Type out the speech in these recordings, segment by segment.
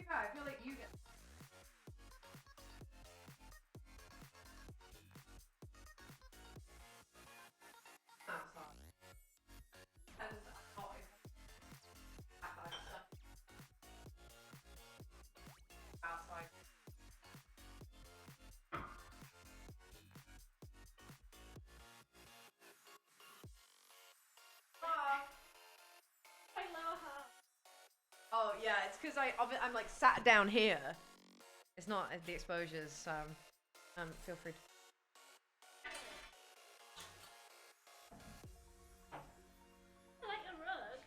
I feel like you get. Outside. Oh yeah, it's because I'm like sat down here. It's not the exposures. Feel free. I like a rug.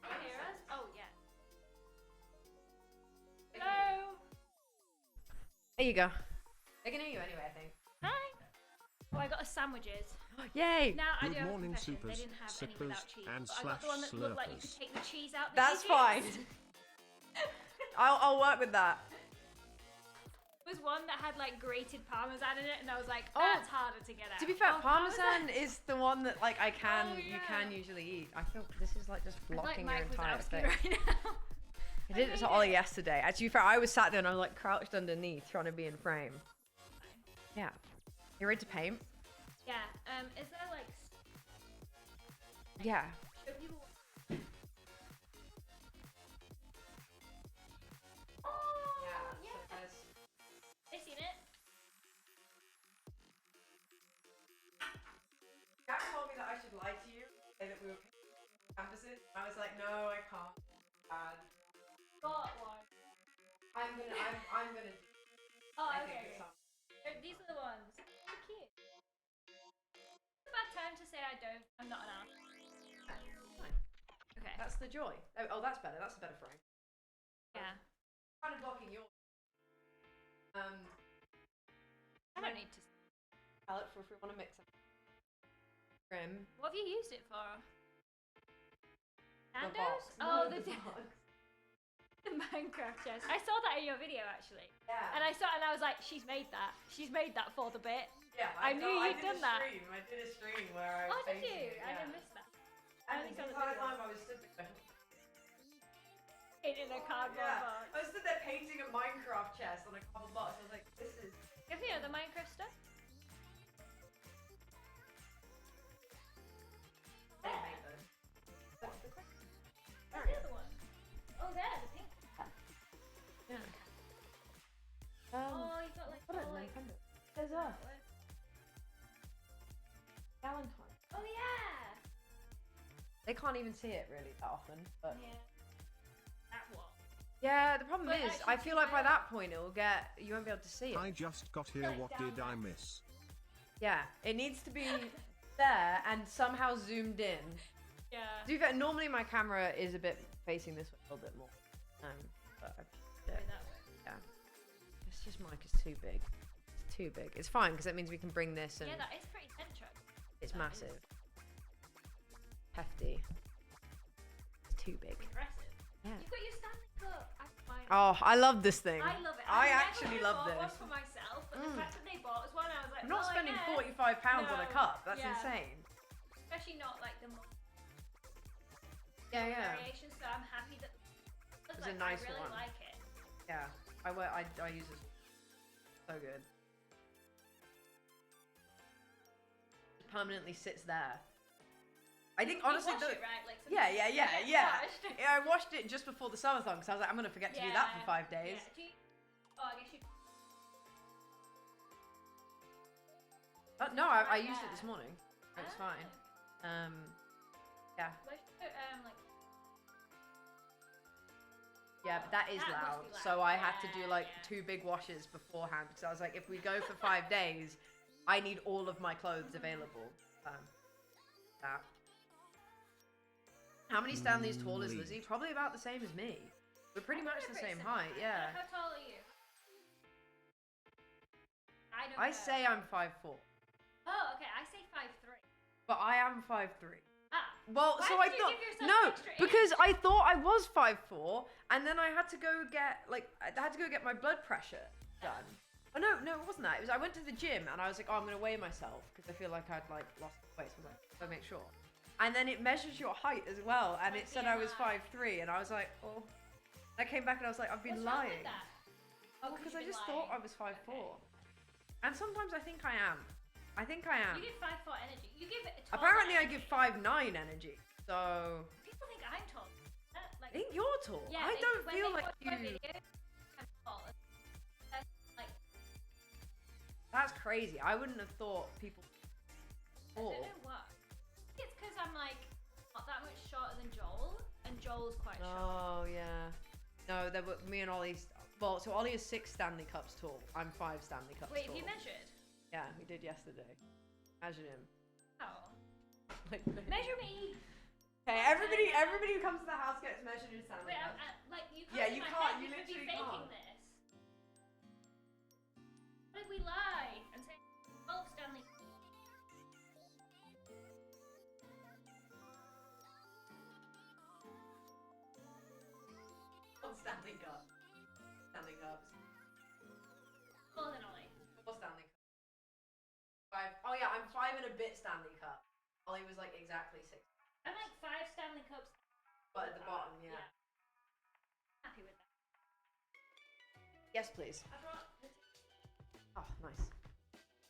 Can you hear us? Oh yeah. Hello. There you go. They can hear you anyway, I think. Hi. Oh, I got us sandwiches. Yay! Now I do Good have a morning, confession. They supers, didn't have any sippers, without cheese. and But I got the one that looked like you could slurpers. take the cheese out. The That's digits. fine. I'll work with that. There was one that had like grated parmesan in it, and I was like, Oh. that's harder to get out. To be fair, Oh, parmesan is the one that like you yeah. can usually eat. I feel this is like just I like blocking your Mike entire Wazowski thing. right now. I did it to Ollie yesterday. To be fair, I was sat there and I was like crouched underneath trying to be in frame. Yeah. You ready to paint? Yeah. Is there like? Yeah. Show people. Oh yeah. They seen it. Jack told me that I should lie to you, say that we were campuses. I was like, no, I can't. Got one. I'm gonna. Oh, I okay. think it's These are the ones. They're cute. It's a bad time to say I don't. I'm not an ass. Okay. That's the joy. Oh, that's better. That's a better frame. Yeah. Kind of blocking your. I don't need to. Palette for if we want to mix it. Trim. What have you used it for? The Nando's? box. Oh, No, the box. the Minecraft chest. I saw that in your video actually, Yeah. and I was like, she's made that. She's made that for the bit. Yeah, I knew you'd done that. I did a stream where I was Oh, did painting you? it, I yeah. didn't miss that. And only the saw the entire video. time I was stood there. In a cardboard Yeah, box. I was stood there painting a Minecraft chest on a cardboard box. I was like, this is. Give me the Minecraft stuff. I didn't make those. Where's the other one? Oh, there, the pink. Yeah. Oh, you got like. What all, a like Nintendo. There's a Valentine. oh yeah. They can't even see it really that often, but. Yeah. That what? Yeah, the problem But is, actually, I feel like by that point it will get, you won't be able to see it. I just got here, Like what down did I there. miss? Yeah, it needs to be there and somehow zoomed in. Yeah. To be fair, normally my camera is a bit facing this way a little bit more. But Go that way. yeah, it's just mic is too big. It's too big. It's fine because that means we can bring this and Yeah, that is pretty central. it's that massive, hefty. It's too big. Impressive. Yeah. You've got your Stanley Cup. Oh, I love this thing. I love it. I never actually would've love bought this. one for myself, but the Mm. fact that they bought us one, I was like, I'm not well, spending I guess. £45 on a No, cup. That's yeah. insane. Especially not like the more Yeah, yeah. variations. So I'm happy that It's like, a nice I really one. like it. Yeah, I use this. So good. Permanently sits there. I think honestly, you wash it, right? Like, yeah. sometimes washed. Yeah, I washed it just before the Soup-A-Thon because I was like, I'm gonna forget to do that for 5 days. Yeah. Oh, I guess you. No, I used it Yeah. this morning. It was Ah, fine. Yeah, Where's the, like. yeah, but that is That must loud. be So loud. I had to do Yeah, like yeah. 2 big washes beforehand because I was like, if we go for 5 days, I need all of my clothes available. That. How many Stanleys tall is Lizzie? Probably about the same as me. We're pretty much the same height, yeah. How tall are you? I don't I know. say I'm 5'4", Oh, okay. I say 5'3". but I am 5'3". Ah. Well, Why so I did you thought give yourself no, an extra because inch? I thought I was 5'4", and then I had to go get my blood pressure done. Oh no, it wasn't that. It was I went to the gym and I was like, oh, I'm gonna weigh myself because I feel like I'd like lost weight. So I was like, so make sure. And then it measures your height as well, and it said I was BMI. 5'3", and I was like, oh. I came back and I was like, I've been What's wrong lying. with that? Oh, because I just thought I was 5'4". And sometimes I think I am. I think I am. You give 5'4" energy. You give it. Apparently I give 5'9" energy. So People think I'm tall. I Like, think you're tall. yeah, I don't when feel they like watch my you. videos, I'm tall. Like, That's crazy. I wouldn't have thought people. I don't know what. I think it's because I'm like not that much shorter than Joel, and Joel's quite short. Oh yeah. No, there were me and Ollie. Well, so Ollie is 6 Stanley Cups tall. I'm 5 Stanley Cups Wait, tall. have you measured? Yeah, we did yesterday. Measured him. Oh. Like, Measure me. okay, everybody who comes to the house gets measured in Stanley Wait, Cups. like you can't. Yeah, see you my can't, head, you could be literally faking can't. this. What if we lie and say 12 Stanley? Stanley Cup. Stanley Cups. More than Ollie. 4 Stanley Cups. 5. Oh yeah, I'm 5 and a bit Stanley Cup. Ollie was like exactly 6. I'm like 5 Stanley Cups. But at the bottom, yeah. Happy with that. Yes, please. I brought the Oh, nice.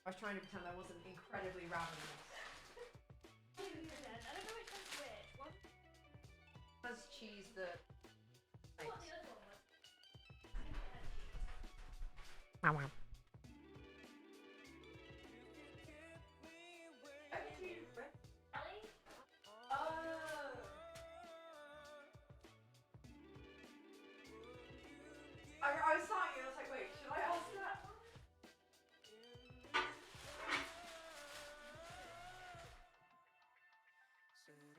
I was trying to pretend I wasn't incredibly ravenous. I don't know which one's which. One. Has cheese that. What the other one was? Wow, wow. Ellie? I was talking, I was like, wait, should I ask that?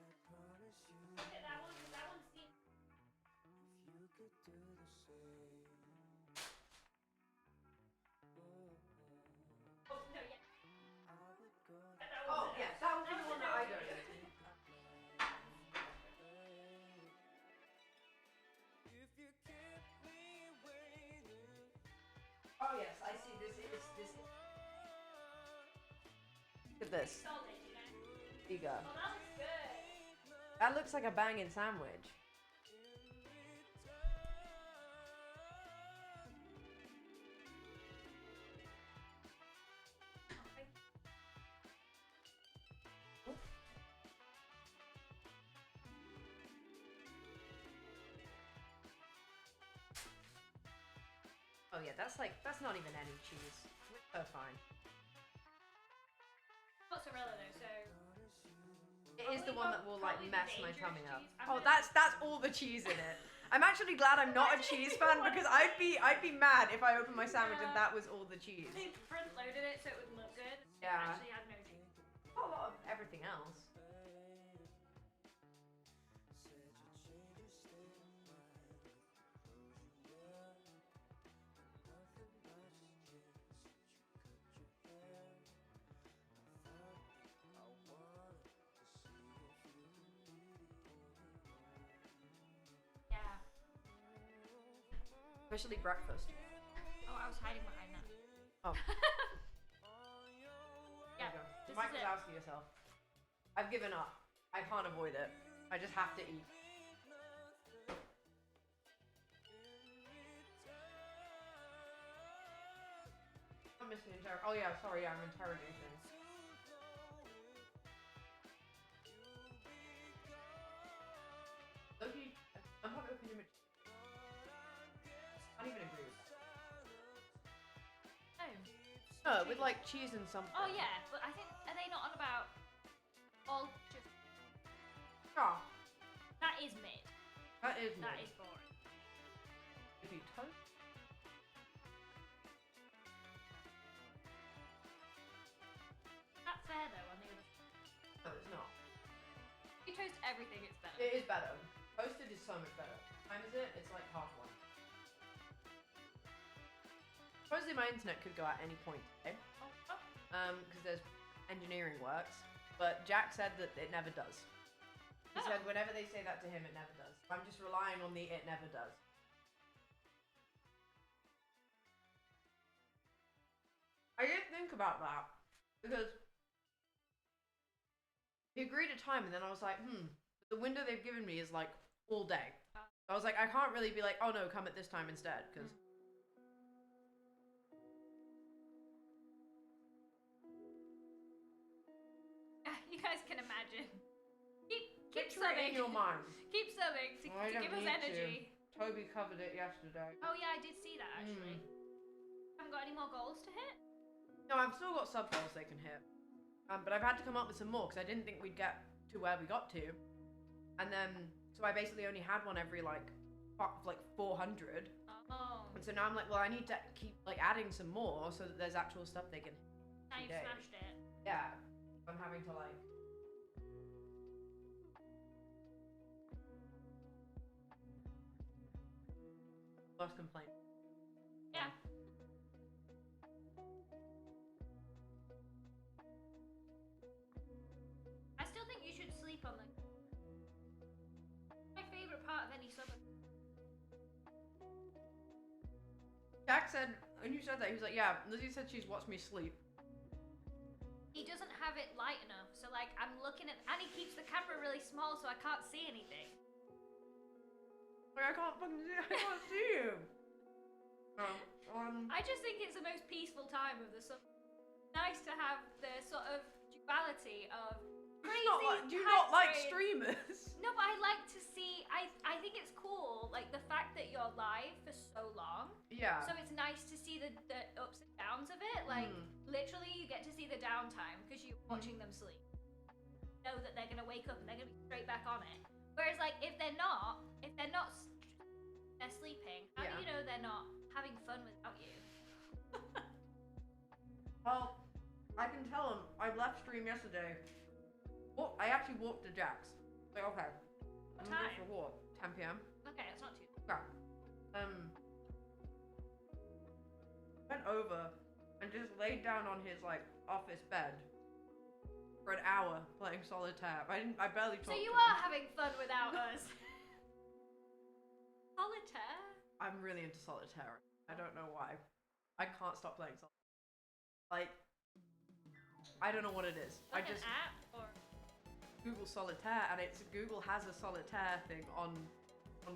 Okay, that one, because that one's the. Oh, no, yeah. That Oh, was yeah, that would be the one that I no. donated. Oh yes, I see. This is. Look at this. Sold it, you know? There you go. Oh, that looks good. That looks like a banging sandwich. Oh yeah, that's not even any cheese. So fine. Mozzarella though, so. It is the one that will like Probably mess the my dangerous tummy up. cheese. I'm Oh, gonna- that's all the cheese in it. I'm actually glad I'm not a cheese fan because I'd be mad if I opened my sandwich and that was all the cheese. They front loaded it so it would look good. Yeah. Actually had no cheese. A lot of everything else. Yeah. Especially breakfast. Oh, I was hiding behind that. Oh. Yeah. There you go. This You might is as it. ask yourself. I've given up. I can't avoid it. I just have to eat. I'm missing oh yeah, sorry, I'm interrogating. Loki, I'm not open image. I don't even agree with that. Oh. No, with like cheese and something. Oh yeah, but I think are they not on about all just Oh, that is mid. that is That me. is boring. If you toast. That's fair though on the other. No, it's not. If you toast everything, it's better. It is better. Toasted is so much better. What time is it? It's like 1:30. Supposedly my internet could go at any point today. Oh. Because there's engineering works. But Jack said that it never does. He said whenever they say that to him, it never does. I'm just relying on the it never does. I didn't think about that. Because he agreed a time, and then I was like, the window they've given me is like all day. I was like, I can't really be like, oh no, come at this time instead, because. You guys can imagine. Keep Picture it subbing. in your mind. Keep subbing to give us energy. Toby covered it yesterday. Oh yeah, I did see that actually. Haven't got any more goals to hit? No, I've still got sub goals they can hit. But I've had to come up with some more because I didn't think we'd get to where we got to. And then, so I basically only had one every like 400. Oh. And so now I'm like, well, I need to keep like adding some more so that there's actual stuff they can hit. Now you've smashed it. Yeah. I'm having to like. First complaint. Yeah. I still think you should sleep on them. My favorite part of any summer. Jack said, when you said that, he was like, yeah, Lizzie said she's watched me sleep. He doesn't have it light enough, so like I'm looking at, and he keeps the camera really small so I can't see anything. Like, I can't fucking see, I can't see you. I just think it's the most peaceful time of the summer. Nice to have the sort of duality of crazy. Do you not like streamers? No, but I like to see. I think it's cool, like the fact that you're live for so long. Yeah. So it's nice to see the ups and downs of it. Like literally, you get to see the downtime because you're watching them sleep. You know that they're gonna wake up and they're gonna be straight back on it. Whereas, like, if they're sleeping. How do you know they're not having fun without you? Well, I can tell them I left stream yesterday. Well, I actually walked to Jack's. Like, okay. What I'm gonna time? go for a walk. 10 p.m. Okay, it's not too. Okay. Went over and just laid down on his like office bed for an hour playing solitaire. I barely talked. So you to him. are having fun without us. Solitaire? I'm really into solitaire. I don't know why. I can't stop playing solitaire. Like, I don't know what it is. Like I just an app or Google solitaire, and it's Google has a solitaire thing on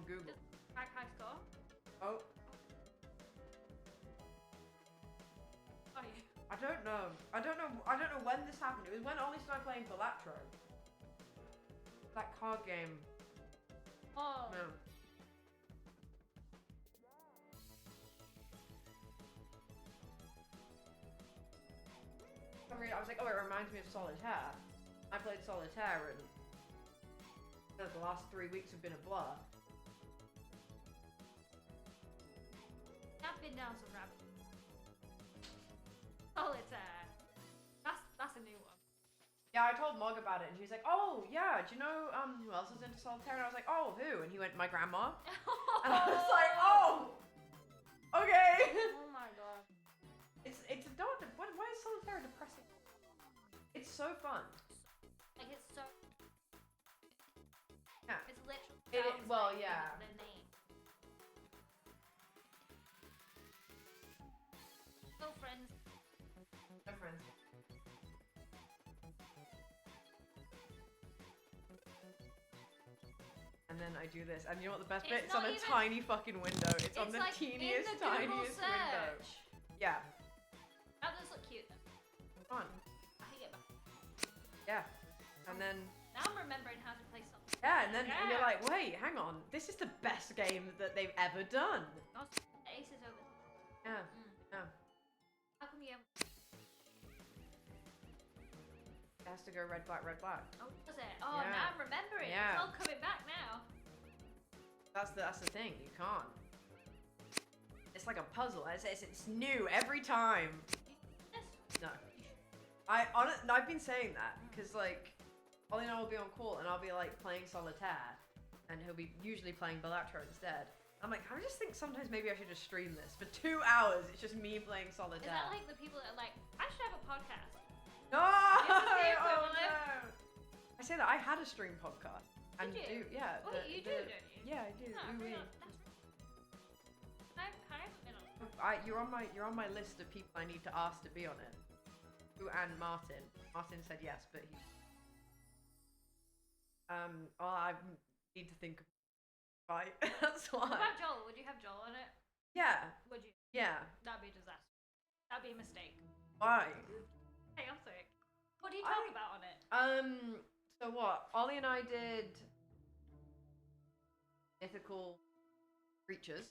Google. just crack high score? Oh, Oh yeah. I don't know. I don't know when this happened. It was when Ollie started playing Balatro. That card game. Oh. No. I was like, oh, it reminds me of Solitaire. I played Solitaire, and the last 3 weeks have been a blur. I've been down some rabbit. Solitaire. That's a new one. Yeah, I told Mog about it, and he was like, oh, yeah, do you know who else is into Solitaire? And I was like, oh, who? And he went, my grandma. And I was like, oh, okay. Oh my god. It's a don't. Why is Solitaire depressing? It's so fun. Like it's so. Yeah. It's literally. Well, like yeah. The name. So friends. No friends. And then I do this, and you know what the best bit? It's on a tiny fucking window. It's on the like teeniest, in the Google tiniest window. search. Yeah. That does look cute though. Fun. I can get back. Yeah. And then. Now I'm remembering how to play something. Yeah, and then and you're like, wait, hang on. This is the best game that they've ever done. Oh, Ace is over. Yeah. Yeah. How come you haven't? It has to go red, black, red, black. Oh, does it? Oh, Yeah. now I'm remembering. Yeah. It's all coming back now. That's the thing. You can't. It's like a puzzle. It's new every time. Yes. No. I've been saying that because like Ollie and I will be on call and I'll be like playing solitaire and he'll be usually playing Balatro instead. I'm like, I just think sometimes maybe I should just stream this for 2 hours. It's just me playing solitaire. Is that like the people that are like, I should have a podcast? No! You have to say Oh, equivalent. no! I say that I had a stream podcast. And Did you? yeah. Oh, you do, don't you? Yeah, I do. No, Ooh, I wee. haven't been on. You're on my list of people I need to ask to be on it. You and Martin. Martin said yes, but he. I need to think. Right, that's What why. about Joel? Would you have Joel on it? Yeah, Would you? yeah. That'd be a disaster. That'd be a mistake. Why? Chaotic. What do you talk about on it? So what? Ollie and I did mythical creatures.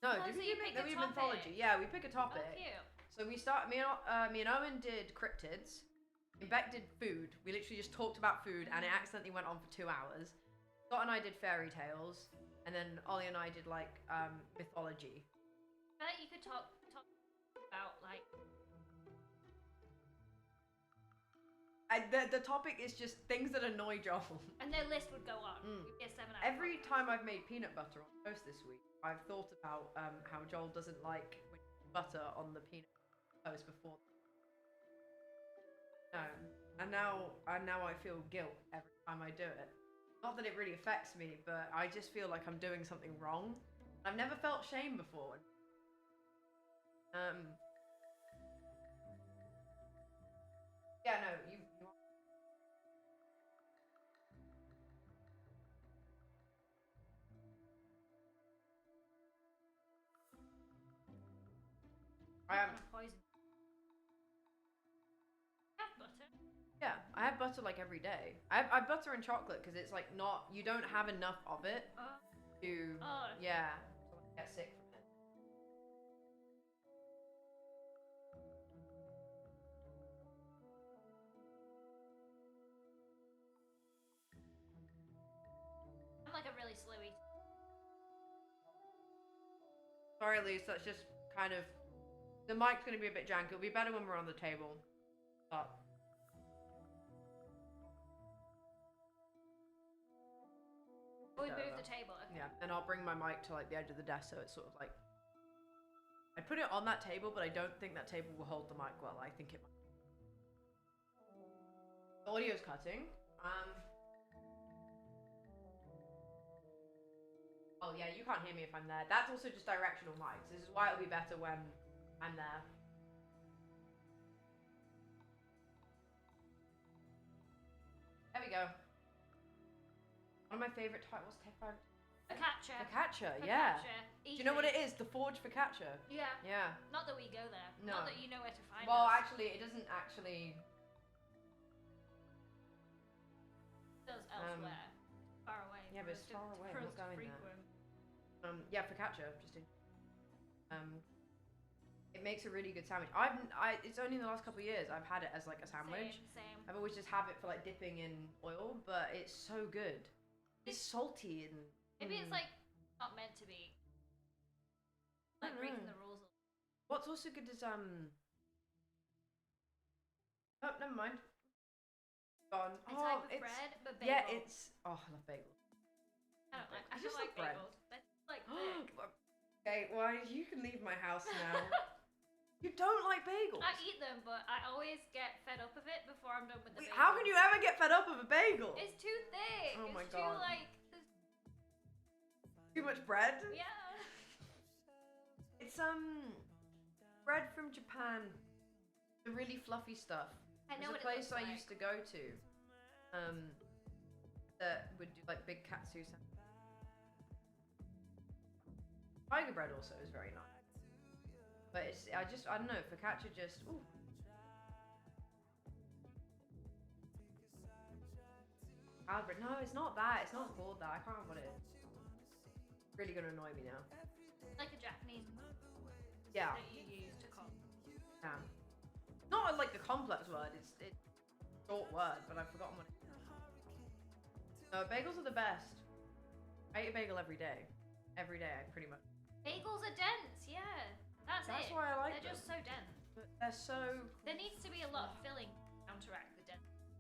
No, Oh, did so we you do pick a mythology? topic. Yeah, we pick a Oh, topic. cute. So me and Owen did cryptids. Beck did food. We literally just talked about food, and it accidentally went on for 2 hours. Scott and I did fairy tales, and then Ollie and I did like mythology. I feel like you could talk about like. The topic is just things that annoy Joel. And their list would go on. We'd get 7 hours. Every time I've made peanut butter on toast this week, I've thought about how Joel doesn't like when you put butter on the peanut toast before. No, and now I feel guilt every time I do it. Not that it really affects me, but I just feel like I'm doing something wrong. I've never felt shame before. Yeah, no, you I am. Poison. Yeah, butter. Yeah, I have butter like every day. I have butter and chocolate because it's like not, you don't have enough of it to, yeah, so I get sick from it. I'm like a really slow eater. Sorry, Elise, that's just kind of, the mic's going to be a bit janky. It'll be better when we're on the table. But We move the table. Okay. yeah, and I'll bring my mic to like the edge of the desk so it's sort of like, I put it on that table, but I don't think that table will hold the mic well. I think it might. The audio's cutting. Oh yeah, you can't hear me if I'm there. That's also just directional mics. This is why it'll be better when I'm there. There we go. One of my favorite titles. Focaccia. Focaccia, yeah. Do you know what it Easy. is? The Forge Focaccia. Yeah. Yeah. Not that we go there. No. Not that you know where to find Well, us. actually, it doesn't actually. It does elsewhere. Far away. Yeah, but it's far away. I'm not going there. frequent. Yeah, focaccia. Just in. It makes a really good sandwich. It's only in the last couple of years I've had it as like a sandwich. Same. I've always just have it for like dipping in oil, but it's so good. It's salty and. Maybe it's like not meant to be. Like breaking the rules. What's also good is Oh, never mind. Gone. A type of bread, but bagel. Yeah, it's. Oh, I love bagels. I don't like. I just don't like love bread. bagels. They're like thick. Okay, well, you can leave my house now. You don't like bagels. I eat them, but I always get fed up of it before I'm done with the bagel. How can you ever get fed up of a bagel? It's too thick. Oh my it's God. Too like. Too much bread? Yeah. It's bread from Japan. The really fluffy stuff. I know There's what a place it looks I like. used to go to. That would do like big katsu sandwiches. Tiger bread also is very nice. But it's I don't know, focaccia just ooh. Salad bread. No, it's not that. It's not called that. I can't remember what it is. It's really gonna annoy me now. Like a Japanese Yeah. that you use to cook. Yeah. Not like a complex word. It's a short word, but I've forgotten what it is. No, bagels are the best. I eat a bagel every day. Every day, pretty much. Bagels are dense, yeah. That's it. why I like They're them. just so dense. But they're so. There needs to be a lot of filling to counteract the density.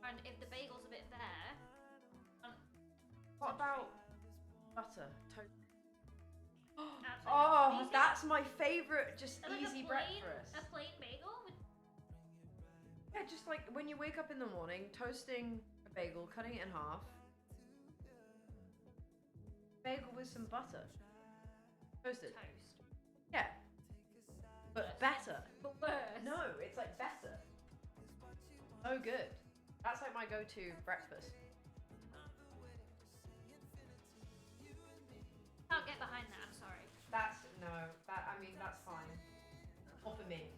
And if the bagel's a bit there, What about butter? Toast. absolutely Oh, easy. that's my favorite. Just And like easy a plain, breakfast. A plain bagel with Yeah, just like when you wake up in the morning, toasting a bagel, cutting it in half. Bagel with some butter. Toasted. toast. Yeah. But better. But worse. No, it's like better. So good. That's like my go-to breakfast. Can't get behind that. I'm sorry. That's fine. Or for me.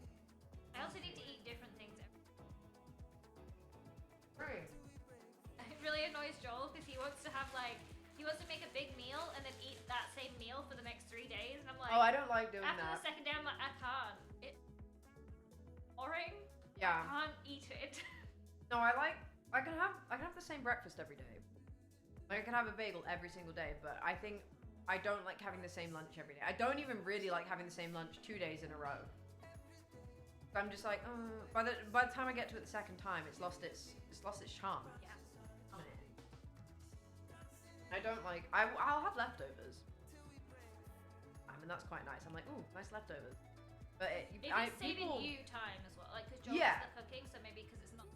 I also need to eat different things. True. It really annoys Joel because he wants to make a big meal and then eat that same meal for the next 3 days, and I'm like, Oh, I don't like doing after that. the second day, I'm like, I can't. It's boring. Yeah. I can't eat it. No, I can have the same breakfast every day. Like, I can have a bagel every single day, but I think I don't like having the same lunch every day. I don't even really like having the same lunch 2 days in a row. So I'm just like, by the time I get to it the second time, it's lost its charm. Yeah. I don't like. I'll have leftovers. I mean, that's quite nice. I'm like, ooh, nice leftovers. But It's saving you time as well, like, because Joel Yeah. does the cooking, so maybe because it's not.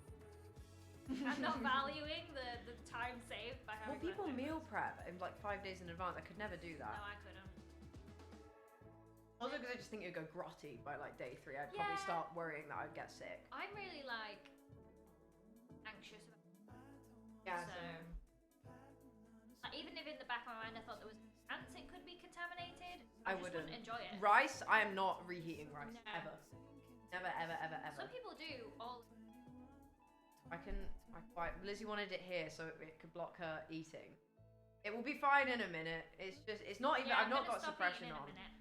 I'm not valuing the time saved by having. Well, people leftovers. meal prep in like 5 days in advance. I could never do that. No, I couldn't. Also, because I just think it would go grotty by like day 3. I'd Yeah. probably start worrying that I'd get sick. I'm really like anxious about. Yeah. So, like, even if in the back of my mind I thought there was a chance it could be contaminated, I just wouldn't enjoy it. Rice, I am not reheating rice No. ever. Never, ever, ever, ever. Some people do all. Lizzie wanted it here so it could block her eating. It will be fine in a minute. It's not even. Yeah, I've I'm not gonna got stop suppression eating in on. a minute.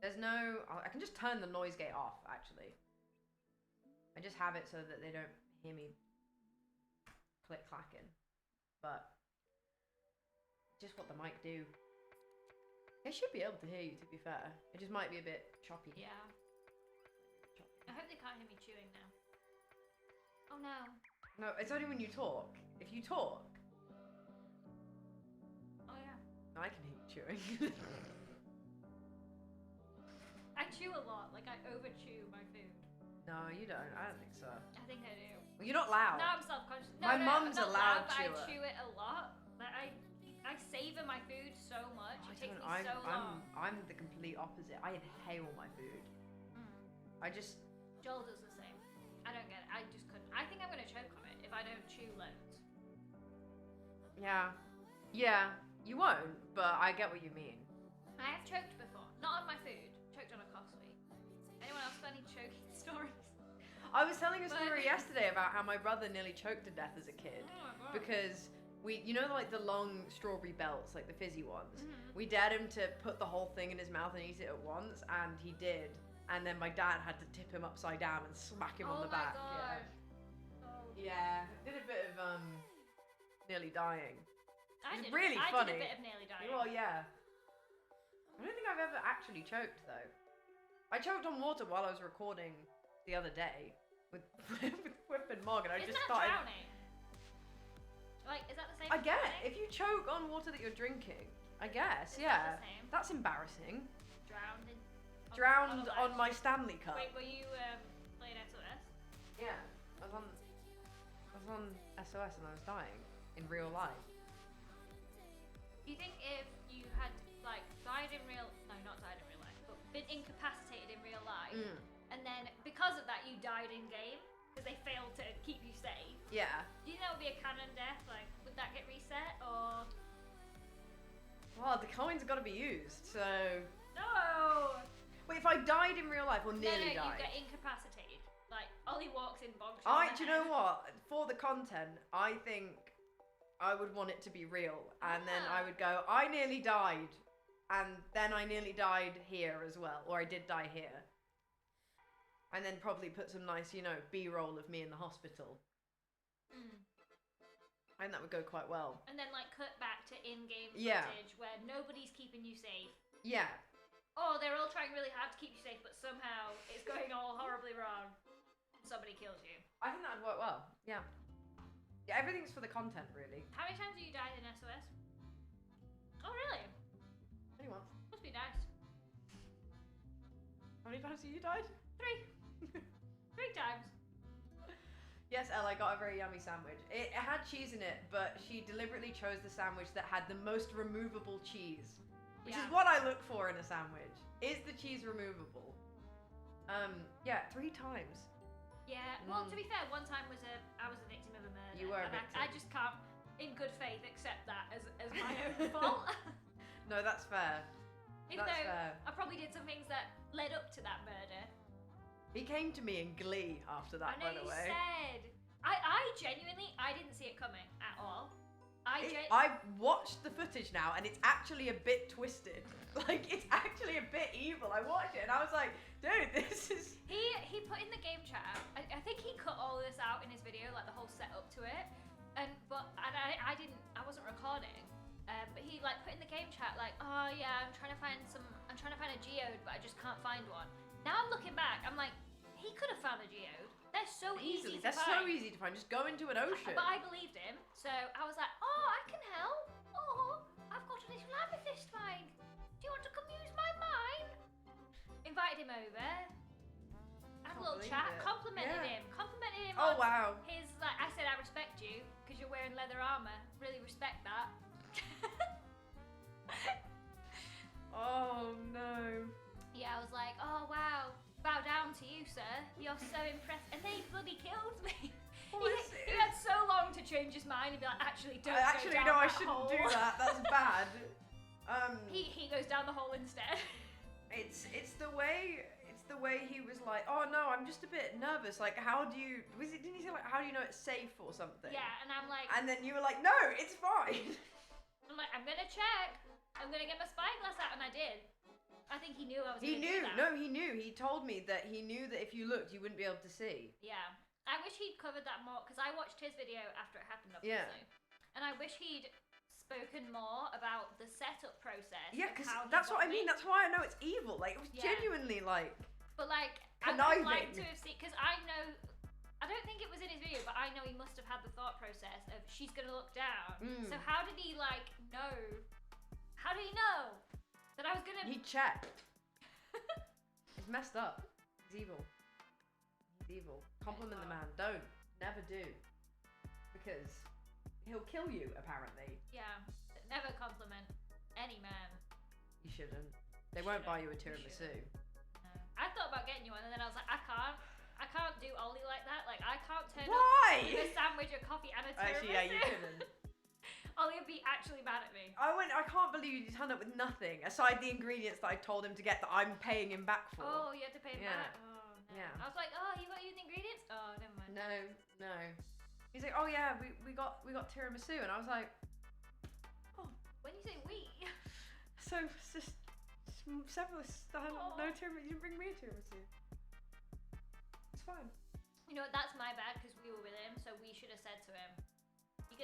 There's no. I can just turn the noise gate off. Actually, I just have it so that they don't hear me click clacking. But just what the mic do. They should be able to hear you. To be fair, it just might be a bit choppy. Yeah. I hope they can't hear me chewing now. Oh no. No, it's only when you talk. If you talk, Oh yeah. I can hear you chewing. I chew a lot. Like, I over chew my food. No, you don't. I don't think so. I think I do. Well, you're not loud. Now I'm self-conscious. No, My no, mum's I'm a not loud but chewer. I chew it a lot. Like, I savor my food so much. It takes me I'm, so long. I'm the complete opposite. I inhale my food. I just. Joel does the same. I don't get it. I just couldn't. I think I'm gonna choke on it if I don't chew loads. Yeah. Yeah. You won't, but I get what you mean. I have choked before. Not on my food. Choked on a cough sweet. Anyone else got any choking stories? I was telling a story yesterday about how my brother nearly choked to death as a kid Oh my god. because like the long strawberry belts, like the fizzy ones. Mhm. We dared him to put the whole thing in his mouth and eat it at once, and he did. And then my dad had to tip him upside down and smack him on the back. Oh my god. Oh. Yeah. Did a bit of nearly dying. I It's did, really I funny. did a bit of nearly dying. Well, yeah. I don't think I've ever actually choked though. I choked on water while I was recording the other day with Whip and Mog, and I Isn't just that started. drowning? Like, is that the same? I as get drowning? if you choke on water that you're drinking. I guess, Is that yeah. the same? That's embarrassing. Drowned in. Drowned a on ledge. my Stanley Cup. Wait, were you playing SOS? Yeah, I was on SOS and I was dying in real life. Do you think if you had like died in real, no, not died in real life, but been incapacitated in real life, and then because of that you died in game because they failed to keep you safe? Yeah. Do you think that would be a canon death? Like, would that get reset or? Well, the coins got to be used. So No. wait, if I died in real life or No, nearly you died. get incapacitated. Like Ollie walks in, bonks. Do you know what? For the content, I think I would want it to be real, and then I would go, I nearly died, and then I nearly died here as well, or I did die here, and then probably put some nice, B-roll of me in the hospital. I think that would go quite well. And then like cut back to in-game Yeah. footage where nobody's keeping you safe. Yeah. Oh, they're all trying really hard to keep you safe, but somehow it's going all horribly wrong. Somebody kills you. I think that'd work well. Yeah. Yeah, everything's for the content, really. How many times have you died in SOS? Oh, really? Only once. Must be nice. How many times have you died? 3. 3 times. Yes, Elle, I got a very yummy sandwich. It had cheese in it, but she deliberately chose the sandwich that had the most removable cheese. Which is what I look for in a sandwich. Is the cheese removable? Yeah, 3 times. Yeah. Well, to be fair, one time I was a victim of a murder. You were a and victim. I just can't, in good faith, accept that as my own fault. No, that's fair. Even That's though fair. I probably did some things that led up to that murder. He came to me in glee after that, I know by the you way. said. I genuinely, I didn't see it coming at all. I've watched the footage now, and it's actually a bit twisted. Like, it's actually a bit evil. I watched it, and I was like, dude, this is... He put in the game chat, I think he cut all of this out in his video, like the whole setup to it. But I wasn't recording. But he like put in the game chat like, oh yeah, I'm trying to find a geode, but I just can't find one. Now I'm looking back, I'm like, he could have found a geode. They're so easy to They're find. so easy to find. Just go into an ocean. But I believed him, so I was like, oh, I can help. Oh, I've got a little amethyst mine. Do you want to come use my mine? Invited him over. Had a little chat. Complimented him. Oh, wow. His like, I said I respect you because you're wearing leather armor. Really respect that. Oh, no. Yeah, I was like, oh wow, bow down to you, sir. You're so impressed. And then he bloody killed me. He had so long to change his mind and be like, actually, don't go down no, I that shouldn't hole. do that. That's bad. He goes down the hole instead. It's the way he was like, oh no, I'm just a bit nervous. Like, how do you? Didn't he say like, how do you know it's safe or something? Yeah, and I'm like, And then you were like, no, it's fine. I'm like, I'm gonna check. I'm gonna get my spyglass out, and I did. I think he knew I was. He gonna knew. do that. No, he knew. He told me that he knew that if you looked, you wouldn't be able to see. Yeah, I wish he'd covered that more because I watched his video after it happened, obviously. Yeah. And I wish he'd spoken more about the setup process. Yeah, because that's what I mean. That's why I know it's evil. Like, it was genuinely like. But like, conniving. I would like to have seen, because I know, I don't think it was in his video, but I know he must have had the thought process of she's gonna look down. So how did he like know? How did he know that I was gonna? He checked. It's messed up. He's evil. He's evil. Compliment the man. Don't. Never do. Because he'll kill you, apparently. Yeah. Never compliment any man. You shouldn't. They won't buy you a tiramisu. No. I thought about getting you one, and then I was like, I can't do Ollie like that. Like, I can't turn Why? up with a sandwich, a coffee, and a tiramisu. Actually, yeah, you couldn't. Ollie would be actually mad at me. I can't believe you turned up with nothing aside the ingredients that I told him to get that I'm paying him back for. Oh, you had to pay him Yeah. back? Oh, no. Yeah. I was like, oh, you got you the ingredients? Oh, never mind. No. He's like, oh yeah, we got tiramisu, and I was like, oh. When you say we. So it's just several. No tiramisu. You didn't bring me a tiramisu. It's fine. You know what? That's my bad because we were with him, so we should have said to him.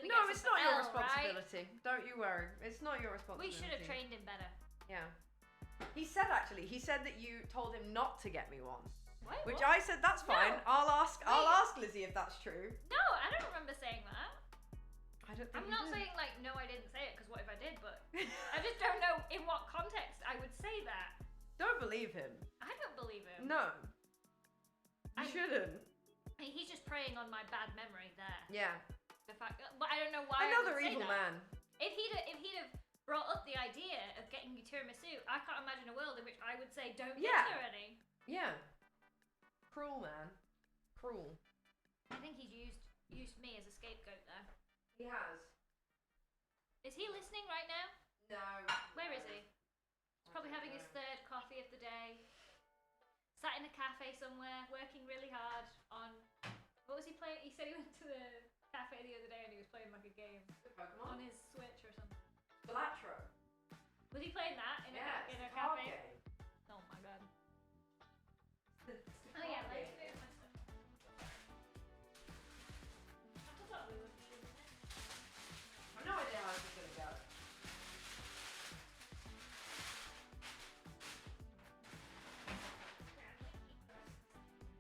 No, it's not your L, responsibility. Right? Don't you worry. It's not your responsibility. We should have trained him better. Yeah. He said that you told him not to get me one. Wait, Which what? I said that's fine. No. I'll ask Lizzie if that's true. No, I don't remember saying that. I don't think I'm not saying like no, I didn't say it because what if I did? But I just don't know in what context I would say that. Don't believe him. I don't believe him. No. You shouldn't. He's just preying on my bad memory there. Yeah. The fact, but I don't know why. Another I would say evil that. man. If he'd have brought up the idea of getting you tiramisu, I can't imagine a world in which I would say don't get her any. Yeah. Cruel man. Cruel. I think he's used me as a scapegoat there. He has. Is he listening right now? No. Where is he? He's probably having his third coffee of the day. Sat in a cafe somewhere, working really hard on. What was he playing? He said he went to the cafe the other day and he was playing like a game on his Switch or something. Balatro. Was he playing that in a card cafe? game. Oh my god. It's the Oh yeah, card let's game. do my stuff. I thought we would be in there. I've no idea how this is gonna go.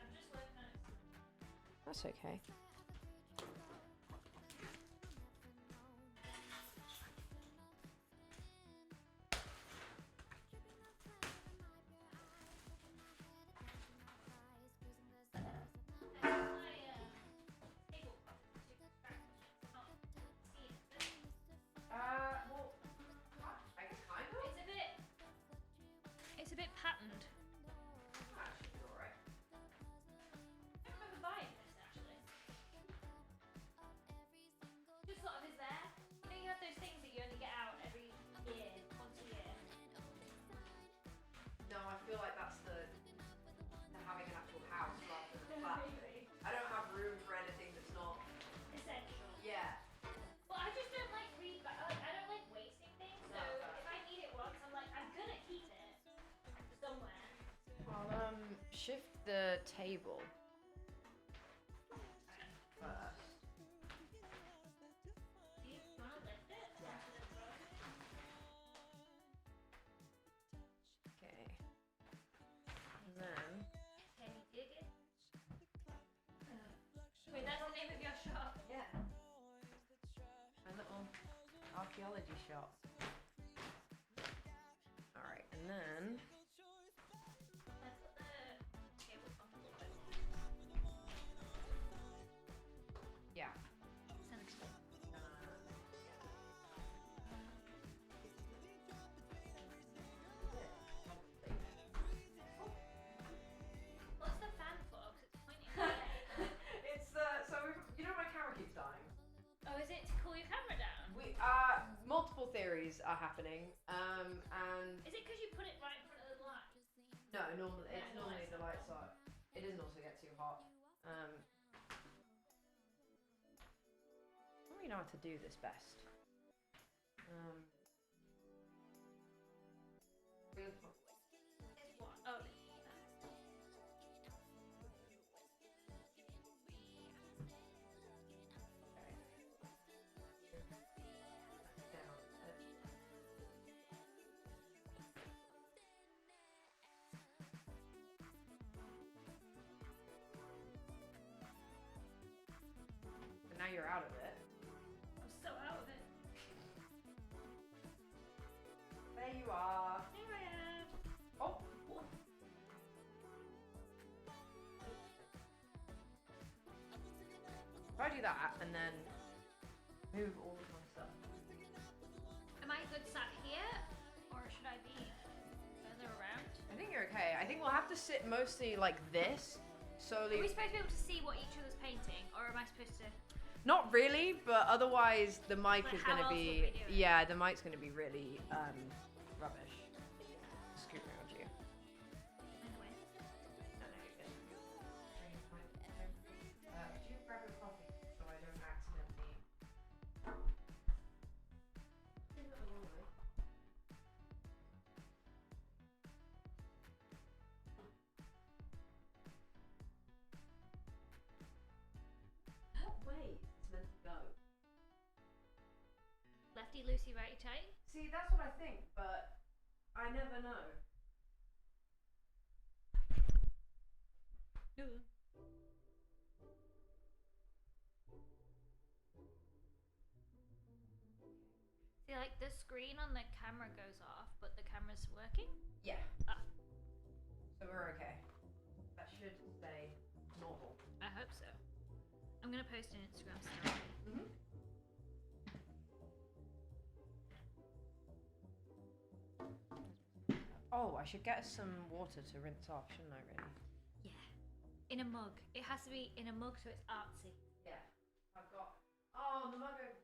I'm just working on it. That's okay. Well, I guess kind of. It's a bit patterned. Actually, alright. I don't remember buying feel like that's the having an actual house rather than a flat thing. I don't have room for anything that's not essential. Yeah. Well, I just don't like I don't like wasting things. So if I need it once, I'm like, I'm gonna keep it somewhere. I'll shift the table first. Do you wanna lift it? Yeah. Onto the throne? Okay. And then Can you dig it? Wait, that's the name of your shop. yeah. My little archaeology shop. Alright, and then Let's put the table up a little bit. yeah. What's the fan for? 'Cause it's pointing away. It's so you know my camera keeps dying. Oh, is it to cool your camera down? We multiple theories are happening. And Is it because you put it right in front of the light? no, normally it's No, normally it's the lights are. It doesn't also get too hot. I don't really know how to do this best. It's what? Oh. And now you're out of it. I'm so out of it. There you are. Here I am. Oh. If I do that and then move all of my stuff. Am I good sat here? Or should I be further around? I think you're okay. I think we'll have to sit mostly like this. Are we Slowly. supposed to be able to see what each other's painting? Or am I supposed to... Not really, but otherwise the mic Like, is how gonna else be. would we do it? Yeah, the mic's gonna be really rubbish. Scoot around you. By the way. No, no, you're good. Could you grab a coffee so I don't accidentally. What way it's meant to go? Lefty loosey, righty tighty? See, that's what I think, but I never know. See, like, the screen on the camera goes off, but the camera's working? Yeah. Ah. So we're okay. That should stay normal. I hope so. I'm gonna post an Instagram story. Mm-hmm. Oh, I should get us some water to rinse off, shouldn't I, really? Yeah. In a mug. It has to be in a mug so it's artsy. Yeah. I've got. Oh, the mug over.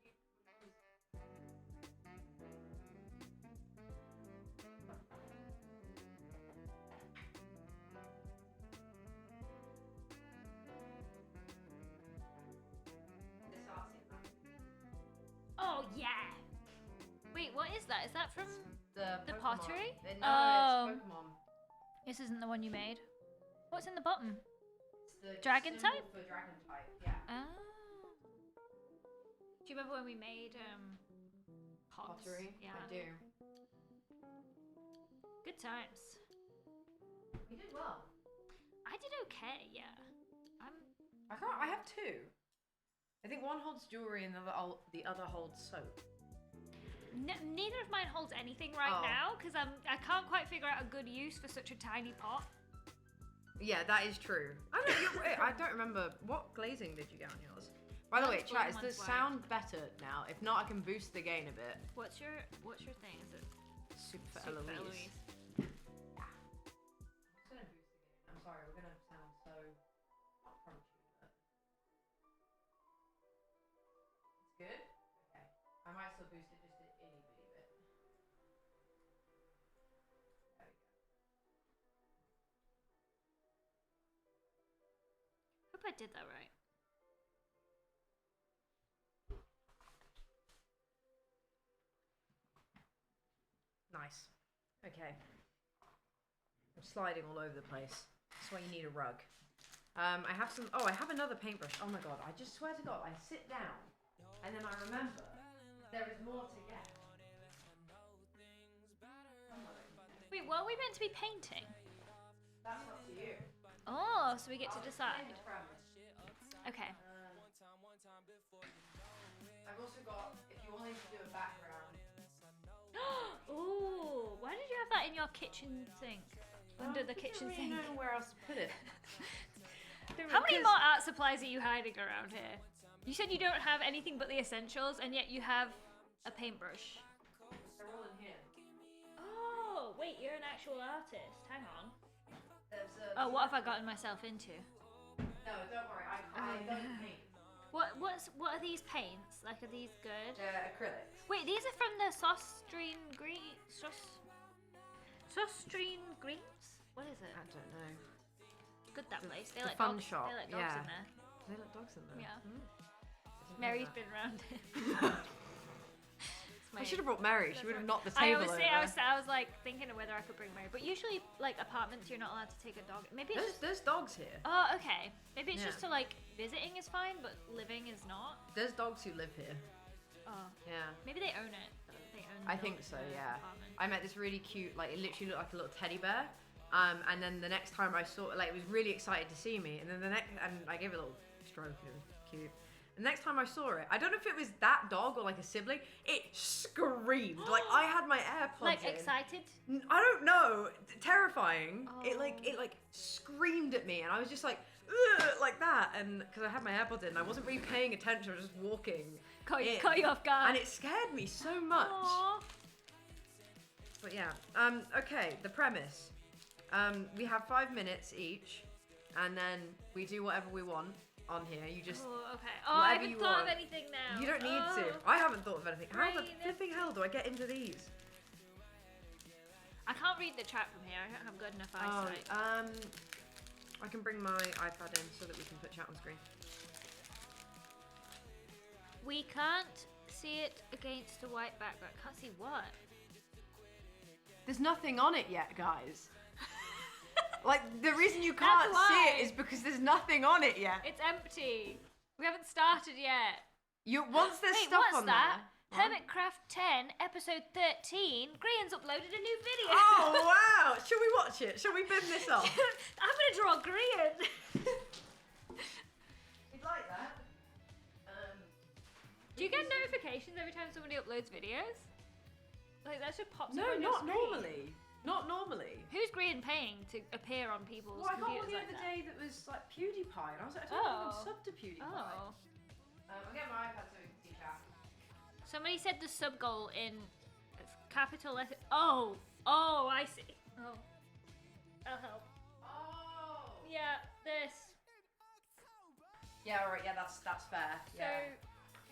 This artsy mug. Oh, yeah! Wait, what is that? Is that from... The The Pokemon. pottery? No, Oh. it's Pokemon. This isn't the one you made. What's in the bottom? It's the Dragon symbol type? for dragon type, yeah. Ah. Do you remember when we made pots? Pottery? Yeah. I do. Good times. You did well. I did okay, yeah. I have two. I think one holds jewelry and the other holds soap. Neither of mine holds anything right Oh. now because I can't quite figure out a good use for such a tiny pot. Yeah, that is true. I don't remember. What glazing did you get on yours? By the way, One's chat, blue, is the one's white. sound better now? If not, I can boost the gain a bit. What's your thing? Is it Super for Super Eloise. Eloise? I'm just gonna boost the gain. I'm sorry, we're gonna sound so not crunchy, but it's good. Okay, I might still boost it just a itty bitty bit. There we go. I did that right. Nice. Okay. I'm sliding all over the place. That's why you need a rug. I have some. Oh, I have another paintbrush. Oh my god! I just swear to God, I sit down, and then I remember there is more to get. Wait, what are we meant to be painting? That's up to you. Oh, so we get to decide. Okay. I've also got, if you wanted to do a background. Ooh, why did you have that in your kitchen sink? Under the kitchen sink. I don't know where else to put it. How many more art supplies are you hiding around here? You said you don't have anything but the essentials, and yet you have a paintbrush. They're all in here. Oh, wait, you're an actual artist. Hang on. Oh, what have I gotten myself into? No, don't worry. I don't paint. What are these paints? Like, are these good? They're acrylics. Wait, these are from the Sostrine Green... Sostrine Greens? What is it? I don't know. Good, that place. They the let fun dogs, shop, They let dogs yeah. in there. They let dogs in there? Yeah. Mm. Mary's been around it. I should have brought Mary. She would have knocked the table over. I was like thinking of whether I could bring Mary, but usually like apartments, you're not allowed to take a dog. Maybe it's There's dogs here. Oh, okay. Maybe it's Yeah. just to like visiting is fine, but living is not. There's dogs who live here. Oh. Yeah. Maybe they own it. They own. I think so. Yeah. I met this really cute, like it literally looked like a little teddy bear. And then the next time I saw, like, it was really excited to see me. And then and I gave it a little stroke. It was cute. The next time I saw it, I don't know if it was that dog or like a sibling. It screamed like I had my AirPods like in. excited. I don't know, terrifying. Oh. It like screamed at me, and I was just like, ugh, like that, and because I had my AirPods in, I wasn't really paying attention. I was just walking. Caught you off guard. And it scared me so much. Aww. But yeah, okay. The premise. We have 5 minutes each, and then we do whatever we want on here. You just okay. Oh, I haven't you thought want. of anything now. You don't need to. I haven't thought of anything. How the Brain. flipping hell do I get into these? I can't read the chat from here. I don't have good enough eyesight. I can bring my iPad in so that we can put chat on screen. We can't see it against the white background. Can't see what? There's nothing on it yet, guys. Like, the reason you can't see it is because there's nothing on it yet. It's empty. We haven't started yet. Once there's Wait, stuff what's on that? there. Hermitcraft 10, episode 13. Grian's uploaded a new video. Oh, wow. Shall we watch it? Shall we bin this off? I'm going to draw Grian. You'd like that? Do you get notifications every time somebody uploads videos? Like, that should pop up No, on your not screen. normally. Not normally. Who's Grian paying to appear on people's Well, I got one computers the like other that? day that was like PewDiePie, and I was like, I don't know if I'm sub to PewDiePie. Oh. I'll get my iPad so we can see chat. Somebody said the sub goal in capital letter. Oh, I see. Oh, I'll help. Oh. Yeah, this. Yeah, alright, yeah, that's fair. So, Yeah.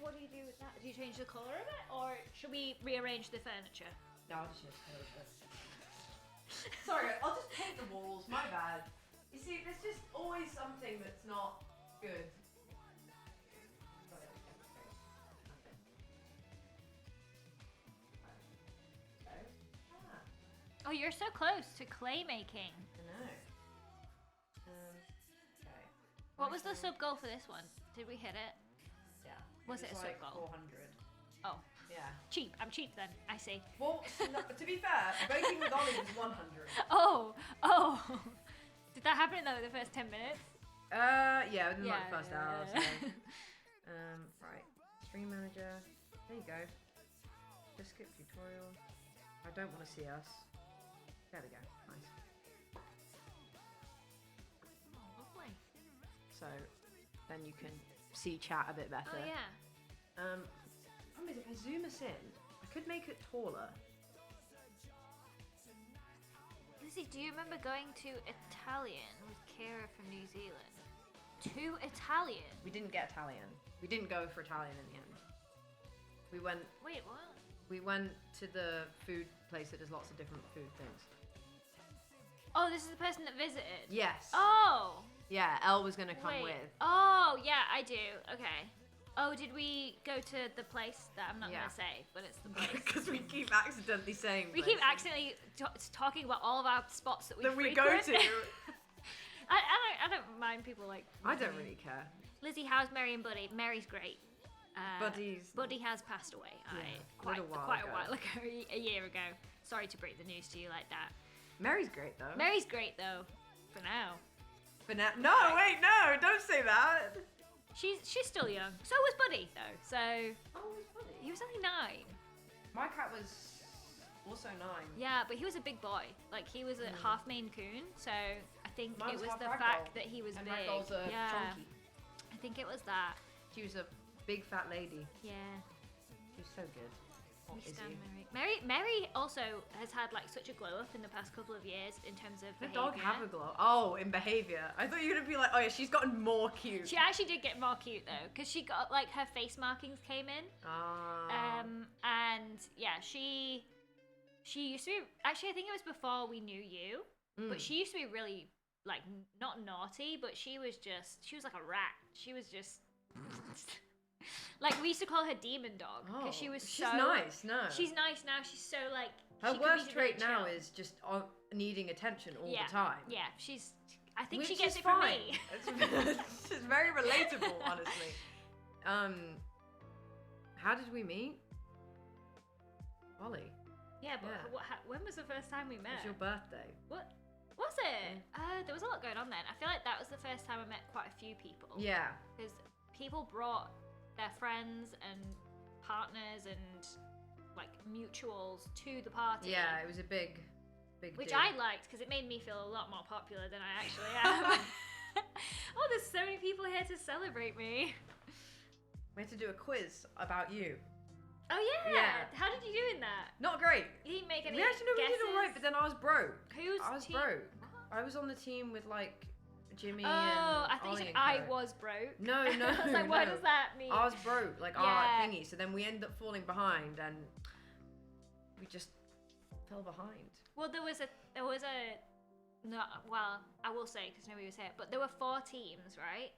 what do you do with that? Do you change the colour of it, or should we rearrange the furniture? No, I'll just use colours. Sorry, I'll just paint the walls, my bad. You see, there's just always something that's not good. Oh, you're so close to clay making. I know. Okay. What was the sub goal for this one? Did we hit it? Yeah. Was it a like sub goal? 400. Oh, Yeah. cheap. I'm cheap then. I see. Well, no, to be fair, baking with Ollie was 100. Oh. Did that happen in the first 10 minutes? Yeah, within like the first hour or so. Right. Stream manager. There you go. Just skip tutorial. I don't want to see us. There we go. Nice. Oh, lovely. So then you can see chat a bit better. Oh, yeah. Problem is, if I zoom us in, I could make it taller. Lizzie, do you remember going to Italian with Kira from New Zealand? To Italian? We didn't get Italian. We didn't go for Italian in the end. We went. Wait, what? We went to the food place that does lots of different food things. Oh, this is the person that visited? Yes. Oh! Yeah, Elle was gonna come Wait. with. Oh, yeah, I do. Okay. Oh, did we go to the place that I'm not Yeah. gonna say, but it's the place. Because we keep accidentally saying. We keep places accidentally talking about all of our spots that we that we frequent. go to. I don't mind people like. I don't really care. Lizzie, how's Mary and Buddy? Mary's great. Buddy has passed away. Quite a while ago, a year ago. Sorry to break the news to you like that. Mary's great though. Mary's great though, for now. For now, no, wait, no, don't say that. She's still young. So was Buddy though. So Oh, it's funny. he was only 9. My cat was also 9. Yeah, but he was a big boy. Like he was a half Maine Coon. So I think Mine it was was half the ragdoll, fact that he was and big. ragdolls are Yeah, chunky. I think it was that. She was a big fat lady. Yeah. She was so good. We What is stand he? Mary also has had like such a glow up in the past couple of years in terms of The behavior. dog have a glow. Oh, in behavior. I thought you were gonna be like, oh yeah, she's gotten more cute. She actually did get more cute though, because she got like her face markings came in. And yeah, she used to be, actually I think it was before we knew you, but she used to be really like not naughty, but she was like a rat. She was just like, we used to call her demon dog because she was she's so nice. No, She's nice now. She's so like her she could worst be really trait now chill. is just needing attention all Yeah. the time. Yeah, I think she Which gets is it from fine. me. It's very relatable, honestly. How did we meet? Ollie. Yeah, but Yeah. when was the first time we It met? was your birthday. What was it? There was a lot going on then. I feel like that was the first time I met quite a few people. Yeah. Because people brought their friends and partners and like mutuals to the party. Yeah, it was a big Which deal. I liked because it made me feel a lot more popular than I actually am. Oh, there's so many people here to celebrate me. We had to do a quiz about you. Oh yeah. Yeah. How did you do in that? Not great. You didn't make any We actually we did all right, but then I was broke. I was team? broke. I was on the team with like Jimmy Oh, and I thought Ollie you said and I Co. was broke. No, I was like, what no. does that mean? I was broke, like Yeah. our thingy. So then we ended up falling behind, and we just fell behind. Well, there was a no. Well, I will say because nobody was here, but there were 4 teams, right?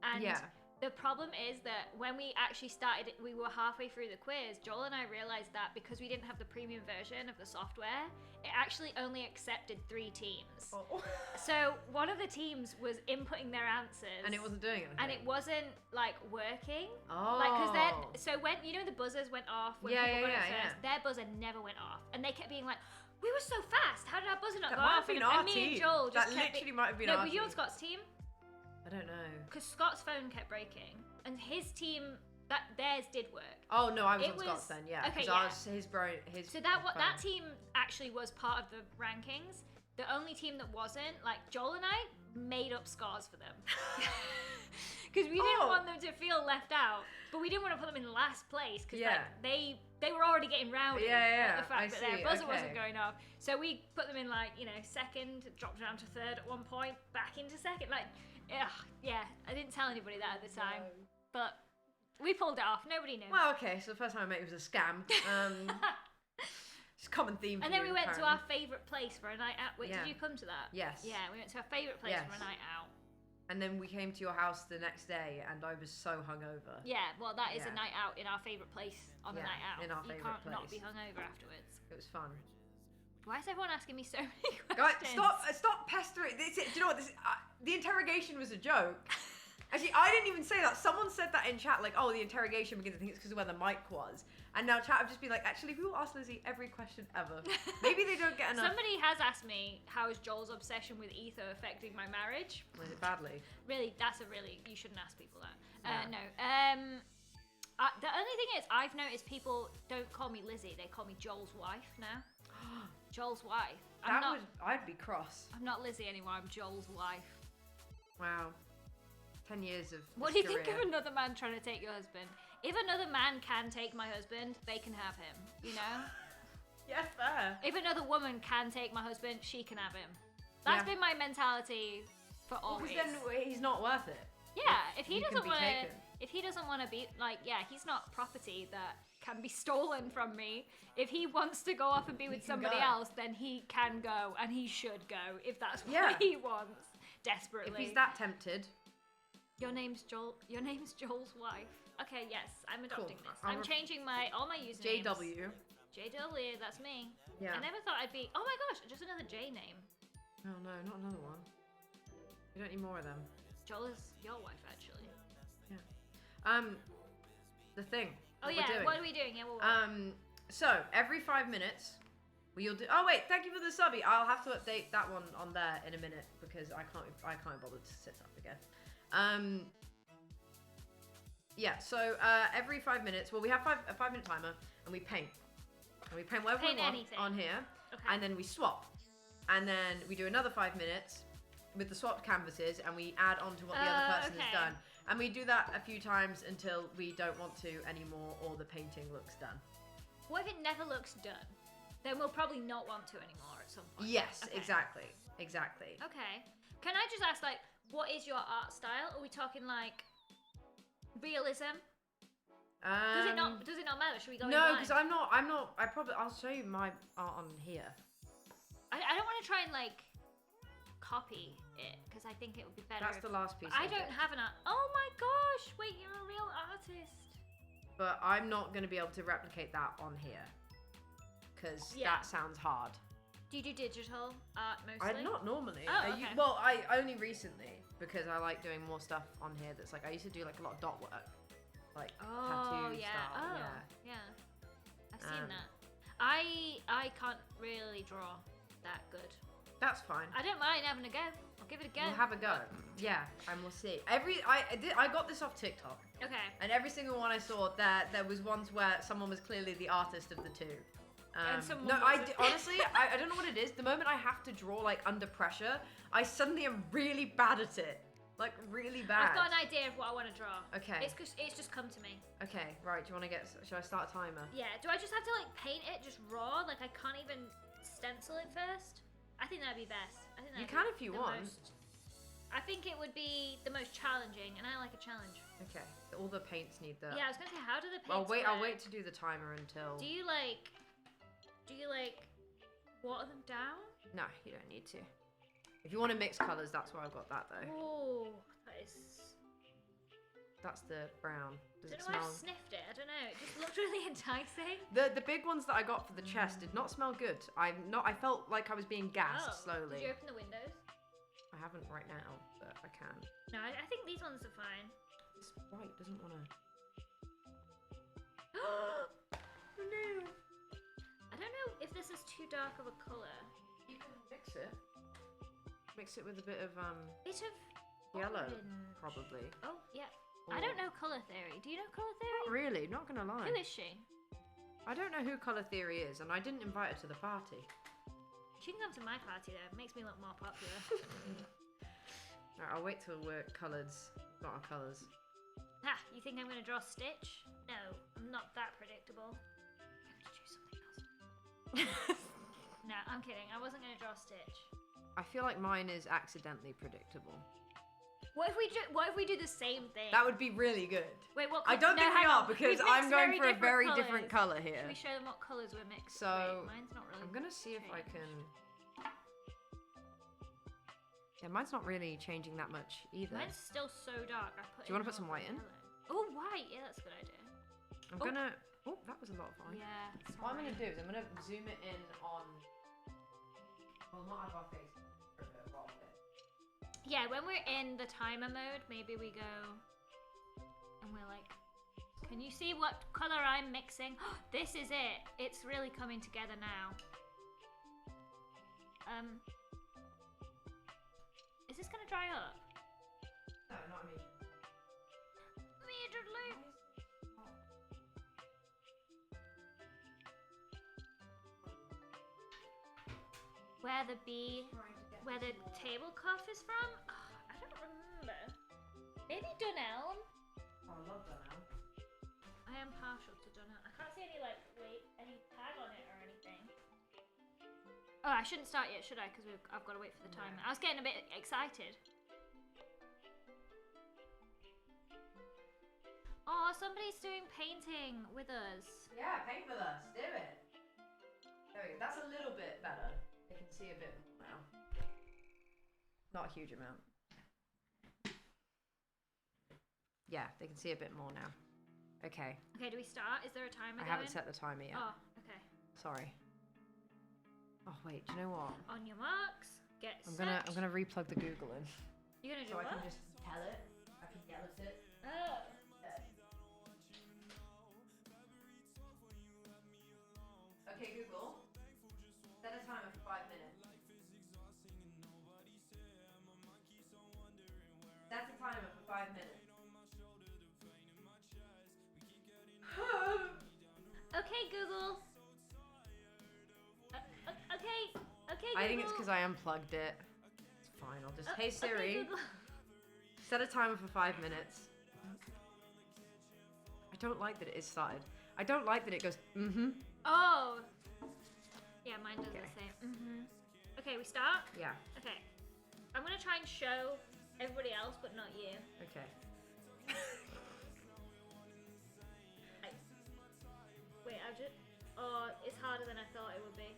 And Yeah. the problem is that when we actually started, we were halfway through the quiz. Joel and I realized that because we didn't have the premium version of the software, it actually only accepted 3 teams. Oh. So one of the teams was inputting their answers, And it wasn't doing anything. and it wasn't like working. Oh. Like, because then, so when, you know, the buzzers went off when Yeah, people yeah, got it yeah, first, their buzzer never went off. And they kept being like, we were so fast. How did our buzzer not That go might off? have been and our me team. and Joel just That kept literally might have been no, our were you on team. Scott's team? I don't know. Because Scott's phone kept breaking. And his team, theirs did work. Oh no, I was It on Scott's was- then. Yeah, okay, because yeah. I was his bro. His. So that phone. that team actually was part of the rankings. The only team that wasn't, like Joel and I made up scores for them. Because we didn't Oh. want them to feel left out, but we didn't want to put them in last place because Yeah. like they were already getting rowdy Yeah, at the fact I that their see, buzzer okay. wasn't going off. So we put them in like, you know, second, dropped down to third at one point, back into second. Like, yeah, I didn't tell anybody that at the time, but we pulled it off. Nobody knew. Well, okay. So the first time I met you was a scam. It's a common theme. And for then you, we went to apparently. our favourite place for a night out. Wait, Yeah. did you come to that? Yes. Yeah, we went to our favourite place for a Yes. night out. And then we came to your house the next day, and I was so hungover. Yeah, well, that is a Yeah. night out in our favourite place on the Yeah, night out. in our you favourite can't not be place. hungover afterwards. It was fun. Why is everyone asking me so many Guys, questions? stop pestering. Do you know what? The interrogation was a joke. Actually, I didn't even say that. Someone said that in chat, like, oh, the interrogation begins. I think it's because of where the mic was. And now chat have just been like, actually, we will ask Lizzie every question ever. Maybe they don't get enough. Somebody has asked me, how is Joel's obsession with ether affecting my marriage? Was it badly? Really, you shouldn't ask people that. Yeah. No. The only thing is, I've noticed people don't call me Lizzie, they call me Joel's wife now. Joel's wife. I'd be cross. I'm not Lizzie anymore, I'm Joel's wife. Wow. 10 years of What do you think career. of another man trying to take your husband? If another man can take my husband, they can have him, you know? Yeah, fair. If another woman can take my husband, she can have him. That's Yeah. been my mentality for always. Because then he's not worth it. Yeah, if he He can doesn't be want to, taken. if he doesn't want to be like, yeah, he's not property that can be stolen from me. If he wants to go off and be with can somebody go. else, then he can go and he should go if that's what Yeah. he wants. desperately. If he's that tempted. Your name's Joel's wife. Okay, yes, I'm adopting Cool. this. I'm changing all my usernames. JW. JW, that's me. Yeah. I never thought I'd be. Oh my gosh, just another J name. Oh no, not another one. You don't need more of them. Joel is your wife, actually. Yeah. The thing. Oh yeah, what are we doing? Yeah. So every 5 minutes, we'll do. Oh wait, thank you for the subby. I'll have to update that one on there in a minute because I can't bother to sit up again. Yeah. So every 5 minutes, well, we have a 5-minute timer, and we paint. And we paint whatever we want anything. on here, Okay. and then we swap, and then we do another 5 minutes with the swapped canvases, and we add on to what the other person has done. And we do that a few times until we don't want to anymore, or the painting looks done. What if it never looks done? Then we'll probably not want to anymore at some point. Yes, Okay. exactly. Okay. Can I just ask, like, what is your art style? Are we talking like realism? Does it not matter? Should we go? No, because I'm not. I'll show you my art on here. I don't want to try and like copy it because I think it would be better. That's the last piece. I don't have an art. Oh my gosh! Wait, you're a real artist. But I'm not going to be able to replicate that on here because that sounds hard. Do you do digital art mostly? I'm not normally. Oh, okay. I only recently because I like doing more stuff on here. That's like I used to do like a lot of dot work, like tattoo style. Yeah. I've seen that. I can't really draw that good. That's fine. I don't mind having a go. I'll give it a go. We'll have a go. Yeah, and we'll see. I got this off TikTok. Okay. And every single one I saw, there was ones where someone was clearly the artist of the two. And someone no, wasn't. Honestly, I don't know what it is. The moment I have to draw like under pressure, I suddenly am really bad at it. Like really bad. I've got an idea of what I want to draw. Okay. It's just come to me. Okay, right. Do you want to should I start a timer? Yeah. Do I just have to like paint it just raw? Like I can't even stencil it first? I think that'd be best. I think You can if you want. I think it would be the most challenging, and I like a challenge. Okay. All the paints need the. Yeah, I was gonna say, how do the paints I'll wait work? to do the timer until. Do you like water them down? No, you don't need to. If you want to mix colours, that's why I've got that though. Oh, that is. That's the brown. Does it I don't know smell? why I sniffed it. I don't know. It just looked really enticing. The big ones that I got for the chest did not smell good. I felt like I was being gassed slowly. Did you open the windows? I haven't right now, but I can. No, I think these ones are fine. This white doesn't want to. Oh no! I don't know if this is too dark of a colour. You can mix it. Mix it with a bit of Bit of yellow, orange. probably. Oh yeah. Or... I don't know colour theory. Do you know colour theory? Not really, not gonna lie. Who is she? I don't know who colour theory is, and I didn't invite her to the party. She can come to my party though. It makes me look more popular. Right, I'll wait till we're coloured. Got our colours. Ah, you think I'm gonna draw Stitch? No, I'm not that predictable. I'm gonna choose something else. No, I'm kidding. I wasn't gonna draw Stitch. I feel like mine is accidentally predictable. What if we do the same thing? That would be really good. Wait, what? I don't think we are because I'm going for a very different colour here. Should we show them what colours we're mixing? So Wait, mine's not really. I'm gonna see if I can. Yeah, mine's not really changing that much either. Mine's still so dark. Do you want to put some white in? Oh, white. Yeah, that's a good idea. I'm gonna. Oh, that was a lot of white. Yeah. What I'm gonna do is I'm gonna zoom it in on. Well, not out of our face. Yeah, when we're in the timer mode, maybe we go and we're like, can you see what colour I'm mixing? This is it. It's really coming together now. Is this gonna dry up? No, not me. Immediately. Where the tablecloth is from? Oh, I don't remember. Maybe Dunelm? Oh, I love Dunelm. I am partial to Dunelm. I can't see any any tag on it or anything. Oh, I shouldn't start yet, should I? Because I've got to wait for the timer. I was getting a bit excited. Oh, somebody's doing painting with us. Yeah, paint with us. Do it. There we go. That's a little bit better. I can see a bit more now. Not a huge amount. Yeah, they can see a bit more now. Okay. Okay, do we start? Is there a timer I going? haven't set the timer yet. Oh, okay. Sorry. Oh wait, do you know what? On your marks, get I'm set. gonna replug the Google in. You're gonna do So I what? can just tell it. I can yell at it. Oh. Okay, Google. Set a timer for 5 minutes. Set a timer for 5 minutes. Okay, Google. Okay. Okay, Google. I think it's because I unplugged it. It's fine. I'll just. Hey Siri, Okay, Google. set a timer for 5 minutes. I don't like that it is started. I don't like that it goes. Oh. Yeah, mine does Okay. the same. Okay, we start. Yeah. Okay. I'm gonna try and show everybody else, but not you. Okay. Wait, I've just. Oh, it's harder than I thought it would be.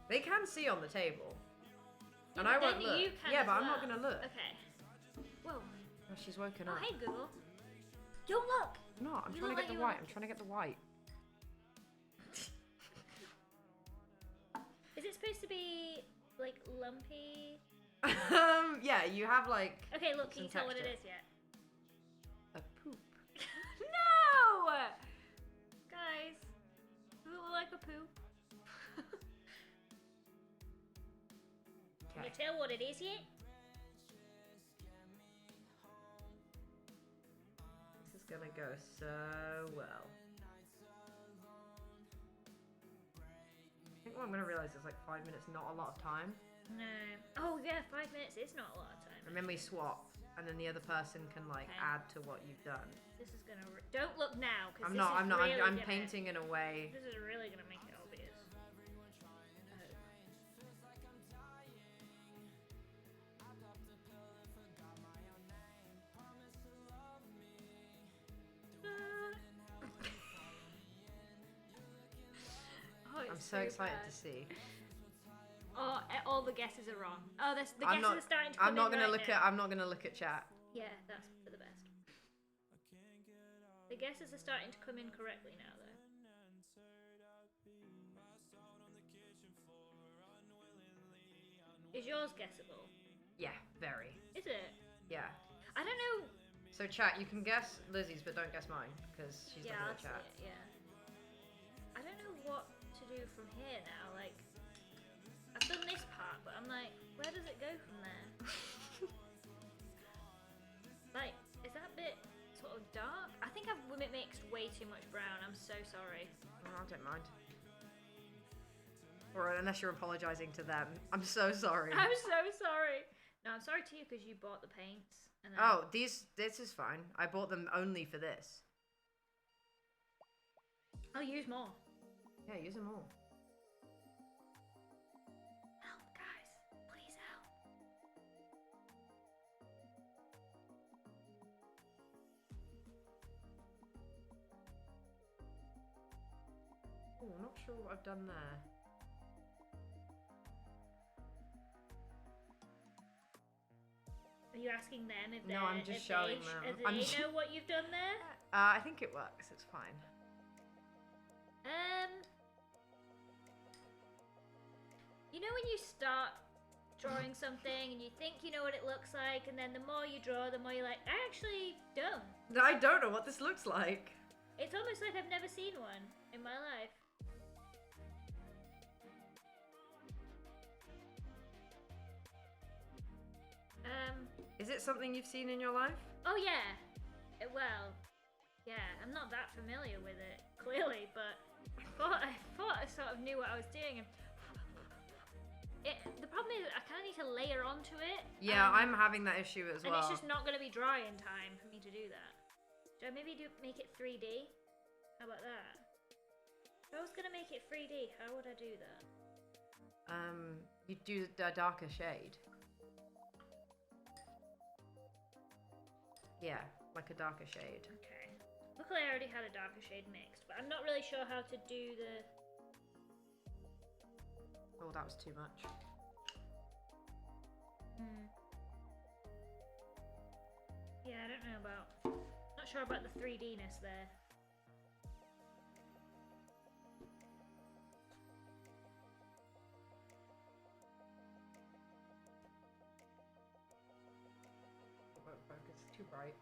They can see on the table. Yeah, And I but won't then look. you can Yeah, as but I'm not well. gonna look. Okay. Whoa. Oh, she's woken Oh, up. hey Google. Don't look. No, I'm You trying to look get like the you white. were I'm trying to get the white. Is it supposed to be like lumpy? Yeah, you have like Okay, look. Can some you tell what it texture. is yet? a poop. No! Guys, does it look like a poop? Can Okay. you tell what it is yet? This is gonna go so well. I think what I'm gonna realize is like 5 minutes, not a lot of time. No. Oh yeah, 5 minutes is not a lot of time. And then we swap, and then the other person can like Okay. add to what you've done. This is gonna. Don't look now, because I'm not. Really I'm gonna, painting in a way. This is really gonna make it obvious. Oh, I'm it's so excited bad. to see. Oh, all the guesses are wrong. Oh, the I'm guesses not. are starting to come I'm not in gonna right look now. at. I'm not gonna look at chat. Yeah, that's for the best. The guesses are starting to come in correctly now, though. Is yours guessable? Yeah, very. Is it? Yeah. I don't know. So chat, you can guess Lizzie's, but don't guess mine because she's Yeah, not I'll gonna see chat. it, yeah. I don't know what to do from here now. Like, I've done this part, but I'm like, where does it go from there? Like, is that bit sort of dark? I think I've mixed way too much brown. I'm so sorry. Oh, I don't mind. Or unless you're apologizing to them, I'm so sorry. I'm so sorry. No, I'm sorry to you because you bought the paints. And then... Oh, this is fine. I bought them only for this. I'll use more. Yeah, use them all. Help, guys. Please help. Oh, I'm not sure what I've done there. Are you asking them if they No, I'm just showing them. If I'm they ju- know what you've done there? I think it works. It's fine. You know when you start drawing something and you think you know what it looks like, and then the more you draw, the more you're like, I actually don't. I don't know what this looks like. It's almost like I've never seen one in my life. Is it something you've seen in your life? Oh yeah. Well, yeah, I'm not that familiar with it, clearly, but I thought I sort of knew what I was doing. And the problem is I kind of need to layer onto it. Yeah, I'm having that issue as well. And it's just not going to be dry in time for me to do that. Should I maybe make it 3D? How about that? If I was going to make it 3D, how would I do that? You do a darker shade. Yeah, like a darker shade. Okay. Luckily I already had a darker shade mixed, but I'm not really sure how to do the... Oh, that was too much. Yeah, I don't know about. Not sure about the 3D-ness there. Won't focus. Too bright.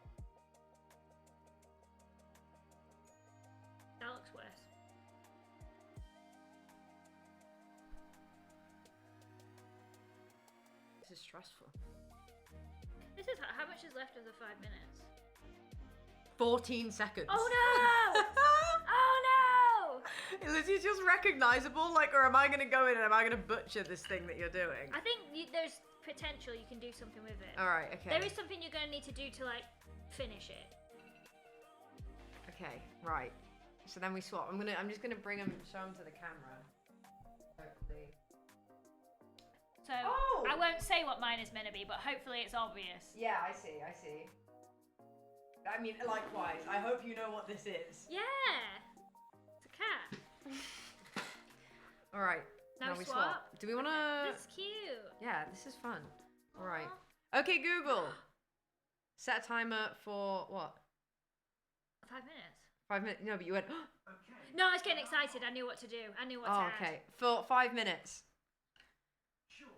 That looks worse. This is stressful. This is how much is left of the 5 minutes? 14 seconds. Oh no! Oh no! Is this just recognizable? Like, or am I gonna go in and am I gonna butcher this thing that you're doing? I think there's potential you can do something with it. Alright, okay. There is something you're going to need to do to, like, finish it. Okay, right. So then we swap. I'm just gonna bring him, show him to the camera. Hopefully. So, I won't say what mine is meant to be, but hopefully it's obvious. Yeah, I see. I mean, likewise. I hope you know what this is. Yeah! It's a cat. Alright. Now we swap. Do we wanna... That's cute. Yeah, this is fun. Alright. Aw. Okay, Google. Set a timer for what? 5 minutes. 5 minutes? No, but you went... No, I was getting excited. I knew what to do. I knew what to add. okay. For 5 minutes. Sure.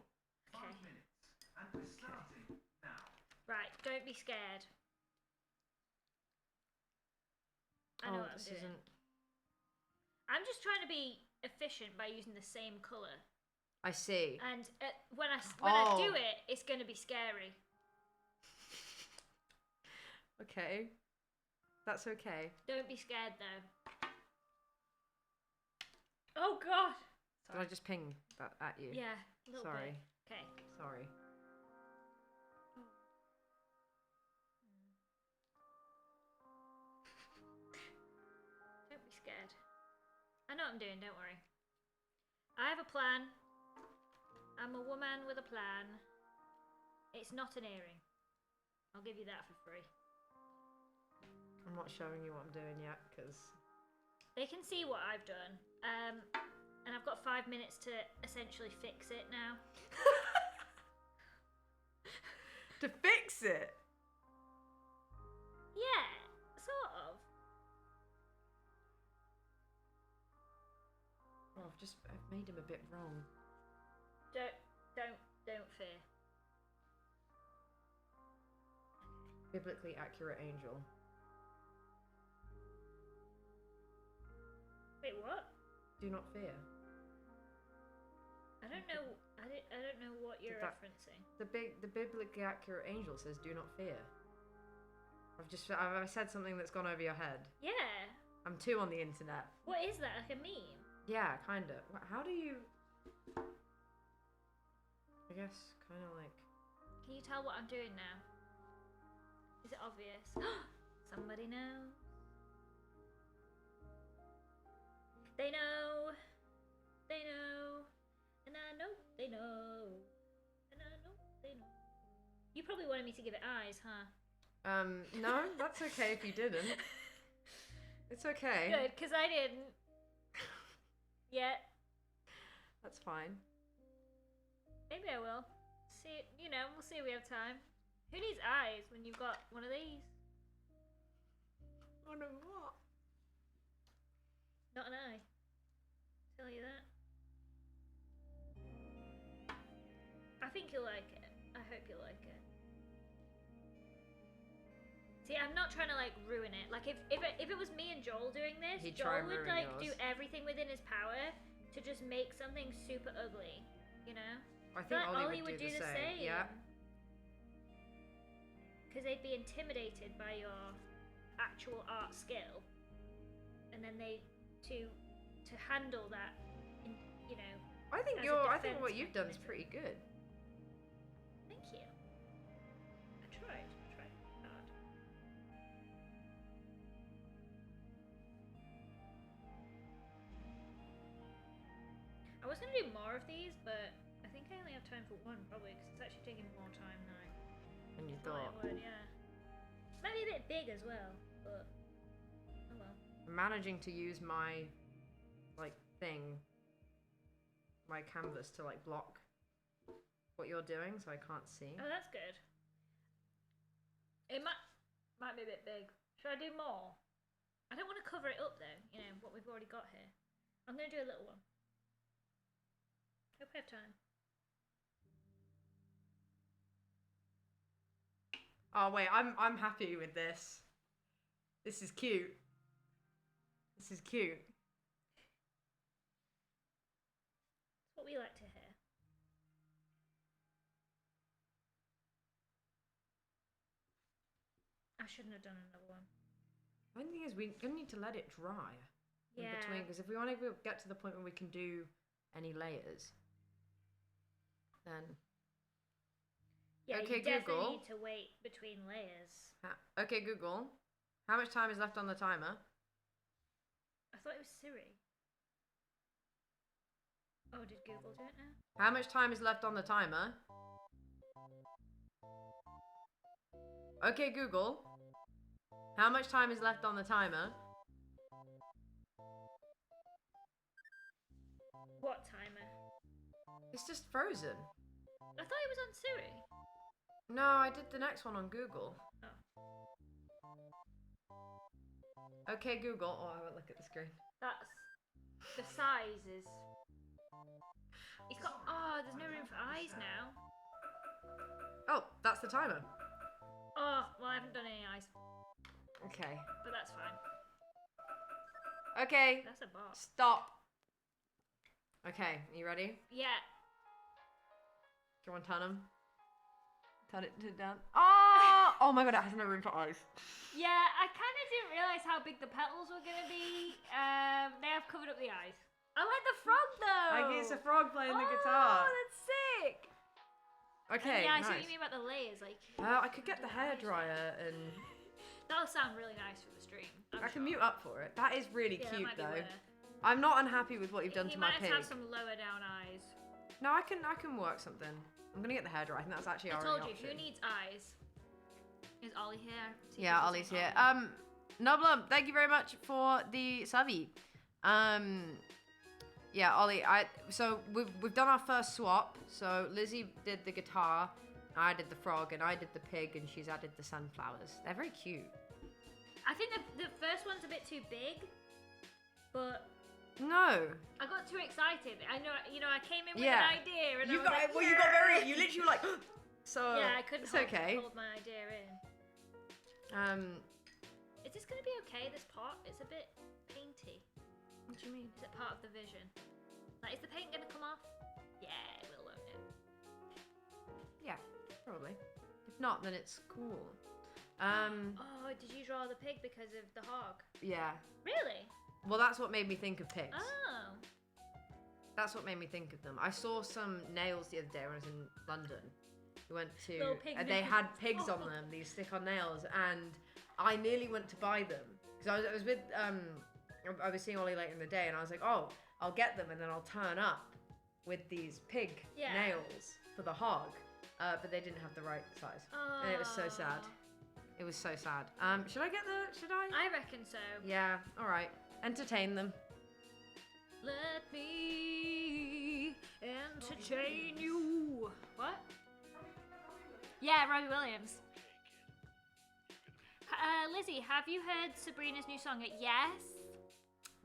5 minutes. And we're starting now. Right, don't be scared. I know what I'm doing. I'm just trying to be efficient by using the same colour. I see. And when I do it, it's going to be scary. Okay. That's okay. Don't be scared, though. Oh, God! Did I just ping that at you? Yeah, a little Sorry. bit. Okay. Sorry. Don't be scared. I know what I'm doing, don't worry. I have a plan. I'm a woman with a plan. It's not an earring. I'll give you that for free. I'm not showing you what I'm doing yet, because... They can see what I've done. And I've got 5 minutes to essentially fix it now. To fix it? Yeah, sort of. Oh, I've made him a bit wrong. Don't fear. Biblically accurate angel. Wait, what? Do not fear. I don't know. I don't know what you're referencing. The biblically accurate angel says, "Do not fear." I've said something that's gone over your head. Yeah. I'm too on the internet. What is that? Like a meme? Yeah, kind of. How do you? I guess kind of like. Can you tell what I'm doing now? Is it obvious? Somebody knows. They know. They know. And I know they know. And I know they know. You probably wanted me to give it eyes, huh? No, that's okay if you didn't. It's okay. Good, because I didn't. Yet. That's fine. Maybe I will. See, we'll see if we have time. Who needs eyes when you've got one of these? Oh no, what? Not an eye. Tell you that. I think you'll like it. I hope you'll like it. See, I'm not trying to like ruin it. Like if it was me and Joel doing this, He'd try Joel and would ruin like yours. do everything within his power to just make something super ugly, you know? I think But Ollie would do the same. Yeah. Because they'd be intimidated by your actual art skill, and then to handle that, you know. I think as a I think what defense you've done is mechanism. pretty good. Thank you. I tried hard. I was gonna do more of these, but I think I only have time for one probably because it's actually taking more time now. And you Thought thought. it would, yeah. Might be a bit big as well, but oh well. Managing to use my my canvas to like block what you're doing so I can't see. Oh, that's good. It might. Might be a bit big. Should I do more? I don't want to cover it up though, you know, what we've already got here. I'm going to do a little one. Hope I have time. Oh wait, I'm happy with this. This is cute. This is cute. It's what we like to hear. I shouldn't have done another one. The only thing is, we're gonna need to let it dry in Yeah. between, because if we want to get to the point where we can do any layers, then Yeah, Okay, you definitely Google. need to wait between layers. Okay, Google, how much time is left on the timer? I thought it was Siri. Oh, did Google do it now? How much time is left on the timer? Okay, Google, how much time is left on the timer? What timer? It's just frozen. I thought it was on Siri. No, I did the next one on Google. Oh. Okay, Google. Oh, I won't look at the screen. That's the sizes. It's got. Oh, there's no room for eyes now. Oh, that's the timer. Oh, well, I haven't done any eyes, Okay. but that's fine. Okay. That's a box. Stop. Okay, are you ready? Yeah. Do you want to turn them? Turn it down. Oh! Oh my god, it has no room for eyes. Yeah, I kind of didn't realize how big the petals were gonna be. They have covered up the eyes. I like the frog though. Like it's a frog playing the guitar. Oh, that's sick. Okay, Yeah, I nice. see what you mean about the layers. Like, I could get the hairdryer and that'll sound really nice for the stream. I can mute up for it. That is really Yeah, that cute might be though. better. I'm not unhappy with what you've done He to my might pig. have to have some lower down eyes. No, I can work something. I'm gonna get the hairdryer. I think that's actually I our told only you, option. who needs eyes? Is Ollie here? Yeah, Ollie's here. Nubla, thank you very much for the subby. Yeah, Ollie, so we've done our first swap. So Lizzie did the guitar, I did the frog, and I did the pig, and she's added the sunflowers. They're very cute. I think the first one's a bit too big, but No. I got too excited. I know, I came in with Yeah. an idea, and You I was got like, well. You got very. You literally were like. So yeah, I couldn't It's okay. hold my idea in. Is this gonna be okay? This pot? It's a bit painty. What do you mean? Is it part of the vision? Like, is the paint gonna come off? Yeah, it will, won't it? Yeah, probably. If not, then it's cool. Oh, did you draw the pig because of the hog? Yeah. Really? Well, that's what made me think of pigs. Oh. That's what made me think of them. I saw some nails the other day when I was in London. We went Little to, pig and they nails. had pigs on them, these stick-on nails, and I nearly went to buy them because I was with I was seeing Ollie later in the day, and I was like, oh, I'll get them, and then I'll turn up with these pig Yeah. nails for the hog, but they didn't have the right size, and it was so sad. It was so sad. Should I get the? Should I? I reckon so. Yeah. All right. Entertain them. Let me entertain you. What? Yeah, Robbie Williams. Lizzie, have you heard Sabrina's new song? Yes.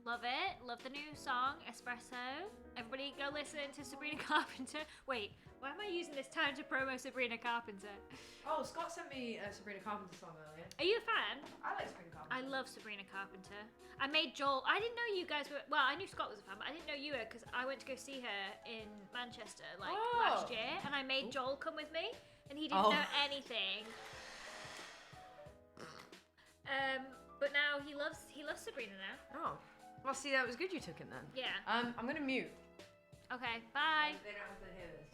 Love it. Love the new song, Espresso. Everybody go listen to Sabrina Carpenter. Wait, why am I using this time to promo Sabrina Carpenter? Oh, Scott sent me a Sabrina Carpenter song earlier. Are you a fan? I like Sabrina Carpenter. I love Sabrina Carpenter. I made Joel. I didn't know you guys were. Well, I knew Scott was a fan, but I didn't know you were because I went to go see her in Manchester last year, and I made Joel come with me, and he didn't know anything. But now he loves Sabrina now. Oh. Well, see, that was good you took it then. Yeah. I'm gonna mute. Okay. Bye. They don't have to hear this.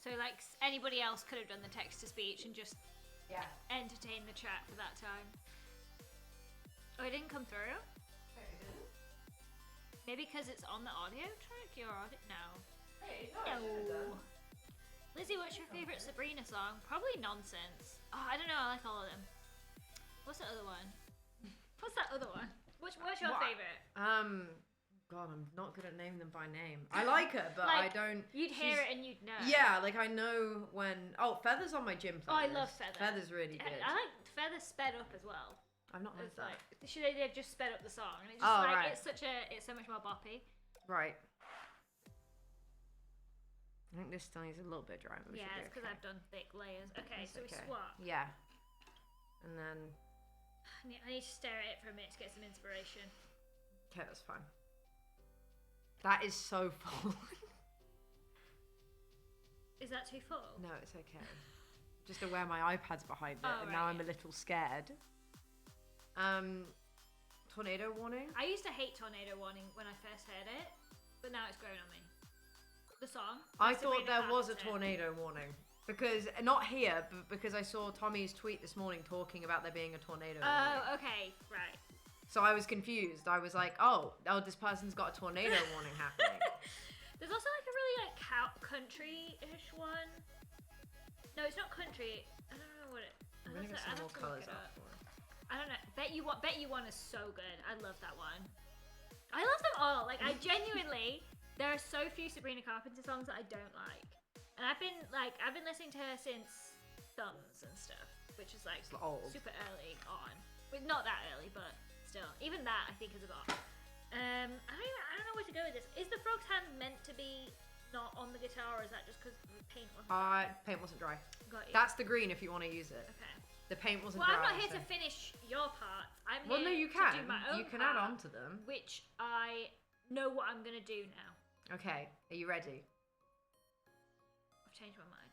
So like anybody else could have done the text to speech and just Yeah. entertained the chat for that time. Oh, it didn't come through? Maybe because it's on the audio track? Your audio? No. Hey, no, I should've done. Lizzie, what's your favourite Sabrina song? Probably Nonsense. Oh, I don't know, I like all of them. What's the other one? What's that other one? What's your What? favourite? God, I'm not good at naming them by name. I like her, but Like, I don't. You'd hear she's- it and you'd know. Yeah, like I know when. Oh, Feather's on my gym playlist. Oh, I love Feather. Feather's really good. I like Feather sped up as well. I've not heard It's that. like they've just sped up the song, and it's just Oh, like right. it's so much more boppy. Right. I think this still needs a little bit dry. But we Yeah, should be it's because okay. I've done thick layers. Okay, That's so we okay. swap. Yeah. And then. I need to stare at it for a minute to get some inspiration. Okay, that's fine. That is so full. Is that too full? No, it's okay. Just aware my iPad's behind it, Oh, and right, now I'm yeah. a little scared. Tornado warning. I used to hate Tornado Warning when I first heard it, but now it's growing on me. The song. I by thought Sabrina there was a Carpenter. tornado warning because not here, but because I saw Tommy's tweet this morning talking about there being a tornado warning. Oh, okay, right. So I was confused. I was like, oh, this person's got a tornado warning happening. There's also like a really like country-ish one. No, it's not country. I don't know what it. I'm gonna get some more colours up for it. I don't know. Bet you one is so good. I love that one. I love them all. Like I genuinely, there are so few Sabrina Carpenter songs that I don't like, and I've been listening to her since Thumbs and stuff, which is like It's old. super early on. Well, not that early, but still, even that I think is a lot. I don't know where to go with this. Is the frog's hand meant to be not on the guitar, or is that just because the paint wasn't? Paint wasn't dry. Got you. That's the green if you want to use it. Okay. The paint wasn't Well, dry. I'm not here so- to finish your part. I'm Well, here no, you to can. do my own You can add part, on to them. which I know what I'm gonna do now. Okay, are you ready? I've changed my mind.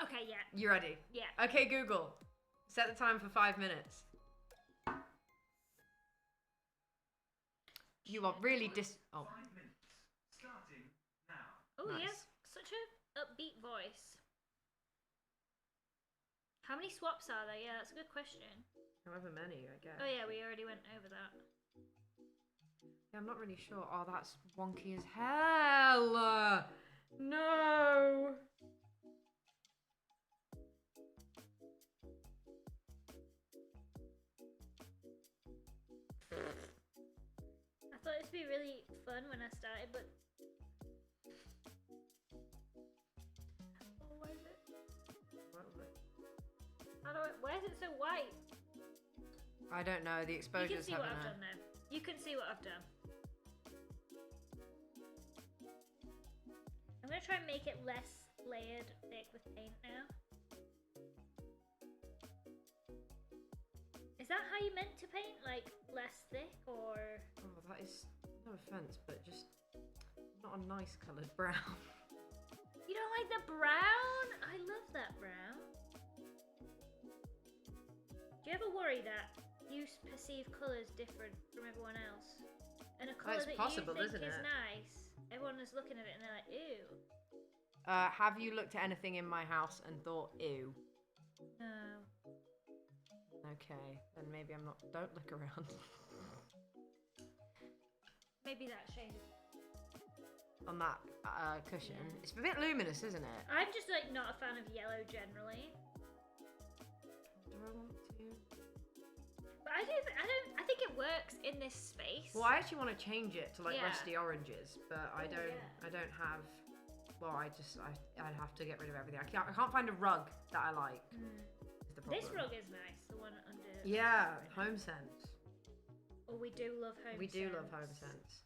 Okay, yeah, You ready? yeah. Okay, Google. Set the time for 5 minutes. You are really Oh, 5 minutes. Starting now. Oh, Nice. yes, such a upbeat voice. How many swaps are there? Yeah, that's a good question. however many, I guess. Oh yeah, we already went over that. Yeah, I'm not really sure. Oh, that's wonky as hell. No. I thought it'd be really fun when I started, but oh, why is it? Why is it so white? I don't know. The You exposure's can see what having I've a... done there. You can see what I've done. I'm gonna try and make it less layered thick with paint now. Is that how you meant to paint? Like less thick or? Oh, that is... No offence, but just... Not a nice coloured brown. You don't like the brown? I love that brown. Do you ever worry that you perceive colours different from everyone else? And a colour It's that possible, you think isn't is it? nice, everyone is looking at it and they're like, ew. Have you looked at anything in my house and thought, ew? No. Okay, then maybe I'm not... Don't look around. Maybe that shade. On that cushion. Yeah. It's a bit luminous, isn't it? I'm just like not a fan of yellow generally. Do I want to... But I think it works in this space. Well, I actually want to change it to like Yeah. rusty oranges, but I Ooh, don't. yeah. I don't have. Well, I'd have to get rid of everything. I can't find a rug that I like. Is the problem. This rug is nice, the one under. Yeah, right now. Home Sense. Oh, we do love home. We do love Home Sense.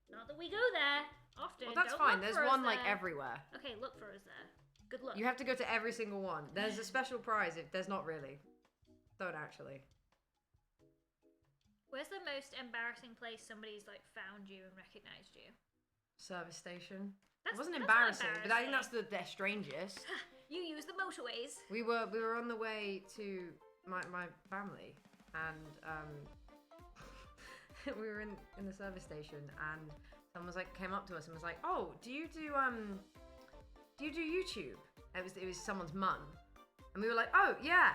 Not that we go there often. Well, that's Don't fine. look There's for us one like there. everywhere. Okay, look for us there. Good luck. You have to go to every single one. There's a special prize if there's not really. Don't actually. Where's the most embarrassing place somebody's like found you and recognized you? Service station. That's, It wasn't that's not embarrassing, but I think that's embarrassing. the strangest. You use the motorways. We were on the way to my family, and we were in the service station, and someone came up to us and was like, "Oh, do you do YouTube?" It was someone's mum, and we were like, "Oh yeah,"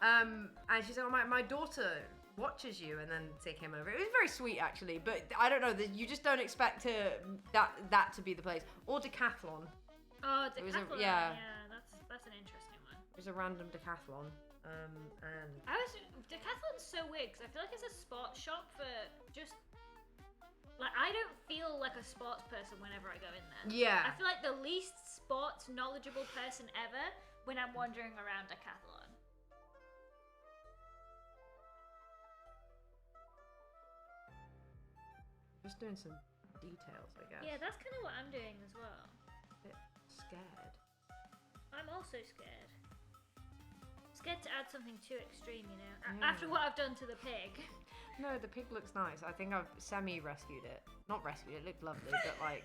and she said, "Oh, my daughter watches you," and then they came over. It was very sweet actually, but I don't know, you just don't expect that to be the place. Or Decathlon. Oh, It was Decathlon. yeah. That's an interesting one. It was a random Decathlon, and Decathlon's so weird because I feel like it's a sports shop for just like I don't feel like a sports person whenever I go in there. yeah. I feel like the least sports knowledgeable person ever when I'm wandering around Decathlon. Just doing some details, I guess. Yeah, that's kind of what I'm doing as well. A bit scared. I'm also scared. Scared to add something too extreme, you know. Yeah. After what I've done to the pig. No, the pig looks nice. I think I've semi-rescued it. Not rescued it, looked lovely, but like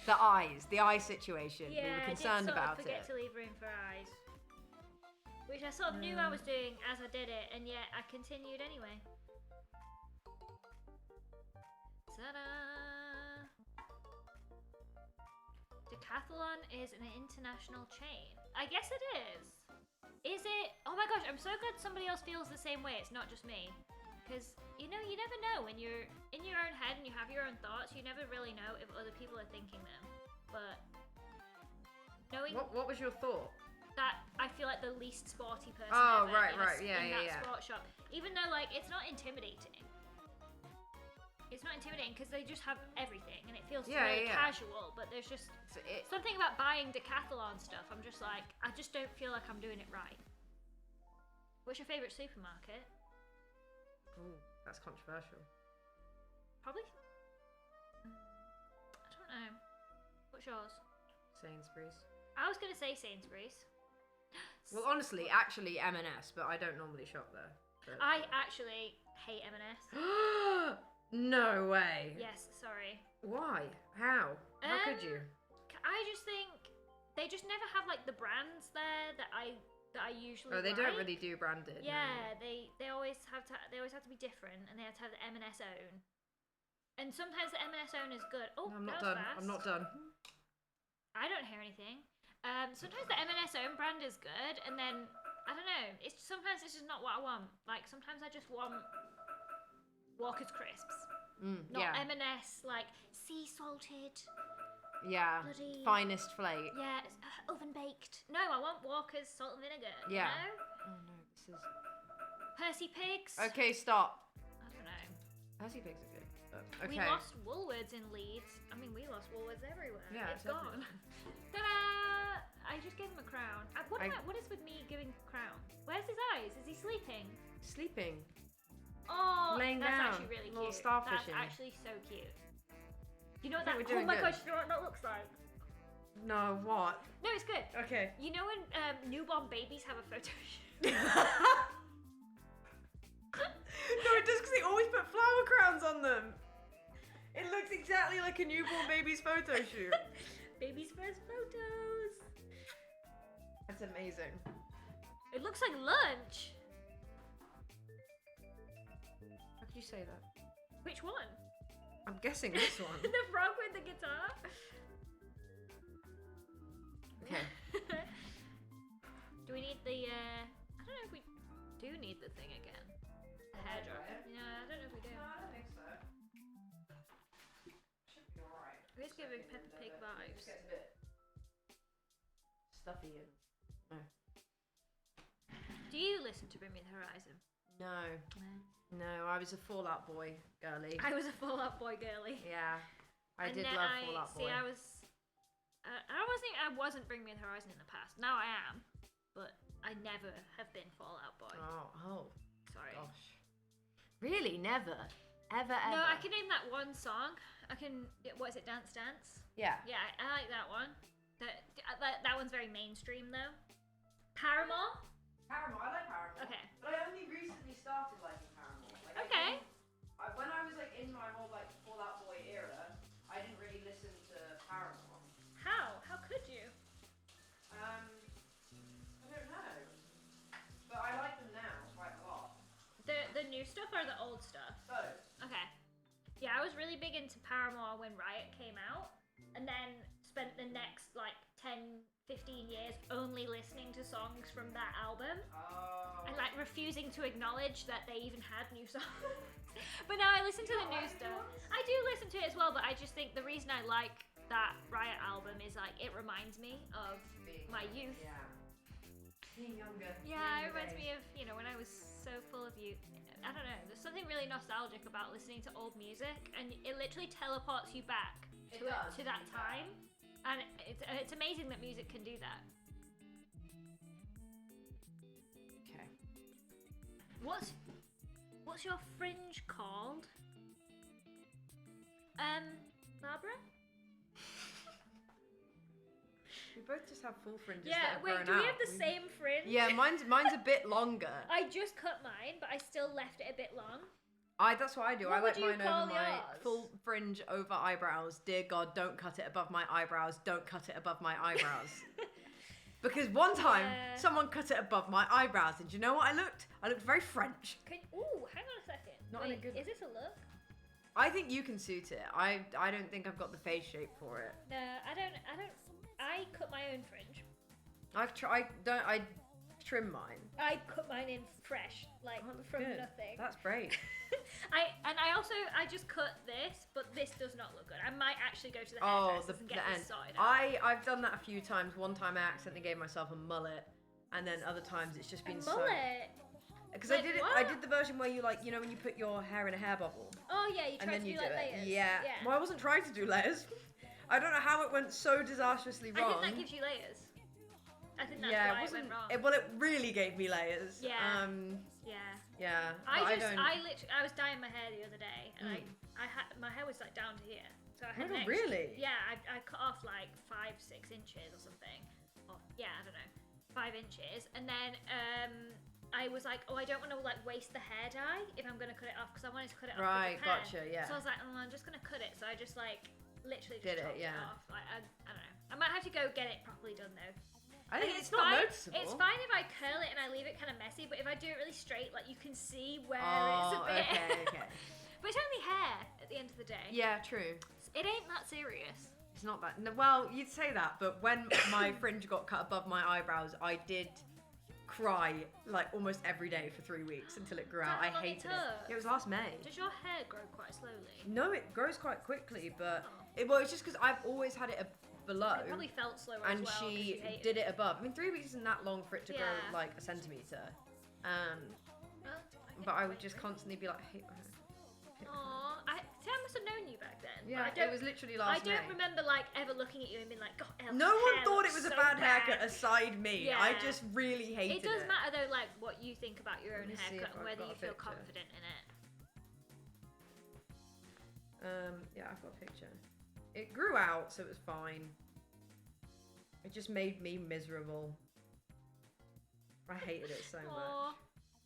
the eye situation. We were concerned I did sort about of forget it. to leave room for eyes. Which I sort of knew I was doing as I did it, and yet I continued anyway. Ta-da! Decathlon is an international chain. I guess it is. Is it? Oh my gosh, I'm so glad somebody else feels the same way. It's not just me. Because, you know, you never know when you're in your own head and you have your own thoughts. You never really know if other people are thinking them. But knowing What was your thought? that I feel like the least sporty person Oh, ever right, in right. Yeah, in yeah, that yeah. sports shop. Even though, like, it's not intimidating. It's not intimidating because they just have everything and it feels really casual, but there's just something about buying Decathlon stuff. I'm just like, I just don't feel like I'm doing it right. What's your favourite supermarket? Ooh, that's controversial. Probably? I don't know. What's yours? Sainsbury's. I was going to say Sainsbury's. Well, honestly, actually M&S, but I don't normally shop there. But... I actually hate M&S. No way. Yes, sorry. Why? How could you? I just think they just never have like the brands there that I usually. Oh, they like. don't really do branded. Yeah, they always have to be different, and they have to have the M&S own. And sometimes the M&S own is good. Oh, No, I'm not that was done. fast. I'm not done. I don't hear anything. Sometimes the M&S own brand is good, and then I don't know. Sometimes it's just not what I want. Like sometimes I just want Walker's crisps, not yeah. M&S like sea salted. Yeah. Bloody... Finest flake. Yeah, oven baked. No, I want Walker's salt and vinegar. Yeah. You know? Oh no, this is. Percy pigs. Okay, stop. I don't know. Percy pigs are good. Okay. We lost Woolworths in Leeds. I mean, we lost Woolworths everywhere. Yeah, it's gone. Ta-da! I just gave him a crown. What is with me giving crown? Where's his eyes? Is he sleeping? Sleeping. Oh, Laying that's down. actually really Little cute. starfishing. That's actually so cute. You know what I that? think we're Oh my doing gosh! You know what that looks like? No, what? No, it's good. Okay. You know when newborn babies have a photo shoot? No, it does because they always put flower crowns on them. It looks exactly like a newborn baby's photo shoot. Baby's first photos. That's amazing. It looks like lunch. How could you say that? Which one? I'm guessing this one. The frog with the guitar? Okay. Do we need the, I don't know if we do need the thing again. The hairdryer. Yeah, I don't know if we do. No, I don't think so. Should be alright. It's giving Peppa Pig vibes. It gets a bit stuffy and... No. Do you listen to Bring Me the Horizon? No. No, I was a Fallout Boy girly. I was a Fall Out Boy girly. Yeah. I did love Fallout Boy. See, I wasn't Bring Me the Horizon in the past. Now I am, but I never have been Fallout Boy. Oh. Sorry. Gosh. Really? Never? Ever? No, I can name that one song. What is it? Dance Dance? Yeah. Yeah, I like that one. That one's very mainstream though. Paramore? Paramore. I like Paramore. Okay. But I only recently started liking Paramore. Like, Okay. When I was like in my whole like Fallout Boy era, I didn't really listen to Paramore. How? How could you? I don't know. But I like them now quite a lot. The new stuff or the old stuff? Both. Okay. really big into Paramore when Riot came out, and then spent the next like 10, 15 years only listening to songs from that album. Oh. And like refusing to acknowledge that they even had new songs. But now I listen to the new stuff. I do listen to it as well, but I just think the reason I like that Riot album is like it reminds me of my youth. Yeah. Being younger. Yeah, it reminds me of, you know, when I was so full of youth. I don't know, there's something really nostalgic about listening to old music, and it literally teleports you back to that time. And it's amazing that music can do that. Okay. What's your fringe called? Barbara? We both just have full fringes. Yeah, that have wait, grown do we out. have the same fringe? Yeah, mine's a bit longer. I just cut mine, but I still left it a bit long. That's what I do. What I like would you mine call over my yours? full fringe over eyebrows. Dear God, don't cut it above my eyebrows. Don't cut it above my eyebrows. Because one time, Yeah. someone cut it above my eyebrows, and do you know what I looked? I looked very French. Ooh, hang on a second. Not in a Wait, good- is this a look? I think you can suit it. I don't think I've got the face shape for it. No, I don't. I cut my own fringe. I trim mine. I cut mine in fresh, like Oh, that's from good. nothing. That's great. I just cut this, but this does not look good. I might actually go to the Oh, hairdressers and get the end. this sorted out. I've done that a few times. One time I accidentally gave myself a mullet, and then other times it's just been so. Mullet. Because Like I what? did the version where you like, you know, when you put your hair in a hair bubble, Oh yeah, you and tried then to you do do like it. layers. Yeah. Well, I wasn't trying to do layers. I don't know how it went so disastrously I wrong. think that gives you layers. I think that's yeah, why it it wasn't. went wrong. Well, it really gave me layers. Yeah. Yeah. Yeah. but I was dyeing my hair the other day, and I had my hair was like down to here, so I had Oh, an really? Yeah, I cut off like 5-6 inches or something. Or yeah, I don't know, 5 inches, and then I was like, oh, I don't want to like waste the hair dye if I'm gonna cut it off because I wanted to cut it off. Right, with Japan. gotcha, yeah. So I was like, oh, I'm just gonna cut it. So I just like literally Did just it, chopped yeah. it off. Like I don't know. I might have to go get it properly done though. I think Like, it's not fine. noticeable. It's fine if I curl it and I leave it kind of messy, but if I do it really straight, like you can see where it's a Oh, bit. okay. But it's only hair at the end of the day. Yeah, true. It ain't that serious. It's not that. No, well, you'd say that, but when my fringe got cut above my eyebrows, I did cry like almost every day for 3 weeks until it grew out. I How long it hated it. took? It was last May. Does your hair grow quite slowly? No, it grows quite quickly, but Oh. it's just because I've always had it below. It probably felt slower And as well. 'cause she you hated did it above. I mean, 3 weeks isn't that long for it to grow Yeah. like a centimeter. Well, But I would just constantly be like, hey, Aw, I must have known you back then. but yeah, I don't, it was literally I last May. don't remember like ever looking at you and being like, God, Elle's No one hair thought it looks was a so bad haircut bad." aside me. Yeah. I just really hated It it. does matter though, like what you think about your own me see haircut if and I've whether got you a feel picture. confident in it. Yeah, I've got a picture. It grew out, so it was fine. It just made me miserable. I hated it so much. Aw.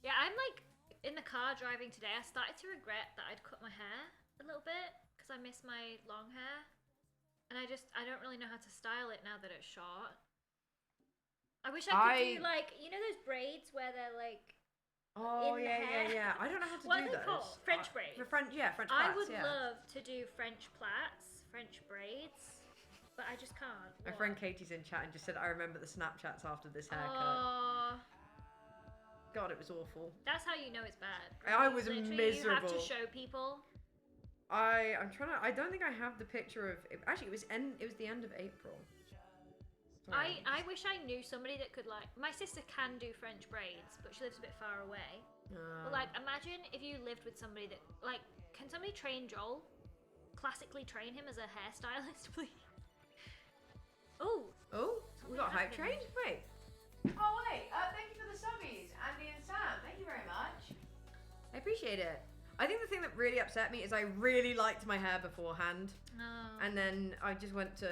Yeah, I'm like in the car driving today. I started to regret that I'd cut my hair a little bit because I miss my long hair, and I don't really know how to style it now that it's short. I wish I could do like those braids where they're like. Oh in the yeah, hair. yeah. I don't know how to What do are they those. called? French braids. For French, yeah, French I plaits, would yeah. love to do French plaits, French braids, but I just can't. My friend Katie's in chat and just said, I remember the Snapchats after this haircut. Oh, God, it was awful. that's how you know it's bad. I was Literally, You have miserable. to show people. I'm trying to. I don't think I have the picture of. Actually, it was the end of April. Sorry. I wish I knew somebody that could like. My sister can do French braids, but she lives a bit far away. But like, imagine if you lived with somebody that like. Can somebody train Joel? Classically train him as a hairstylist, please. Oh, Oh, we got hype train. Wait. Oh wait, thank you for the subbies, Andy and Sam. Thank you very much. I appreciate it. I think the thing that really upset me is I really liked my hair beforehand, no. and then I just went. Do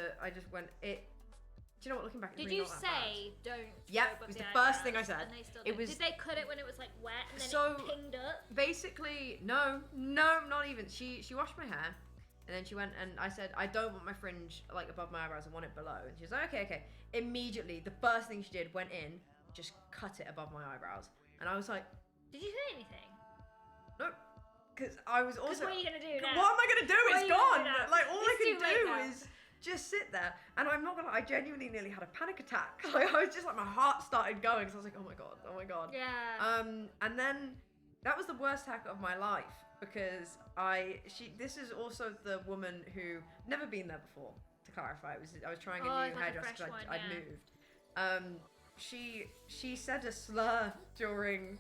you know what? Looking back, it's Did really you not that bad. say don't? Yep, go above it was the the first thing I eyebrows, said. and they still It did. was- Did they cut it when it was like wet and then So- it pinged up? Basically, no, not even. She washed my hair, and then she went and I said I don't want my fringe like above my eyebrows. I want it below. And she was like, okay. Immediately, the first thing she did went in, just cut it above my eyebrows, and I was like, Did you say anything? nope. because I was 'Cause also. what are you gonna do now? What am I gonna do? What It's are you gonna gone. do now? Like all I It's can too late do now. is just sit there. And I'm not gonna. I genuinely nearly had a panic attack. Like I was just like my heart started going. So I was like, oh my god. Yeah. And then that was the worst hack of my life because this is also the woman who never been there before. To clarify, I was trying a Oh, new it's like a hairdresser fresh because one, I'd yeah. moved. She said a slur during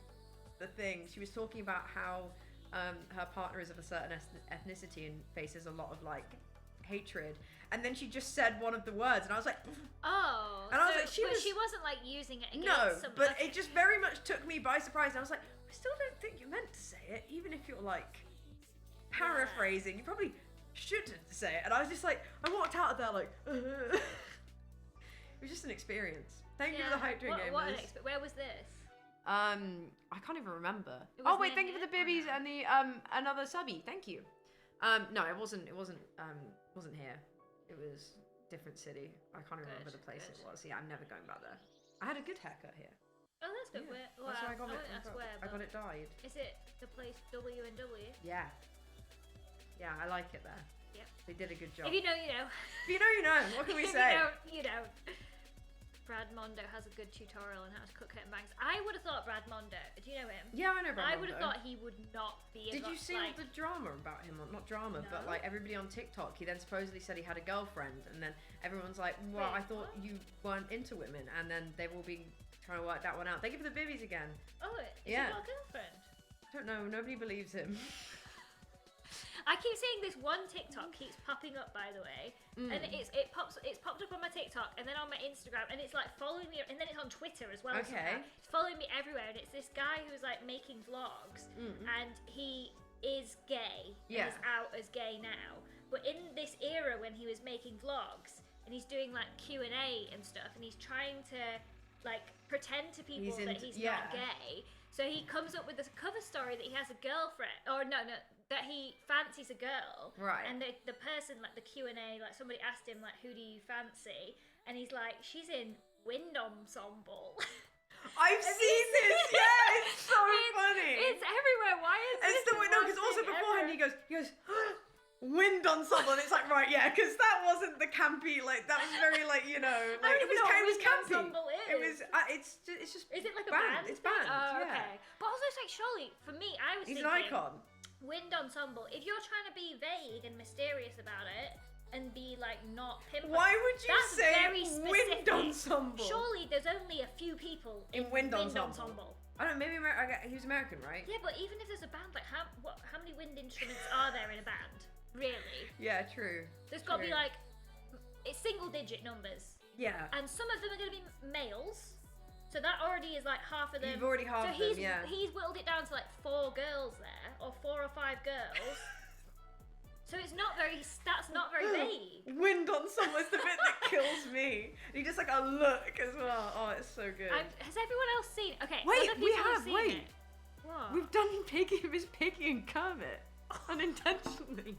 the thing. She was talking about how her partner is of a certain ethnicity and faces a lot of like hatred, and then she just said one of the words, and I was like, Oh. And I was so- like, she but was- she wasn't like using it against no, someone. but Okay. it just very much took me by surprise, and I was like, I still don't think you meant to say it, even if you're like paraphrasing. You probably shouldn't say it. And I was just like, I walked out of there like, it was just an experience. Thank you for the hype dream game. Where was this? I can't even remember. It was Oh wait, near thank you for the here? Oh, bibbies no. and the another subby. Thank you. No, it wasn't here. It was different city. I can't even remember Good, the place good. it was. Yeah, I'm never going back there. I had a good haircut here. Oh, that's good. Yeah, Where? that's why I got it. That's where. I got it dyed. Is it the place W and W? Yeah. Yeah, I like it there. Yep. They did a good job. If you know, you know. If you know, you know. What can we If say? You don't, you don't. Brad Mondo has a good tutorial on how to cook curtain bangs. I would have thought Brad Mondo. Do you know him? Yeah, I know Brad I would have Mondo. thought he would not be. Did you see all like, the drama about him? Not drama, but No. like everybody on TikTok. He then supposedly said he had a girlfriend, and then everyone's like, "Well, Wait, I thought what? you weren't into women," and then they've all been trying to work that one out. Thank you for the bibbies again. Oh, is Yeah. he got a girlfriend? I don't know. Nobody believes him. I keep seeing this one TikTok keeps popping up, by the way, and it's popped up on my TikTok and then on my Instagram, and it's like following me, and then it's on Twitter as well. Okay. Somehow. It's following me everywhere, and it's this guy who's like making vlogs, and he is gay. Yeah. And is out as gay now, but in this era when he was making vlogs and he's doing like Q&A and stuff, and he's trying to like pretend to people that he's not gay. So he comes up with this cover story that he has a girlfriend, or no, that he fancies a girl. Right. And the person, like the Q&A, like somebody asked him, like, who do you fancy? And he's like, she's in Wind Ensemble. I've seen this. Yeah, it's so funny. It's everywhere. Why is It's this the no, because also beforehand he goes, Wind Ensemble, and it's like right, yeah, because that wasn't the campy, like that was very like I don't like even know what it was Wind campy. Ensemble is. It was it's just Is it like a band? band? It's band. Oh, yeah. okay. But also, it's like, surely, for me, I was He's thinking, an icon. Wind Ensemble, if you're trying to be vague and mysterious about it, and be like not pinpoint, Why would you that's say very Wind specific. Ensemble? Surely there's only a few people In Wind Ensemble. Ensemble. I don't know, maybe he was American, right? Yeah, but even if there's a band, like how many wind instruments are there in a band? Really? Yeah, true. There's got to be True. like it's single digit numbers, Yeah. and some of them are going to be males. So that already is like half of them. You've already halved so he's them, yeah. he's whittled it down to like 4 girls there, or 4 or 5 girls. So it's not very. That's not very vague. Wind Ensemble is the bit that kills me. And he just like a look as well. Oh, it's so good. Has everyone else seen? Okay. Wait, other we people have. seen Wait. It. What? We've done Miss Piggy and Kermit unintentionally.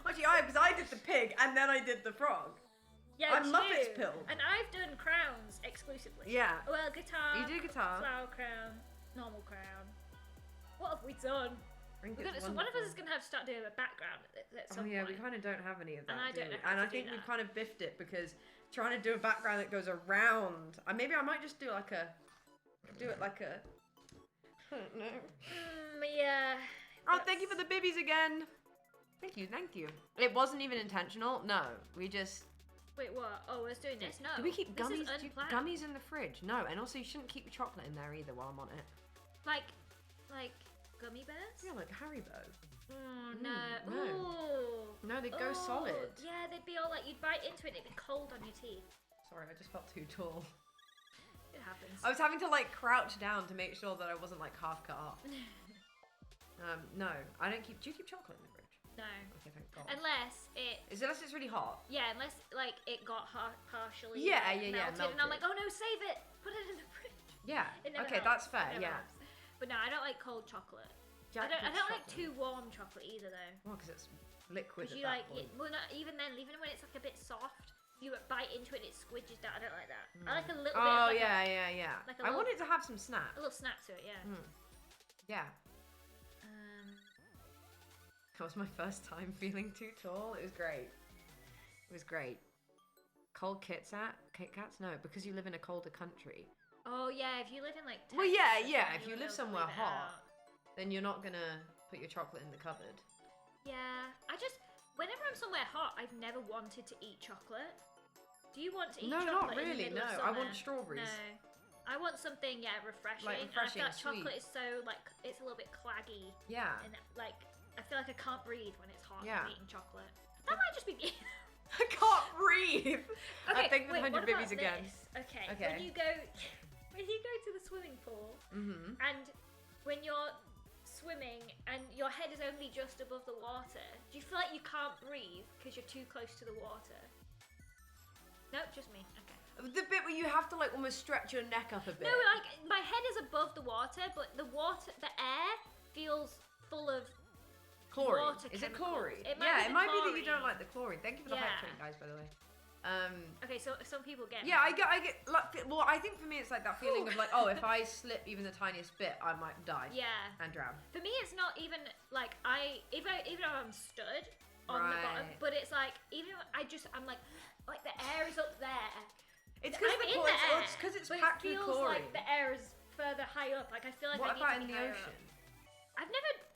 Actually, because I did the pig and then I did the frog. Yeah, I'm it's Muppets you. Pill. And I've done crowns exclusively. Yeah. Well, guitar. You did guitar. Flower crown. Normal crown. What have we done? I think So one of us is gonna have to start doing a background at some Oh yeah, we point. kind of don't have any of that. And I do don't we? know how And I to do think we've that. kind of biffed it because trying to do a background that goes around. Maybe I might just do like a. I don't know. Yeah. Oh, thank you for the bibbies again. Thank you. It wasn't even intentional. No, we just. Wait, what? Oh, we're doing this? No. Do we keep this gummies? Is unplanned. Gummies in the fridge? No, and also you shouldn't keep your chocolate in there either while I'm on it. Like gummy bears? Yeah, like Haribo. Mm, no. no. Ooh. No, they go Oh, solid. Yeah, they'd be all like you'd bite into it, and it'd be cold on your teeth. Sorry, I just felt too tall. It happens. I was having to like crouch down to make sure that I wasn't like half cut off. No, I don't keep. Do you keep chocolate in the fridge? No. Okay, thank God. Unless it. Unless it's really hot. Yeah, unless like it got partially Yeah, like, yeah, melted, and I'm melted. like, oh no, save it, put it in the fridge. Yeah. It never Okay, helps. that's fair. It never Yeah. helps. But no, I don't like cold chocolate. Jack I don't likes like chocolate. too warm chocolate either though. Well, because it's liquid. Because At you that like, point. well, not even then, even when it's like a bit soft, you bite into it, and it squidges down. I don't like that. I like a little bit. Oh of like yeah. like a I little- want it to have some snap. a little snap to it, yeah. Yeah. That was my first time feeling too tall. It was great. It was great. Cold Kit Kats? No, because you live in a colder country. Oh yeah, if you live in like Texas, Well, yeah. then If you won't live be able to somewhere leave it hot, out. then you're not gonna put your chocolate in the cupboard. Yeah, whenever I'm somewhere hot, I've never wanted to eat chocolate. Do you want to eat No, chocolate not really. in the middle No, of I summer? want strawberries. No. I want something, refreshing. Like refreshing, and I feel like sweet. chocolate is so, it's a little bit claggy. Yeah. And, I feel like I can't breathe when it's hot Yeah. and eating chocolate. That might just be me. I can't breathe. Okay, I think with wait, 100 what about babies again. this? Okay. Okay. When you go to the swimming pool, Mm-hmm. and when you're swimming and your head is only just above the water, do you feel like you can't breathe because you're too close to the water? No, just me. Okay. The bit where you have to like almost stretch your neck up a bit. No, like my head is above the water, but the air feels full of Chlorine. water Is it chemicals. chlorine? It might be it the might be that you chlorine. don't like the chlorine. Thank you for the hype Yeah. train, guys, by the way. Okay, so some people get Yeah, I get like, well, I think for me it's like that feeling of like, oh, if I slip even the tiniest bit, I might die Yeah. and drown. For me, it's not even like even though I'm stood on the bottom, Right. but it's like even if I'm like the air is up there. It's because I'm the in chlorine. the air, It's because it's but packed it with feels chlorine. like the air is further high up. Like I feel like What I about need to in be the higher ocean? up.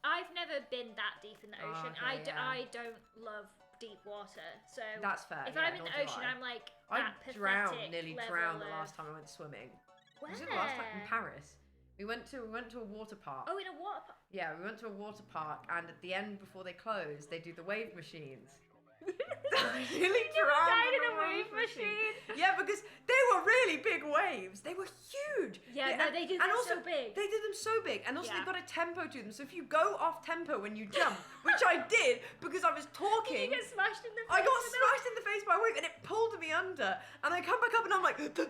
I've never been that deep in the Oh, ocean. okay, yeah. I don't love deep water, so That's fair. if yeah, I'm in nor the do ocean, I. I'm like I that drowned, pathetic nearly level drowned the of- last time I went swimming. Where? Was it the last time in Paris? We went to a water park. Oh, in a water park. Yeah, we went to a water park, and at the end, before they close, they do the wave machines. I nearly drowned died in in a a wave machine. Yeah, because they were really big waves. They were huge. Yeah, no, they do and get also, so big. They did them so big, and also Yeah. they've got a tempo to them. So if you go off tempo when you jump, which I did because I was Did talking, you get smashed in the face? I got with it? smashed in the face by a wave, and it pulled me under. And I come back up, and I'm like, and then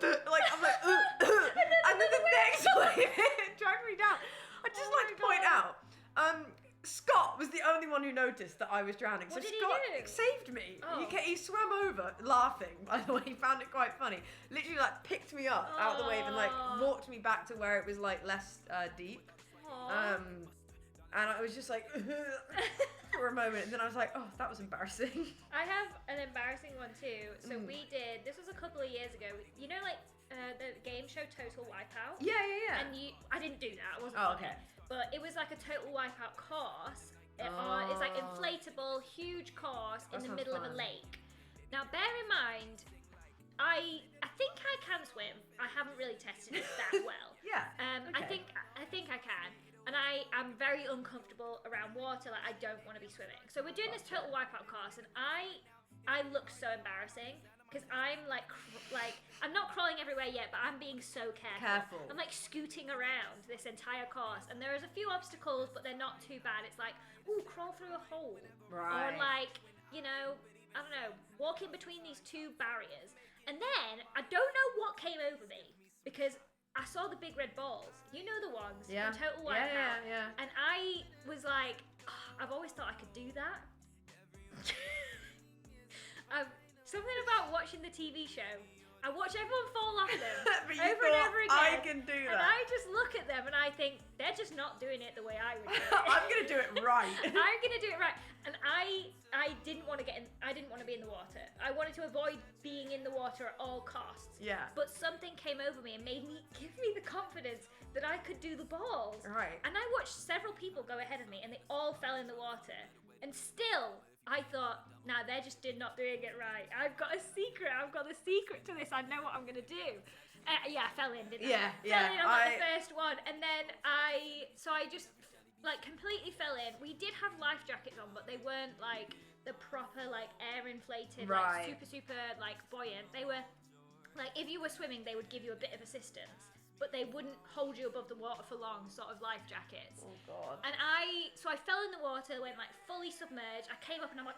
the next wave dragged me down. I'd just Oh like to my point God. out, Scott was the only one who noticed that I was drowning. What so did he Scott do? saved me. Oh. He swam over, laughing. By the way, he found it quite funny. Literally, like picked me up out of the wave and like Aw. walked me back to where it was like less deep. Aw. And I was just like for a moment, and then I was like, oh, that was embarrassing. I have an embarrassing one too. So Mm. we did. This was a couple of years ago. You know, like the game show Total Wipeout. Yeah. And I didn't do that. It wasn't. Oh, funny. okay. But it was like a Total Wipeout course. It's like Oh. inflatable, huge course That in the sounds middle of a fun. lake. Now, bear in mind, I think I can swim. I haven't really tested it that well. Yeah. I Okay. think I can, and I am very uncomfortable around water. Like I don't want to be swimming. So we're doing this Gotcha. Total Wipeout course, and I look so embarrassing because I'm like I'm not crawling everywhere yet, but I'm being so careful. Careful. I'm like scooting around this entire course, and there's a few obstacles, but they're not too bad. It's like, ooh, crawl through a hole, Right. or like I don't know, walk in between these two barriers. And then I don't know what came over me because I saw the big red balls. You know the ones Yeah. from Total Wipeout. Yeah. And I was like, "Oh, I've always thought I could do that. Something about watching the TV show. I watch everyone fall off them But you over and thought, over again. I can do And that. I just look at them and I think they're just not doing it the way I would do it. I'm gonna do it right. I'm gonna do it right. And I didn't want to get in. I didn't want to be in the water. I wanted to avoid being in the water at all costs. Yeah. But something came over me and give me the confidence that I could do the balls. Right. And I watched several people go ahead of me, and they all fell in the water. And still, I thought, nah, they're just not doing it right. I've got a secret. I've got the secret to this. I know what I'm gonna do. Yeah, I fell in, didn't I? Fell in on like, the first one, and then I just like completely fell in. We did have life jackets on, but they weren't like the proper like air inflated, Right. like super like buoyant. They were like if you were swimming, they would give you a bit of assistance, but they wouldn't hold you above the water for long, sort of life jackets. Oh god. And I fell in the water, went like fully submerged. I came up and I'm like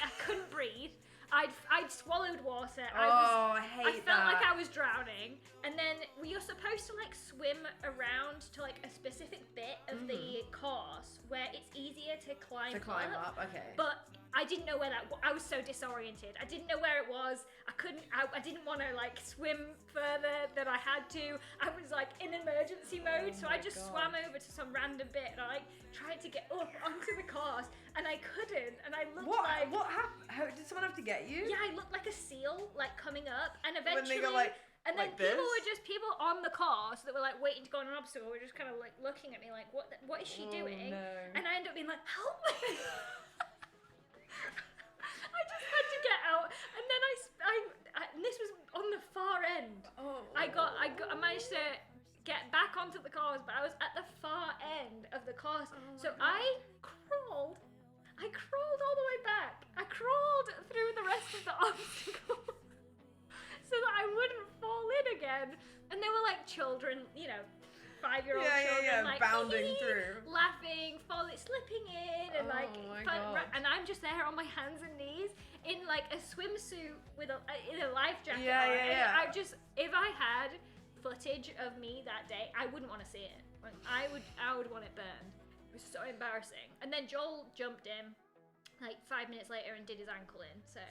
I couldn't breathe. I'd swallowed water. I I hate felt that. like I was drowning. And then you're supposed to like swim around to like a specific bit of the course where it's easier to climb up. Okay. But I didn't know where I was so disoriented. I didn't know where it was. I didn't want to like swim further. The that I had to. I was like in emergency mode, so I just God. swam over to some random bit and I like tried to get up onto the cars and I couldn't. And I looked like What happened? How did someone have to get you? yeah, I looked like a seal, like coming up, and When eventually. they go like. And then Like people this? were just people on the cars that were like waiting to go on an obstacle were just kind of like looking at me like what is she doing? No. And I ended up being like help me. I just had to get out, and then I and this was on the far end. Oh. I managed to get back onto the cars, but I was at the far end of the cars. So I crawled all the way back. I crawled through the rest of the obstacle. So that I wouldn't fall in again. And they were like children, 5-year-old children, like bounding through, laughing, slipping in, and Oh my God. and I'm just there on my hands and knees in like a swimsuit with in a life jacket Yeah, on. yeah, And yeah. I just, if I had footage of me that day, I wouldn't want to see it. Like, I would want it burned. It was so embarrassing. And then Joel jumped in like 5 minutes later and did his ankle in. So.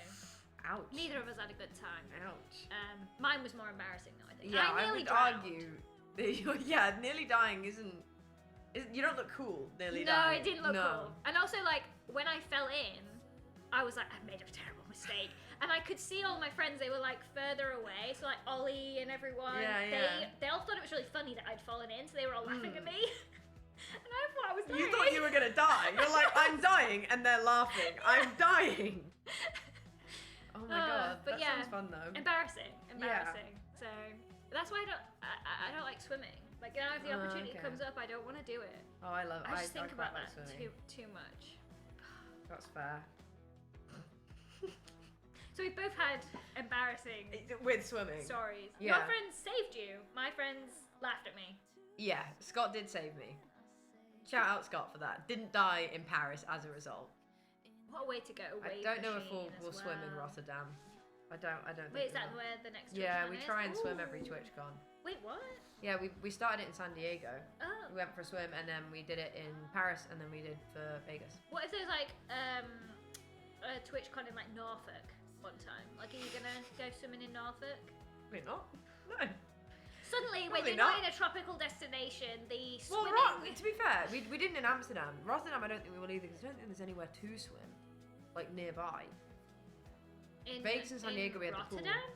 Ouch. Neither of us had a good time. Ouch. Mine was more embarrassing though, I think. Yeah, I I nearly would drowned. argue. Yeah, nearly dying isn't. You don't look cool. Nearly No, dying. it didn't look No. cool. And also, like, when I fell in, I was like, I made a terrible mistake. And I could see all my friends, they were like further away. So, like, Ollie and everyone, Yeah. they all thought it was really funny that I'd fallen in. So they were all laughing at me. And I thought I was dying. You thought you were gonna die. You're like, I'm dying, and they're laughing. I'm dying. Oh my God. But That yeah. sounds fun though. Embarrassing. So that's why I don't like swimming. Like now if the opportunity okay. comes up, I don't want to do it. Oh, I love. I just think quite about like that swimming. too much. That's fair. So we've both had embarrassing With swimming. stories. Yeah. Your friends saved you. My friends laughed at me. Yeah, Scott did save me. Shout out Scott for that. Didn't die in Paris as a result. What a way to go! I don't know if we'll swim in Rotterdam. I don't. Wait, is think we that will. where the next? Yeah, TwitchCon we is? try and swim every Ooh. TwitchCon. Wait, what? Yeah, we started it in San Diego. Oh. We went for a swim and then we did it in Paris and then we did for Vegas. What if there's like a TwitchCon in like Norfolk one time? Like, are you gonna go swimming in Norfolk? Probably not. No. Suddenly, when Probably you're not not. in a tropical destination, the Well, swimming. to be fair, we didn't in Amsterdam. Rotterdam, I don't think we will either because I don't think there's anywhere to swim, like nearby. in Vegas and San Diego, we had the pool. Rotterdam?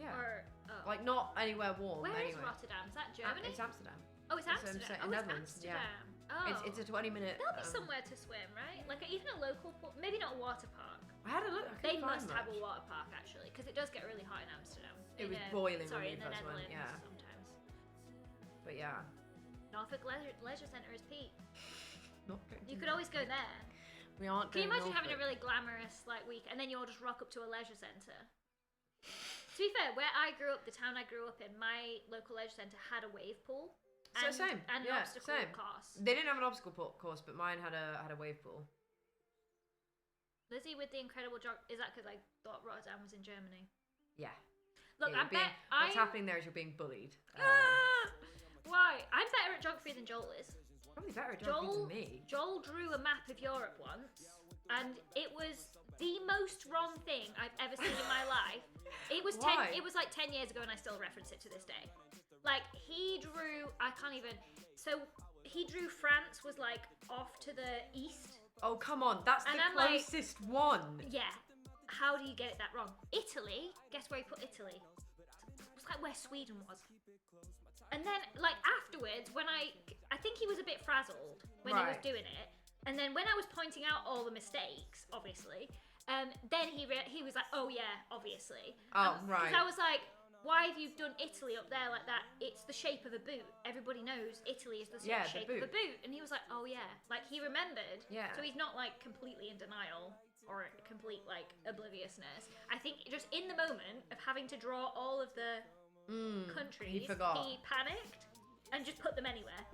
Yeah. Or like not anywhere warm. where is anyway. Rotterdam? Is that Germany? It's Amsterdam. Oh, it's It's, Amsterdam. in Oh, it's Netherlands, yeah. Amsterdam. Oh. It's a 20-minute. There'll be somewhere to swim, right? Like even a local pool, maybe not a water park. I had a look. I They couldn't find must have a much. water park actually, because it does get really hot in Amsterdam. It was In, boiling when Sorry, we in the first went, Netherlands yeah. sometimes. But yeah, Norfolk Leisure Centre is peak. not going You to- could always go there. We aren't. Can you going imagine having a Norfolk. really glamorous like week, and then you all just rock up to a leisure centre? To be fair, where I grew up, the town I grew up in, my local leisure centre had a wave pool. So And, same, and yeah, an obstacle same. course. They didn't have an obstacle course, but mine had a wave pool. Lizzie with the incredible jog. Is that because I thought Rotterdam was in Germany? Yeah. Look, Yeah, I bet what's I'm. happening there is you're being bullied. Why? I'm better at geography than Joel is. Probably better at geography Joel, than me. Joel drew a map of Europe once, and it was the most wrong thing I've ever seen in my life. It was Why? It was like 10 years ago, and I still reference it to this day. Like he drew, I can't even. So he drew France was like off to the east. Oh come on, that's And the I'm like- closest one. Yeah. How do you get it that wrong? Italy. Guess where he put Italy? It's like where Sweden was. And then, like afterwards, when I think he was a bit frazzled when he was Right. doing it. And then when I was pointing out all the mistakes, obviously, then he was like, "Oh yeah, obviously." Oh, right. Because I was like, "Why have you done Italy up there like that? It's the shape of a boot. Everybody knows Italy is the Yeah, the shape of a boot. boot." And he was like, "Oh yeah," like he remembered. Yeah. So he's not like completely in denial or complete like obliviousness. I think just in the moment of having to draw all of the countries, he forgot. he panicked and just put them anywhere.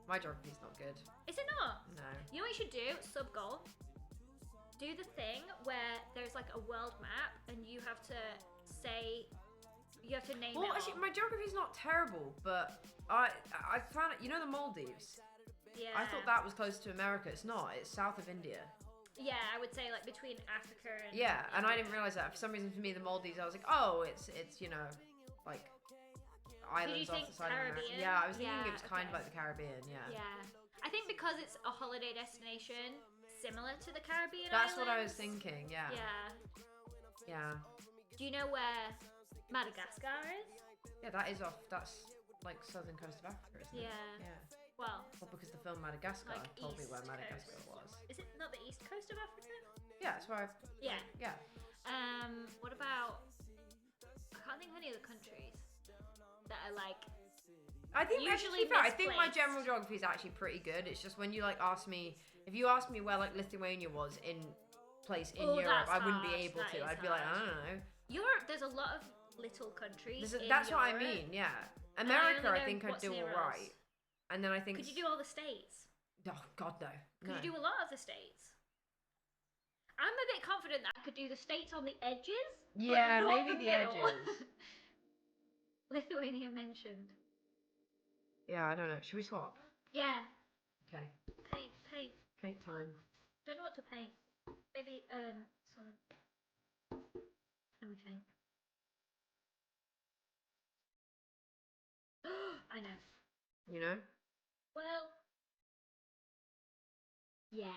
My geography's not good. Is it not? No. You know what you should do? Sub goal. Do the thing where there's like a world map and you have to say, you have to name Well, it. actually, all. my geography's not terrible, but I found it. You know the Maldives? Yeah. I thought that was close to America. It's not. It's south of India. Yeah, I would say like between Africa and Yeah, and I didn't India. realize that. For some reason, for me, the Maldives, I was like, oh, it's like islands off think the side of America. Caribbean? Yeah, I was thinking Yeah, it was kind of okay. like the Caribbean. Yeah. Yeah, I think because it's a holiday destination similar to the Caribbean That's what I was islands. thinking. Yeah. Yeah. Yeah. Do you know where Madagascar is? Yeah, that is off. That's like southern coast of Africa, isn't it? Yeah. Yeah. Well, Well, because the film Madagascar like told me east where Madagascar coast. was. Is it not the east coast of Africa? Yeah, that's where. Yeah. Yeah. What about? I can't think of any other countries that are like. I think Usually actually, fair, I think my misplaced. general geography is actually pretty good. It's just when you like ask me, if you ask me where like Lithuania was in place in Oh, Europe, that's I wouldn't be hard. able That to. is I'd be like, I hard. don't know. Europe, there's a lot of little countries. In That's what I Europe. mean. Yeah, I America, only I know think I'd what's do near all us. right, and then I think. Could you do all the states? Oh God, no. Could No. you do a lot of the states? I'm a bit confident that I could do the states on the edges. but Yeah, not maybe the middle. edges. Lithuania mentioned. Yeah, I don't know. Should we swap? Yeah. Okay. Pay. Okay, time. Don't know what to pay. Maybe some. Let me think. I know. You know. Well. Yeah.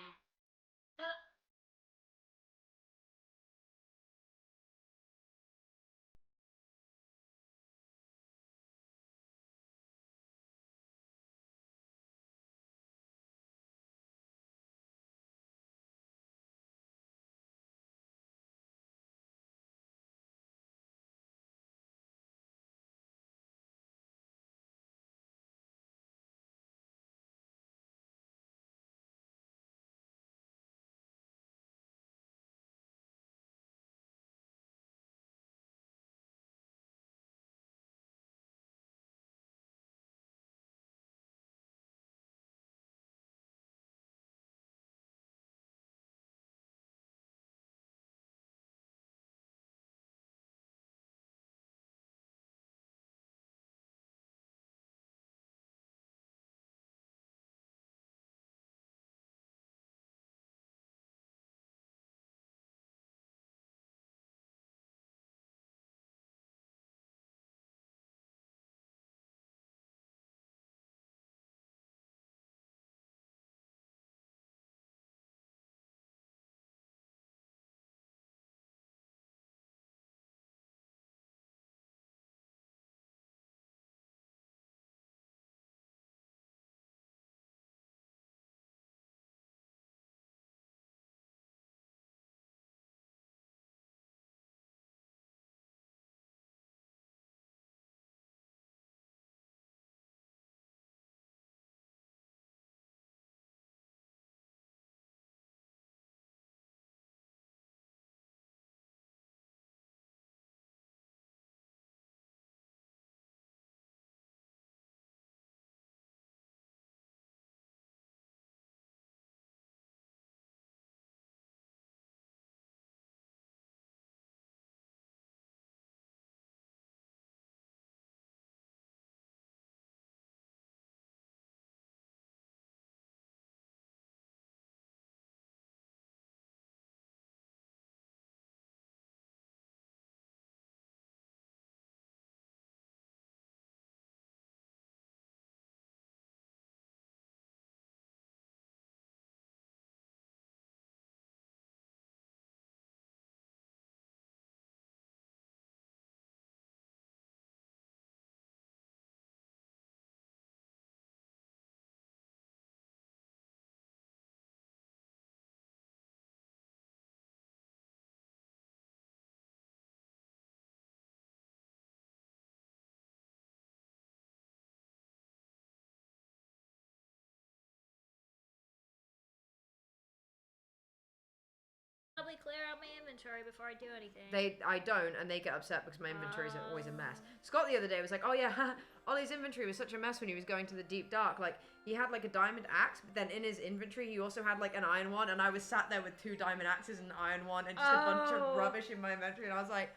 Probably clear out my inventory before I do anything. I don't, and they get upset because my inventory is always a mess. Oh. Scott the other day was like, "Oh yeah, Ollie's inventory was such a mess when he was going to the deep dark. Like he had like a diamond axe, but then in his inventory he also had like an iron one, and I was sat there with 2 diamond axes and an iron one, and just a bunch of Oh. rubbish in my inventory, and I was like,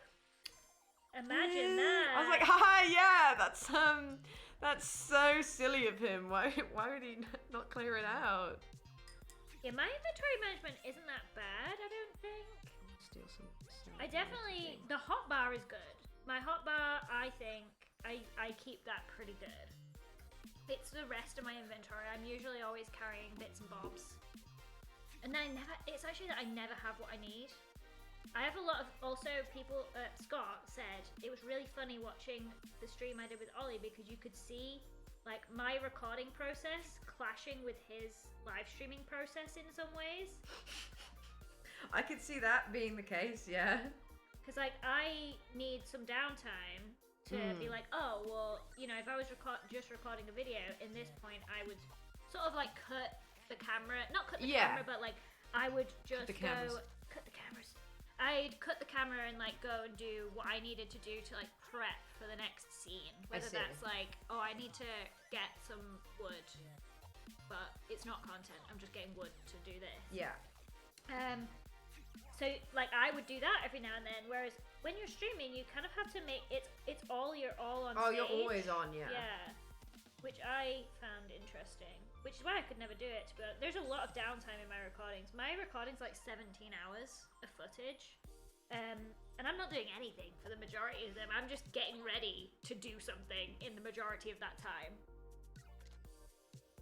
Imagine that. I was like, "Haha, yeah, that's so silly of him. Why would he not clear it out?" Yeah, my inventory management isn't that bad, I don't think. Steal some. I definitely, the hotbar is good. My hotbar, I think, I keep that pretty good. It's the rest of my inventory. I'm usually always carrying bits and bobs. And then it's actually that I never have what I need. I have a lot of, also people, Scott said, it was really funny watching the stream I did with Ollie because you could see like my recording process clashing with his live streaming process in some ways. I could see that being the case, yeah. Because like I need some downtime to be like, oh well, you know, if I was just recording a video, in this point I would sort of like cut the camera, not cut the camera, but like I would just cut the cameras. I'd cut the camera and like go and do what I needed to do to like prep for the next scene. Whether that's like, oh, I need to get some wood, but it's not content. I'm just getting wood to do this. Yeah. So like I would do that every now and then. Whereas when you're streaming, you kind of have to make it's all you're all on. Oh, stage. you're always on, yeah. Yeah, which I found interesting. Which is why I could never do it. But there's a lot of downtime in my recordings. My recording's like 17 hours of footage, and I'm not doing anything for the majority of them. I'm just getting ready to do something in the majority of that time.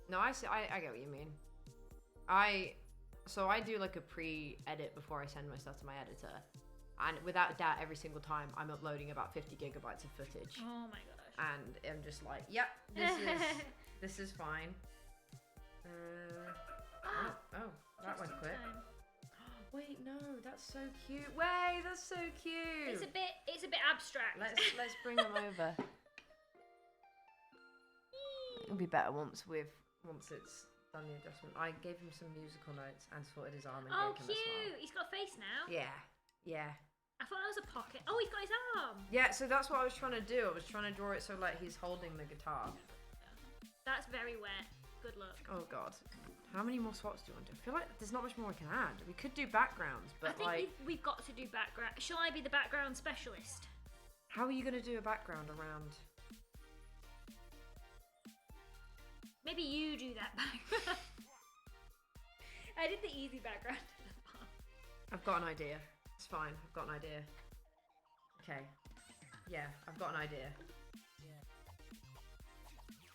No, I see. I get what you mean. So I do like a pre-edit before I send my stuff to my editor, and without a doubt, every single time I'm uploading about 50 gigabytes of footage. Oh my gosh. And I'm just like, yep, this is fine. That went quick. Wait, no, that's so cute. Wait, that's so cute. It's a bit abstract. Let's bring them over. It'll be better once it's done the adjustment. I gave him some musical notes and sorted his arm and gave him a cute! smile. He's got a face now. Yeah. I thought that was a pocket. Oh, he's got his arm. Yeah, so that's what I was trying to do. I was trying to draw it so like he's holding the guitar. That's very wet. Good luck. Oh god. How many more swaps do you want to do? I feel like there's not much more we can add. We could do backgrounds, but I think we've got to do background. Shall I be the background specialist? How are you going to do a background around? Maybe you do that background. I did the easy background. I've got an idea. It's fine. I've got an idea. Okay. Yeah, I've got an idea.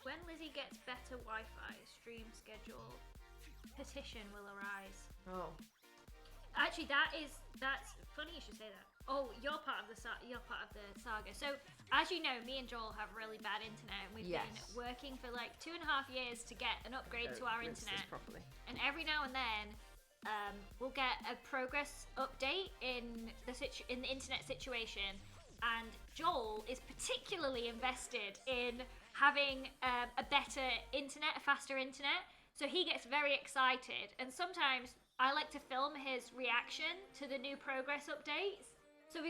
When Lizzie gets better Wi-Fi, stream schedule petition will arise. Oh. Actually, that's funny you should say that. Oh, you're part of the saga. So, as you know, me and Joel have really bad internet, and we've been working for like 2.5 years to get an upgrade to our internet. Properly. And every now and then, we'll get a progress update in the internet situation. And Joel is particularly invested in having a better internet, a faster internet. So he gets very excited. And sometimes I like to film his reaction to the new progress updates. So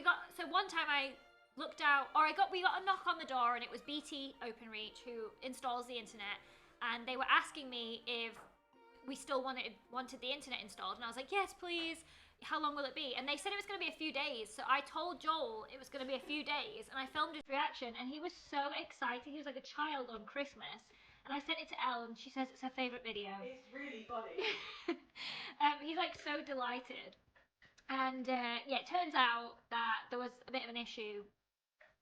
one time I looked out, we got a knock on the door, and it was BT Openreach who installs the internet, and they were asking me if we still wanted the internet installed, and I was like, yes, please. How long will it be? And they said it was going to be a few days. So I told Joel it was going to be a few days, and I filmed his reaction, and he was so excited. He was like a child on Christmas. And I sent it to Elle, and she says it's her favourite video. It's really funny. He's like so delighted. And it turns out that there was a bit of an issue,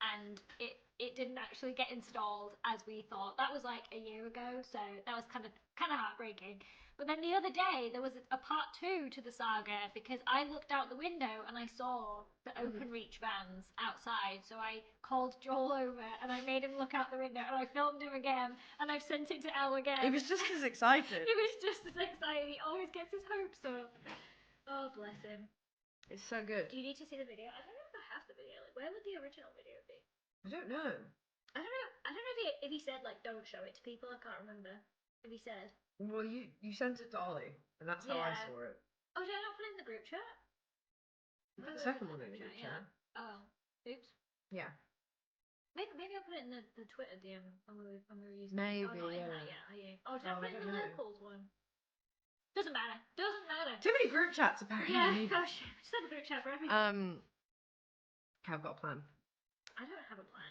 and it didn't actually get installed as we thought. That was like a year ago, so that was kind of heartbreaking. But then the other day, there was a part 2 to the saga, because I looked out the window and I saw the Openreach vans outside. So I called Joel over and I made him look out the window, and I filmed him again, and I've sent it to Elle again. He was just as excited. He was just as excited. He always gets his hopes up. Oh, bless him. It's so good. Do you need to see the video? I don't know if I have the video. Like, where would the original video be? I don't know. I don't know if he said, like, don't show it to people. I can't remember if he said. Well, you sent it to Ollie, and that's how I saw it. Oh, did I not put it in the group chat? The second one in the group chat. Oh, oops. Yeah. Maybe I'll put it in the Twitter DM when we were using Maybe, it. Oh, not in that yet, are you? Oh, did I put it in the locals one? Doesn't matter. Too many group chats, apparently. Yeah, gosh. Just have a group chat for everything. Okay, I've got a plan. I don't have a plan.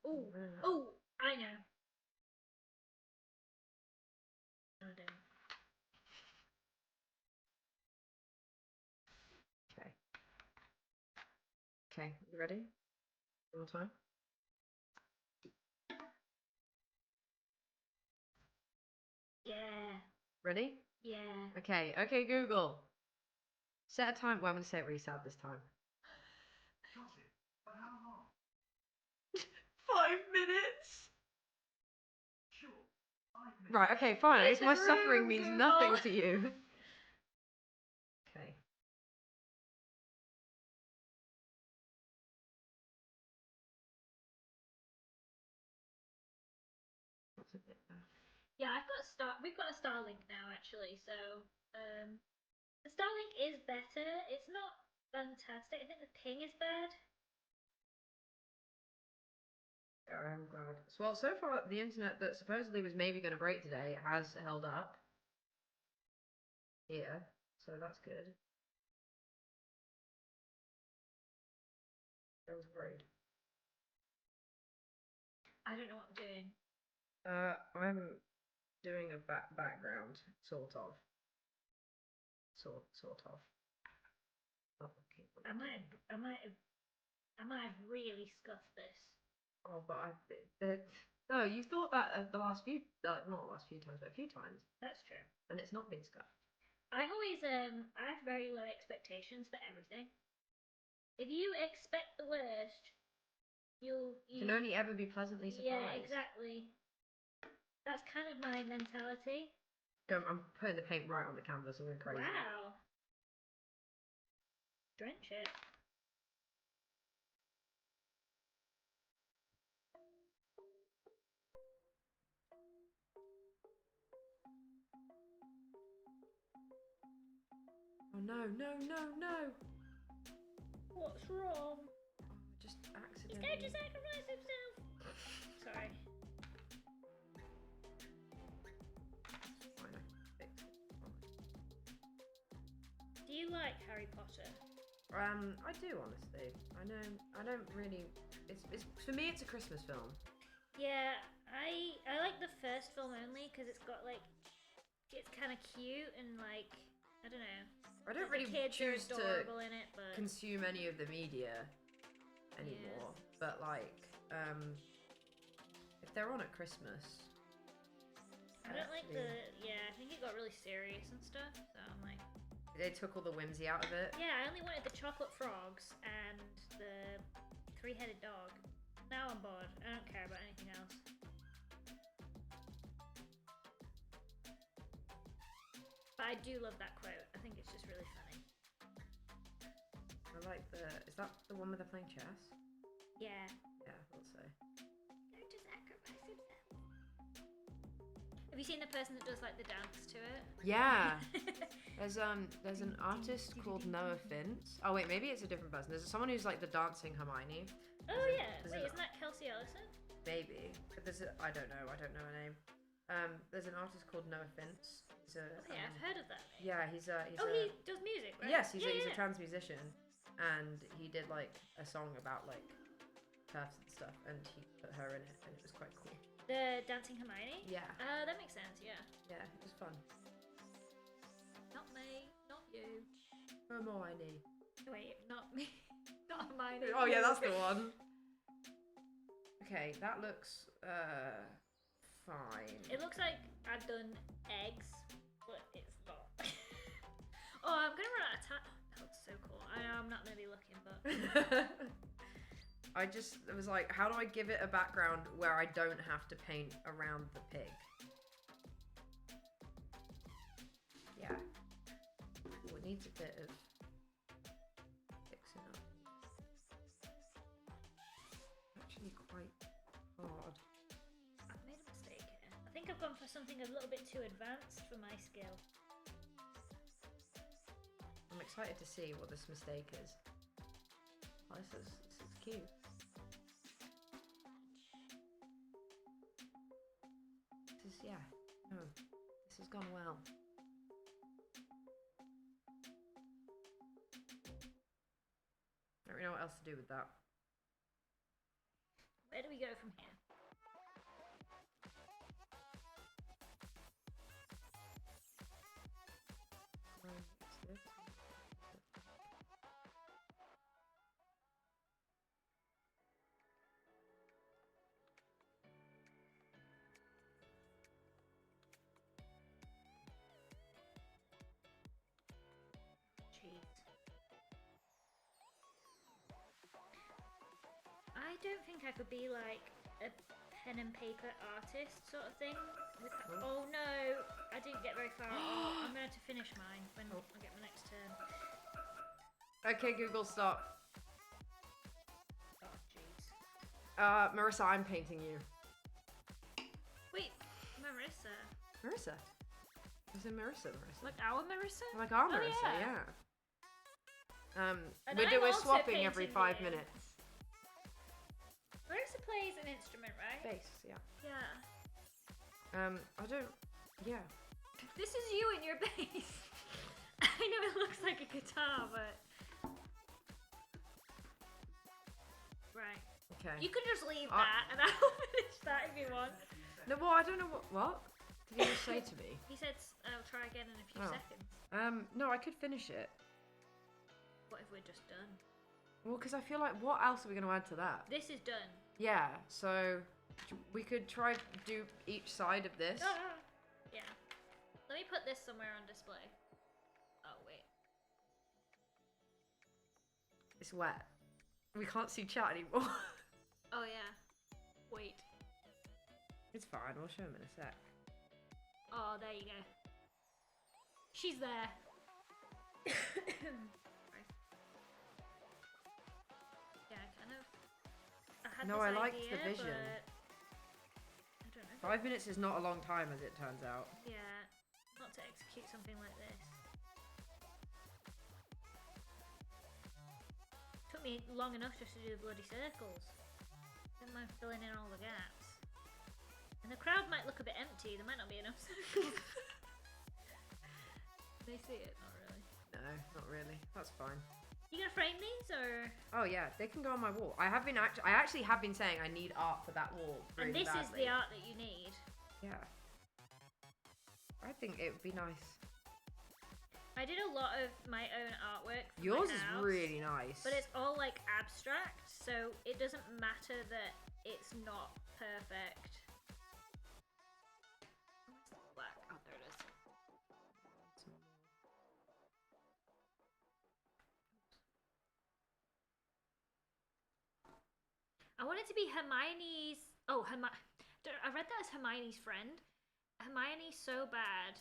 Oh, I know. Okay, you ready? One more time. Yeah. Ready? Yeah. Okay, Google. Set a time. Well, I'm gonna say it really sad this time. Got it. But how long? 5 minutes. Sure. 5 minutes. Right. Okay. Fine. I guess my It's suffering rude, means Google. nothing to you. Okay. What's a bit there? Yeah, we've got a Starlink now actually, so the Starlink is better. It's not fantastic. I think the ping is bad. I'm glad. Well, so far the internet that supposedly was maybe going to break today has held up. Here, so that's good. I was worried. I don't know what I'm doing. I'm doing a background, sort of. Sort of. Oh, okay. I might have really scuffed this. Oh, but no, you thought that the last few, not the last few times, but a few times, That's true. and it's not been scuffed. I always I have very low expectations for everything. If you expect the worst, you can only ever be pleasantly surprised. Yeah, exactly. That's kind of my mentality. I'm putting the paint right on the canvas. I'm going crazy. Wow. Drench it. Oh no! What's wrong? Just He's accidentally. going to sacrifice himself. Sorry. Fine, I can fix it. Do you like Harry Potter? I do honestly. I don't really. It's for me. It's a Christmas film. Yeah, I like the first film only because it's got like it's kind of cute and like I don't know. I don't The really kids choose are to adorable in it, but consume any of the media anymore. But like, if they're on at Christmas, I don't like actually- I think it got really serious and stuff. So I'm like, They took all the whimsy out of it. yeah, I only wanted the chocolate frogs and the three-headed dog. Now I'm bored. I don't care about anything else. But I do love that quote. I think it's just really funny. I like the. Is that the one where they're playing chess? Yeah. Yeah, I thought so. Going to sacrifice himself. Have you seen the person that does like the dance to it? Yeah. There's an artist called Noah Fintz. Oh wait, maybe it's a different person. There's someone who's like the dancing Hermione. Oh There's yeah. an- Wait, isn't that Kelsey Ellison? Maybe. But I don't know her name. There's an artist called Noah Fintz. He's a, Okay, I've heard of that name. yeah, he's a. He does music, right? Yes, he's yeah, a trans musician, and he did like a song about like turfs and stuff, and he put her in it, and it was quite cool. The Dancing Hermione? Yeah, That makes sense, yeah. yeah, it was fun. Not me, not you. Hermione. Wait, not me. Not Hermione. Oh yeah, that's the one. Okay, that looks fine. It looks like I've done eggs, but it's not. Oh, I'm gonna run out of time. That looks so cool. I know I'm not gonna be looking, but It was like, how do I give it a background where I don't have to paint around the pig? Yeah. Ooh, it needs a bit of fixing up. Actually quite hard. I've made a mistake here. I think I've gone for something a little bit too advanced for my skill. I'm excited to see what this mistake is. Oh, this is cute. This has gone well. I don't really know what else to do with that. Where do we go from here? don't think I could be like a pen and paper artist sort of thing. Oh no, I didn't get very far at all. I'm gonna have to finish mine when I get my next turn. Okay, Google, stop. Oh jeez. Marissa, I'm painting you. Wait, Marissa. Marissa. Is it Marissa? Like our Marissa? Like our Oh, Marissa, yeah. yeah. And We're I'm also swapping every painting 5 you. minutes. Marissa plays an instrument, right? Bass, yeah. Yeah. I don't. Yeah. This is you in your bass. I know it looks like a guitar, but. Right. Okay. You can just leave that and I'll finish that if you want. No, well, I don't know what did he just say to me? He said I'll try again in a few Oh. seconds. No, I could finish it. What if we're just done? Well, because I feel like what else are we going to add to that? This is done. Yeah, so we could try do each side of this. Yeah. Let me put this somewhere on display. Oh, wait. It's wet. We can't see chat anymore. Oh, yeah. Wait. It's fine. We'll show him in a sec. Oh, there you go. She's there. Yeah, kind of. I had No, this I liked idea, the vision. but I don't know. 5 minutes is not a long time, as it turns out. Yeah, not to execute something like this. Took me long enough just to do the bloody circles. Don't mind filling in all the gaps. And the crowd might look a bit empty. There might not be enough circles. They see it, not really. No, not really. That's fine. You gonna frame these or? Oh yeah, they can go on my wall. I actually have been saying I need art for that wall. Really And this is badly. the art that you need. Yeah. I think it would be nice. I did a lot of my own artwork. For Yours my is house, really nice. but it's all like abstract, so it doesn't matter that it's not perfect. Where's the black? Oh, there it is. I want it to be Hermione's. Oh, I read that as Hermione's friend. Hermione's so bad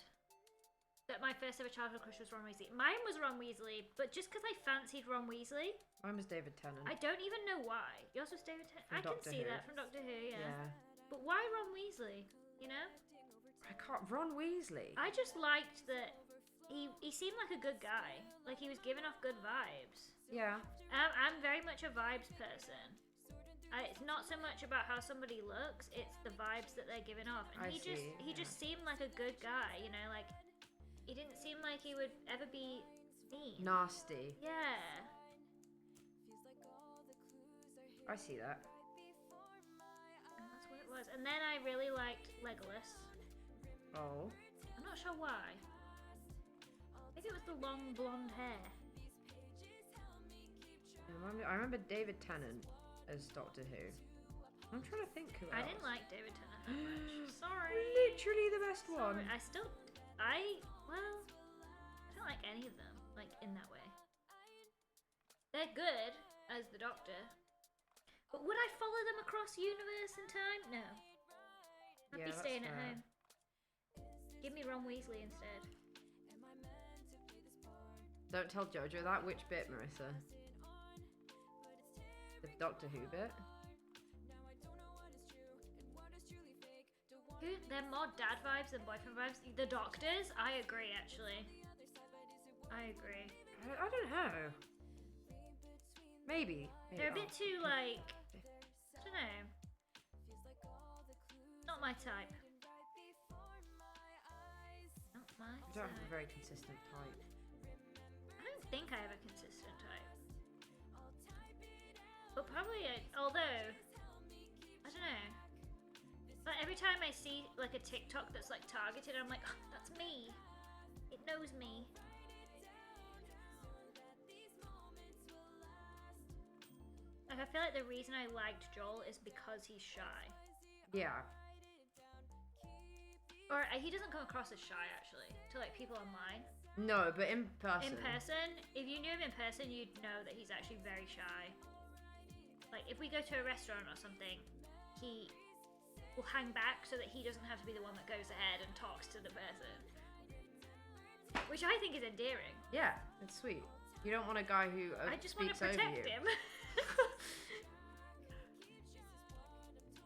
that my first ever childhood crush was Ron Weasley. Mine was Ron Weasley, but just because I fancied Ron Weasley, Mine was David Tennant. I don't even know why. Yours was David Tennant. From I can Doctor see Who. that from Doctor Who, yeah. Yeah. But why Ron Weasley? You know? I can't. Ron Weasley. I just liked that he seemed like a good guy. Like he was giving off good vibes. Yeah. I'm very much a vibes person. It's not so much about how somebody looks; it's the vibes that they're giving off. And I see, he just seemed like a good guy. You know, like he didn't seem like he would ever be mean. Nasty. Yeah. I see that. And that's what it was. And then I really liked Legolas. Oh. I'm not sure why. Maybe it was the long blonde hair. I remember David Tennant as Doctor Who. I'm trying to think who else. I didn't like David Tennant that much. Sorry. Literally the best one. Sorry. I don't like any of them, like in that way. They're good as the Doctor. But would I follow them across universe and time? No. I'd Yeah, be that's staying at fair. home. Give me Ron Weasley instead. Don't tell Jojo that. Which bit, Marissa? The Doctor Who bit? They're more dad vibes than boyfriend vibes. The Doctors? I agree, actually. I agree. I don't know. Maybe. They're a bit too, like... I don't know. Not my type. Not my I don't have a type. very consistent type. I don't think I have a consistent type. But probably, although, I don't know. Like every time I see like a TikTok that's like targeted, I'm like, oh, that's me. It knows me. Like I feel like the reason I liked Joel is because he's shy. Yeah. Or he doesn't come across as shy actually to like people online. No, but in person. In person, if you knew him in person, you'd know that he's actually very shy. Like if we go to a restaurant or something, he will hang back so that he doesn't have to be the one that goes ahead and talks to the person. Which I think is endearing. Yeah, it's sweet. You don't want a guy who I just want to speaks over protect you. him.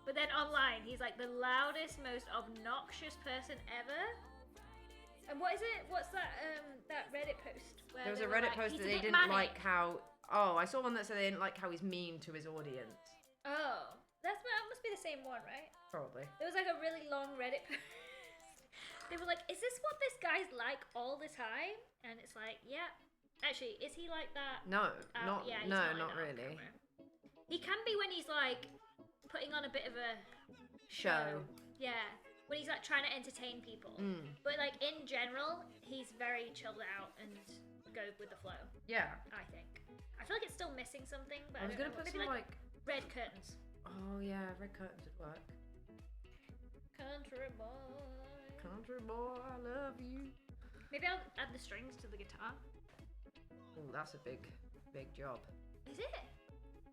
But then online, he's like the loudest, most obnoxious person ever. And what is it? What's that? That Reddit post? Where There was they a were Reddit like, post "He's that a they bit didn't manic." like how. Oh, I saw one that said they didn't like how he's mean to his audience. Oh, that must be the same one, right? Probably. There was like a really long Reddit post. They were like, "Is this what this guy's like all the time?" And it's like, yeah. Actually, is he like that? No, not. Yeah, he's no, like not that on really. camera. He can be when he's like putting on a bit of a Show. Yeah, when he's like trying to entertain people. But like in general, he's very chilled out and go with the flow. Yeah. I think. I feel like it's still missing something, but I was gonna put maybe some like. red curtains. Oh yeah, red curtains would work. Country boy. Country boy, I love you. Maybe I'll add the strings to the guitar. Oh, that's a big job. Is it?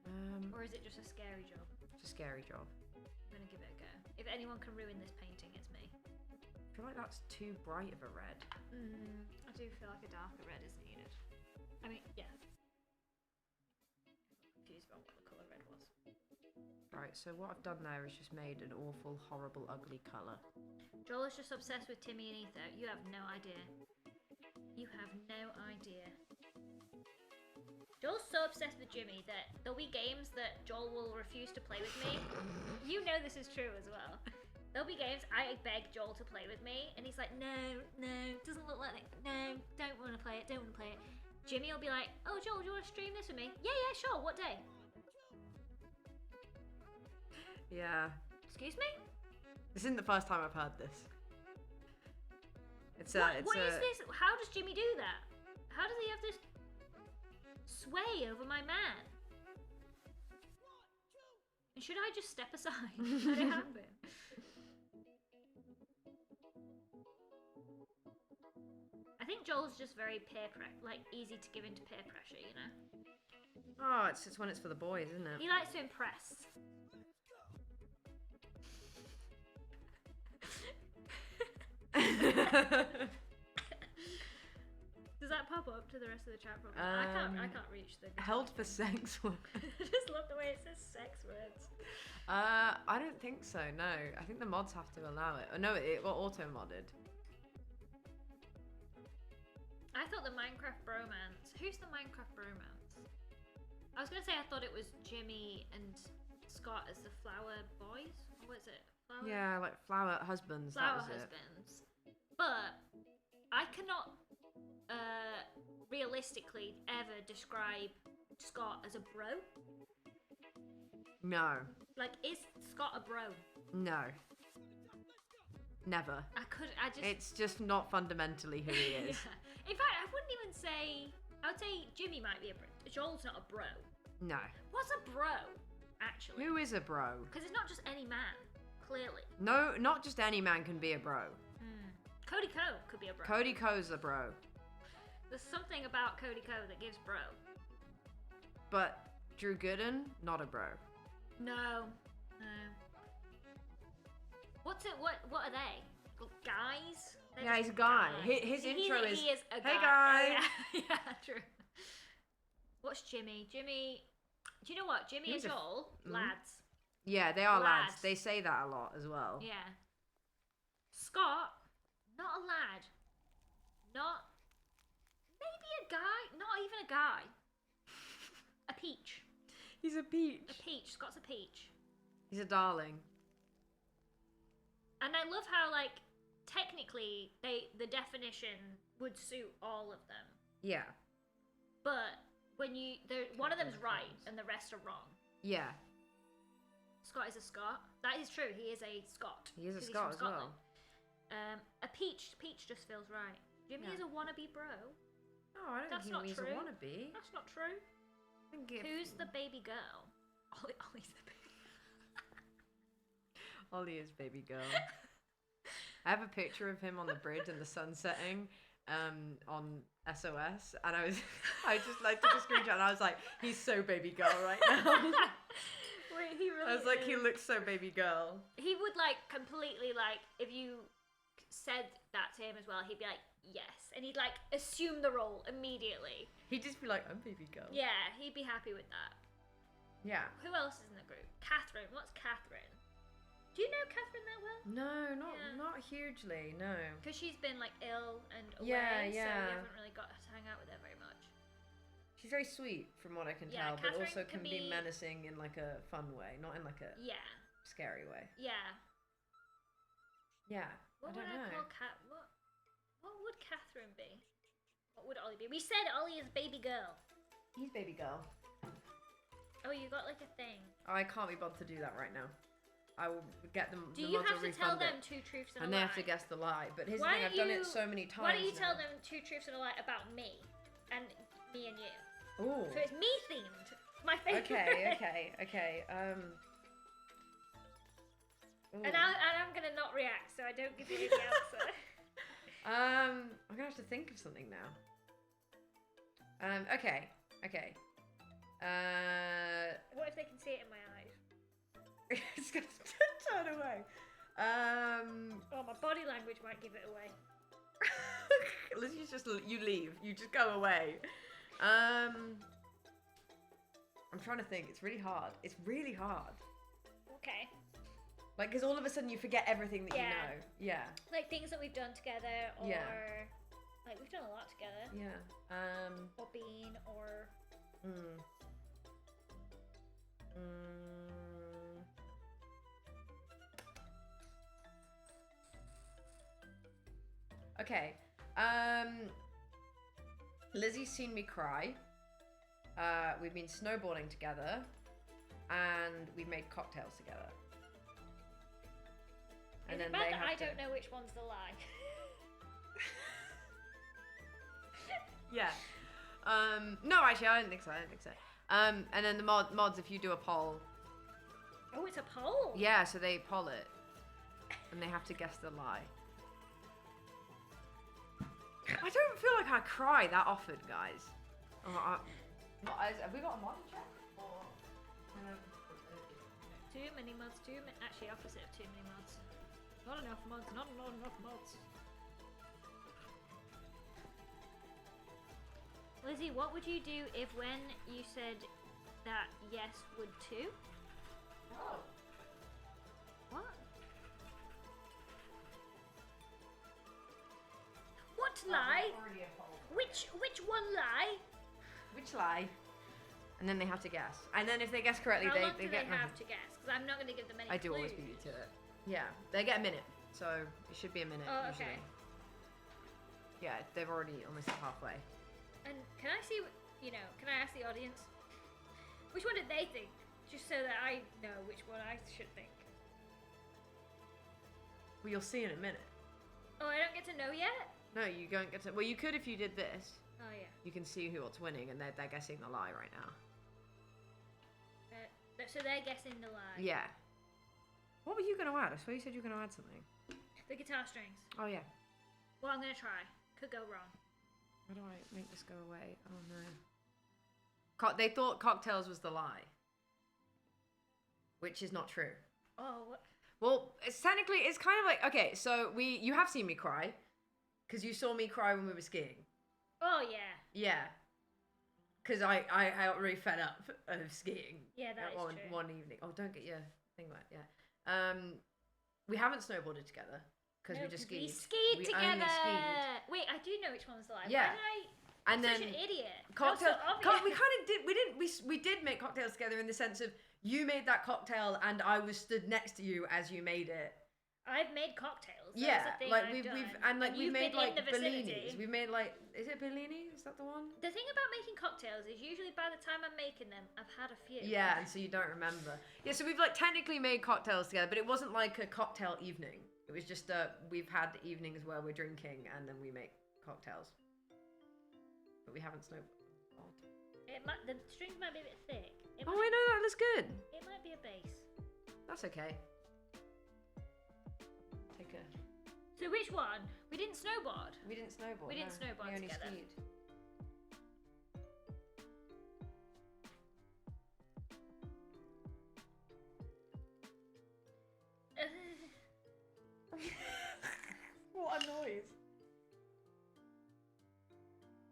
It's Or is it just a scary job? a scary job. I'm gonna give it a go. If anyone can ruin this painting, it's me. I feel like that's too bright of a red. I do feel like a darker red is needed. I mean, yeah. I'm confused about what the colour red was. Right, so what I've done there is just made an awful, horrible, ugly colour. Joel is just obsessed with Timmy and Ether. You have no idea. You have no idea. Joel's so obsessed with Jimmy that there'll be games that Joel will refuse to play with me. You know this is true as well. There'll be games I beg Joel to play with me, and he's like, no, doesn't look like it. No, don't want to play it, Jimmy will be like, oh, Joel, do you want to stream this with me? Yeah, sure, what day? Yeah. Excuse me? This isn't the first time I've heard this. It's What is this? How does Jimmy do that? How does he have this sway over my man? And should I just step aside? Let it happen. I think Joel's just very easy to give into peer pressure, you know? Oh, it's when it's for the boys, isn't it? He likes to impress. Does that pop up to the rest of the chat program? I can't reach the Held for sex work. I just love the way it says sex words. I don't think so, no. I think the mods have to allow it. Oh, no, it got auto-modded. I thought the Minecraft bromance. Who's the Minecraft bromance? I was gonna say I thought it was Jimmy and Scott as the flower boys. Or what is it? Flower? Yeah, like flower husbands. Flower that was husbands. But I cannot realistically ever describe Scott as a bro. No. Like, is Scott a bro? No. Never. It's just not fundamentally who he is. Yeah. In fact, I wouldn't even say. I would say Jimmy might be a bro. Joel's not a bro. No. What's a bro, actually? Who is a bro? Because it's not just any man, clearly. No, not just any man can be a bro. Cody Ko could be a bro. Cody Ko's a bro. There's something about Cody Ko that gives bro. But Drew Gooden, not a bro. No. What's it? What are they? Guys? They're Yeah, just he's a guy. guys. His intro is, He is a guy. hey guy. Oh, yeah, true. What's Jimmy? Jimmy. Do you know what? Jimmy and Joel, lads. Yeah, they are lads. Lads. They say that a lot as well. Yeah. Scott, not a lad. Not. Maybe a guy. Not even a guy. A peach. He's a peach. A peach. Scott's a peach. He's a darling. And I love how, like, technically, the definition would suit all of them. Yeah. But when one of them's right and the rest are wrong. Yeah. Scott is a Scot. That is true. He is a Scot. He is a 'cause he's Scot from as well. Scotland. A peach just feels right. Jimmy is a wannabe bro. Oh, I don't That's think not he's true. a wannabe. That's not true. I think Who's the baby girl? Ollie's the baby. Ollie is baby girl. I have a picture of him on the bridge and the sun setting, on SOS, and I just like took a screenshot, and I was like, he's so baby girl right now. Wait, he really I was like, is. he looks so baby girl. He would like completely like if you said that to him as well, he'd be like, yes, and he'd like assume the role immediately. He'd just be like, I'm baby girl. Yeah, he'd be happy with that. Yeah. Who else is in the group? Catherine. What's Catherine? Do you know Catherine that well? No, Yeah. not hugely. No. Because she's been like ill and away, Yeah, so yeah. you haven't really got to hang out with her very much. She's very sweet, from what I can Yeah, tell, but Catherine also can can be be- menacing in like a fun way, not in like a Yeah, scary way. yeah. Yeah. What I would don't I know. call Cat? What would Catherine be? What would Ollie be? We said Ollie is baby girl. He's baby girl. Oh, you got like a thing. I can't be bothered to do that right now. I will get them. Do the you mods have will to tell refund them it, two truths and a and lie? they have to guess the lie. But here's the Why thing: I've don't done you- it so many times. Why don't you tell now. them two truths and a lie about me and me and you? Ooh. So it's me themed. My favorite. Okay. Ooh. And I'm gonna not react, so I don't give you the answer. I'm gonna have to think of something now. Okay. What if they can see it in my eyes? It's gonna turn away. Oh, my body language might give it away. Lizzie's just you leave. You just go away. I'm trying to think. It's really hard. Okay. Like, because all of a sudden you forget everything that Yeah. you know. Yeah. Like things that we've done together, or Yeah. like we've done a lot together, Yeah. or been, or Mm. Okay. Lizzie's seen me cry. We've been snowboarding together, and we've made cocktails together. is it bad that I don't know which one's the lie? Yeah. No, actually, I don't think so. And then the mods, if you do a poll, Oh, it's a poll. yeah, so they poll it, and they have to guess the lie. I don't feel like I cry that often, guys. Have we got a mod check? Too many mods. Actually, opposite of too many mods. Not enough mods. Not enough mods. Lizzie, what would you do if when you said that yes would too? Oh. What? What lie? Which one lie? Which lie? And then they have to guess. And then if they guess correctly, How they long do get they nothing. have to guess? Because I'm not going to give them any I do clues. always beat you to it. Yeah, they get a minute, so it should be a minute Oh, usually. okay. Yeah, they've already almost halfway. And can I see, can I ask the audience? Which one did they think? Just so that I know which one I should think. Well, you'll see in a minute. Oh, I don't get to know yet? No, you don't get to. Well, you could if you did this. Oh, yeah. You can see what's winning, and they're guessing the lie right now. So they're guessing the lie. Yeah. What were you going to add? I swear you said you were going to add something. The guitar strings. Oh, yeah. Well, I'm going to try. Could go wrong. How do I make this go away? Oh, no. They thought cocktails was the lie. Which is not true. Oh, what? Well, it's technically, it's kind of like, okay, so you have seen me cry. Because you saw me cry when we were skiing. Oh, yeah. Yeah. Because I got really fed up of skiing. Yeah, that is true. One evening. Oh, don't get your thing wet. Yeah. We haven't snowboarded together because we just skied. We skied We together. only skied. Wait, I do know which one's the lie. Yeah. Why did And I'm then such an idiot. cocktail. That's so obvious. We kind of did. We did make cocktails together in the sense of you made that cocktail and I was stood next to you as you made it. I've made cocktails. That's Yeah, the thing like I've done. we've you've made been like in the vicinity. bellinis. We've made like, is it bellini? Is that the one? The thing about making cocktails is usually by the time I'm making them, I've had a few. Yeah, and so you don't remember. Yeah, so we've like technically made cocktails together, but it wasn't like a cocktail evening. It was just we've had evenings where we're drinking and then we make cocktails. But we haven't snowballed. The strings might be a bit thick. Oh, I know, that looks good. It might be a base. That's okay. Take a... So which one? We didn't snowboard. We didn't snowboard. We didn't no. snowboard We only together. skied. What a noise.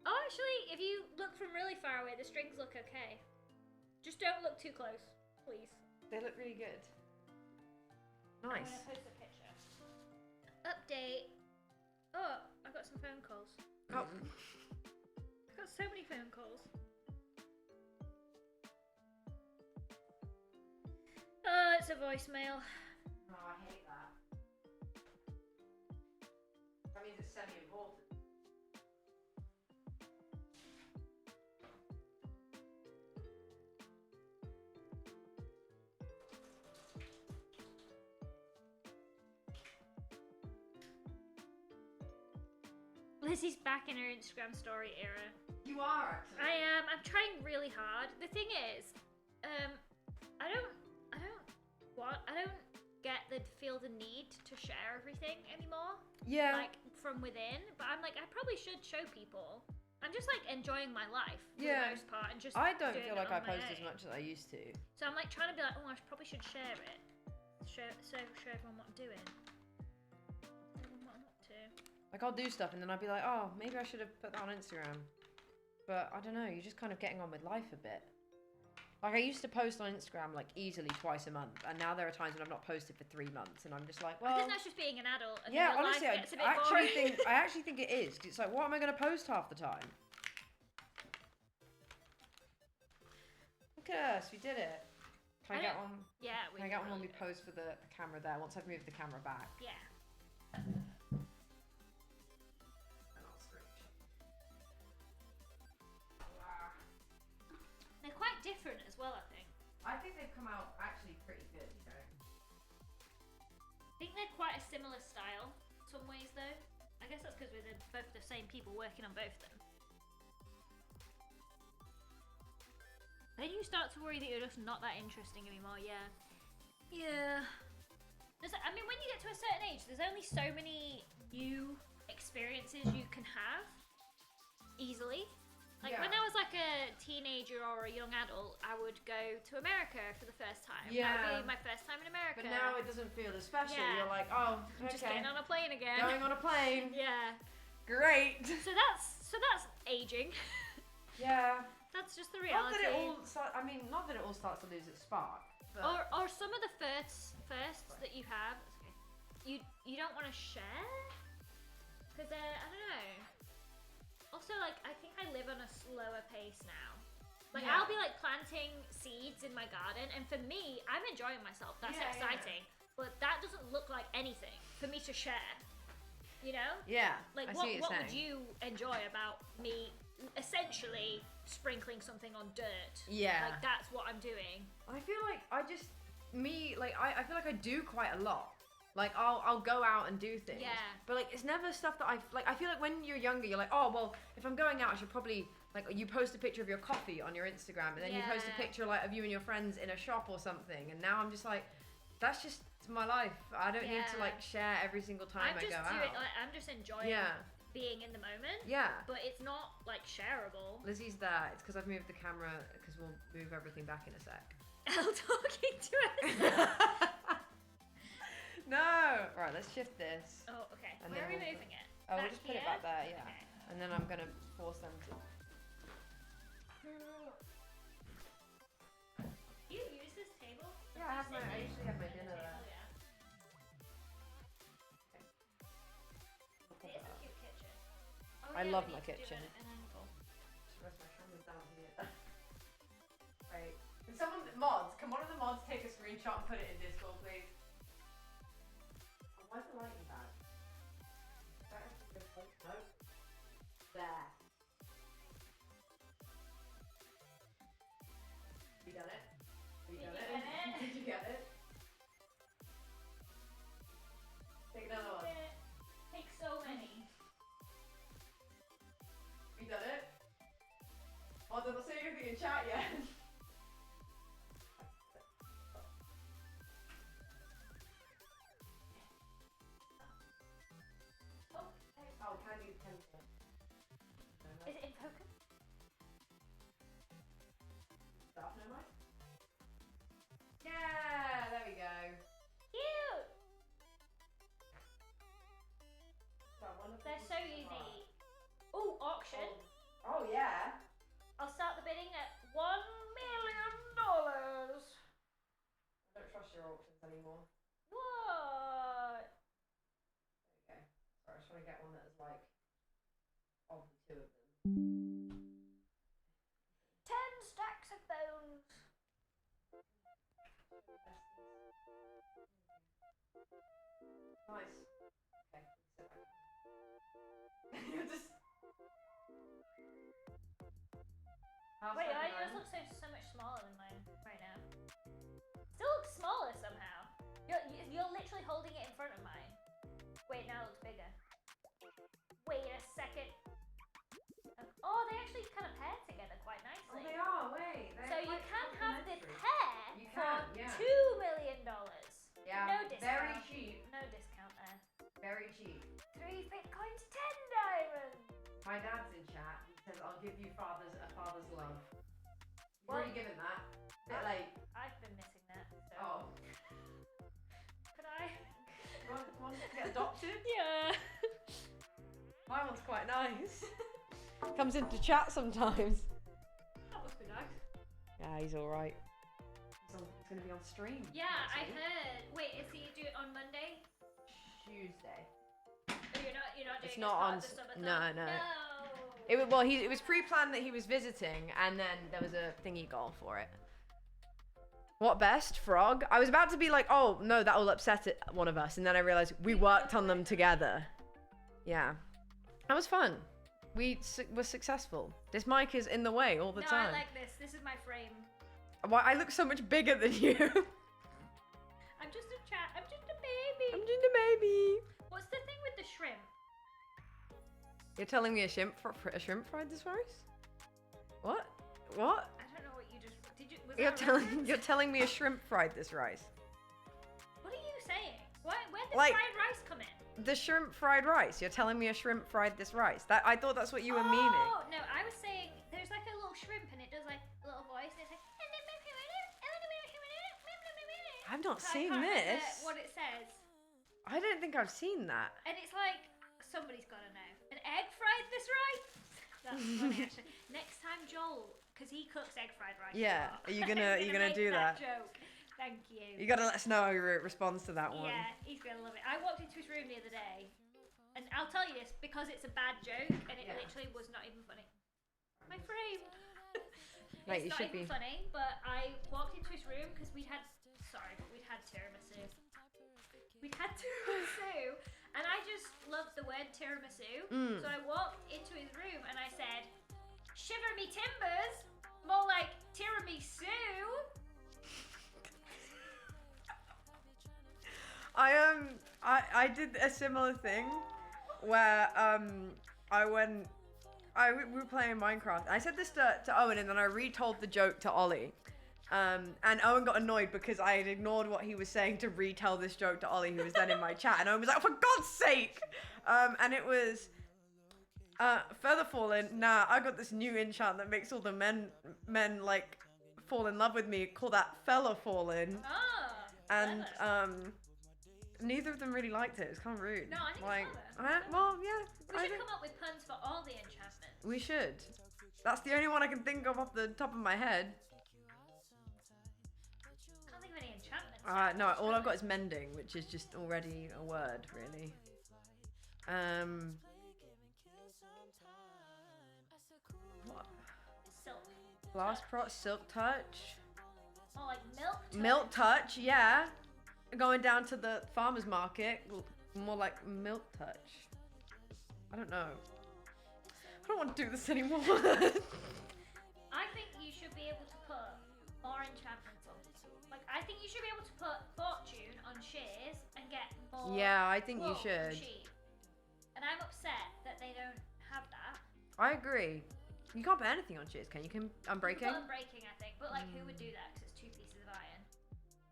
Oh, actually, if you look from really far away, the strings look okay. Just don't look too close, please. They look really good. I'm Nice. gonna post a picture. Update. Oh, I got some phone calls. Oh. I got so many phone calls. Oh, it's a voicemail. Oh, I hate that. That means it's semi-important. Lizzie's back in her Instagram story era. You are actually. I am. I'm trying really hard. The thing is, I don't feel the need to share everything anymore. Yeah. Like from within, but I'm like, I probably should show people. I'm just like enjoying my life for Yeah. the most part, and just. I don't doing feel it like I on my post as own. much as I used to. So I'm like trying to be like, oh, I probably should share it. Show everyone what I'm doing. Everyone what I'm up to. Like I'll do stuff and then I'll be like, oh, maybe I should have put that on Instagram. But I don't know, you're just kind of getting on with life a bit. Like I used to post on Instagram like easily twice a month, and now there are times when I've not posted for 3 months, and I'm just like, I well, think that's just being an adult. And yeah, then your honestly, life I gets a bit actually boring. I actually think it is. 'Cause it's like, what am I going to post half the time? Look at us, we did it. Can I get one? Yeah, Can I get one when we pose for the camera there? Once I've moved the camera back. Yeah. They're quite different as well, I think. I think they've come out actually pretty good, you know. I think they're quite a similar style in some ways, though. I guess that's because we're both the same people working on both of them. Then you start to worry that you're just not that interesting anymore, yeah. Yeah. I mean, when you get to a certain age, there's only so many new experiences you can have easily. Like, when I was like a teenager or a young adult, I would go to America for the first time. That would be my first time in America. But now it doesn't feel as special. Yeah. You're like, oh, I'm just getting on a plane again. Going on a plane. Yeah. Great. So that's aging. Yeah. That's just the Not reality. that it all not that it all starts to lose its spark. But Or some of the firsts that you have, you don't want to share because I don't know. Also, like, I think I live on a slower pace now. Like, Yeah. I'll be like planting seeds in my garden, and for me, I'm enjoying myself. That's Yeah, exciting. But that doesn't look like anything for me to share. You know? yeah. Like, I see what what would you're saying. you enjoy about me essentially sprinkling something on dirt? Yeah. Like, that's what I'm doing. I feel like I feel like I do quite a lot. Like I'll go out and do things. Yeah. But like it's never stuff that I feel like when you're younger you're like, oh well, if I'm going out I should probably like you post a picture of your coffee on your Instagram and then you post a Yeah. picture like of you and your friends in a shop or something, and now I'm just like, that's just my life. I don't need to Yeah. like share every single time I'm I just go doing, out. like, I'm just enjoying Yeah. being in the moment. Yeah. But it's not like shareable. Lizzie's there. It's because I've moved the camera because we'll move everything back in a sec. Elle talking to us. No! Right, let's shift this. Oh, okay. And Where are then we we'll moving it? Oh, we'll Back just put it here? back there, yeah. Okay. And then I'm gonna force them to. Do you use this table? Yeah, I usually have my dinner there. Yeah. It's a cute kitchen. Oh, I yeah, love we my need to do kitchen. An angle. Where's my camera's down here? Right. Can one of the mods take a screenshot and put it in Discord, please? Oh, why's the lighting bad? No. There. You got it? You got it? Did you get it? Take another one. Take so many. You got it? Oh, did I say anything in chat yet? They're so unique. Ooh, auction. Oh yeah. I'll start the bidding at $1 million. I don't trust your auctions anymore. What? Okay. Sorry, I was trying to get one that was like of the two of them. 10 stacks of bones. Nice. Okay. Sit back. You're just. How's Wait, that yours going? looks so much smaller than mine right now. Still looks smaller somehow. You're literally holding it in front of mine. Wait, now it looks bigger. Wait a second. Oh, they actually kind of pair together quite Oh, nicely. they are. Wait. So you can have the pair You for can, yeah. $2 million. Yeah. No discount. Very cheap. No discount there. Very cheap. 3 bitcoins, 10 diamonds. My dad's in chat. He says, "I'll give you a father's love." You've Well, already given that. Bit late. I've been missing that. So. Oh. Could I? Want to get adopted? Yeah. My one's quite nice. Comes into chat sometimes. That must be nice. Yeah, he's all right. He's going to be on stream. Yeah, next I week. heard. Wait, is he do it on Monday? Tuesday. Oh, you're not doing It's it not as part on of the Soup-A-Thon? no. No. It was pre-planned that he was visiting, and then there was a thingy goal for it. What best, Frog? I was about to be like, oh no, that will upset one of us, and then I realized we worked on them together. Yeah, that was fun. We were successful. This mic is in the way all the No, time. I like this. This is my frame. Why I look so much bigger than you. I'm just a chat. I'm just a baby. I'm just a baby. What's the thing with the shrimp? You're telling me a shrimp fried this rice? What? What? I don't know what you just. Did you? Was that a reference? You're telling me a shrimp fried this rice. What are you saying? Where did Like- fried rice come in? The shrimp fried rice. You're telling me a shrimp fried this rice. That I thought that's what you were meaning. Oh no, I was saying there's like a little shrimp and it does like a little voice and it's like. I've not I seen can't remember this. what it says. I don't think I've seen that. And it's like, somebody's gotta know. An egg fried this rice? That's funny actually. Next time Joel, because he cooks egg fried rice. Yeah, a lot. are you gonna make do that? joke. Thank you. You gotta let us know how he responds to that one. Yeah, he's gonna love it. I walked into his room the other day, and I'll tell you this because it's a bad joke, and it Yeah. literally was not even funny. My frame. Mate, you It's not should even be. funny, but I walked into his room because we'd had tiramisu. We'd had tiramisu, and I just loved the word tiramisu. Mm. So I walked into his room and I said, "Shiver me timbers, more like tiramisu." I did a similar thing where we were playing Minecraft. I said this to Owen, and then I retold the joke to Ollie. And Owen got annoyed because I had ignored what he was saying to retell this joke to Ollie, who was then in my chat. And Owen was like, "Oh, for God's sake!" And it was Feather Fallen. Nah, I got this new enchant that makes all the men like fall in love with me. Call that Fella Fallen. Ah, And clever. neither of them really liked it. It was kind of rude. No, I think it's like, clever. well, yeah. We I should think come up with puns for all the enchantments. we should. That's the only one I can think of off the top of my head. Can't think of any enchantments. No, all I've got is mending, which is just already a word, really. What? Silk. Blast Prot, Silk Touch. More like milk. Milk Touch, yeah. Going down to the farmer's market, more like Milk Touch. I don't know. I don't want to do this anymore. I think you should be able to put more enchantments on. Like, I think you should be able to put fortune on shears and get more. Yeah, I think you wool should. sheep. And I'm upset that they don't have that. I agree. You can't put anything on shears, can you? Can Unbreaking? Put unbreaking, I think. But like, who would do that? Because it's 2 pieces of iron.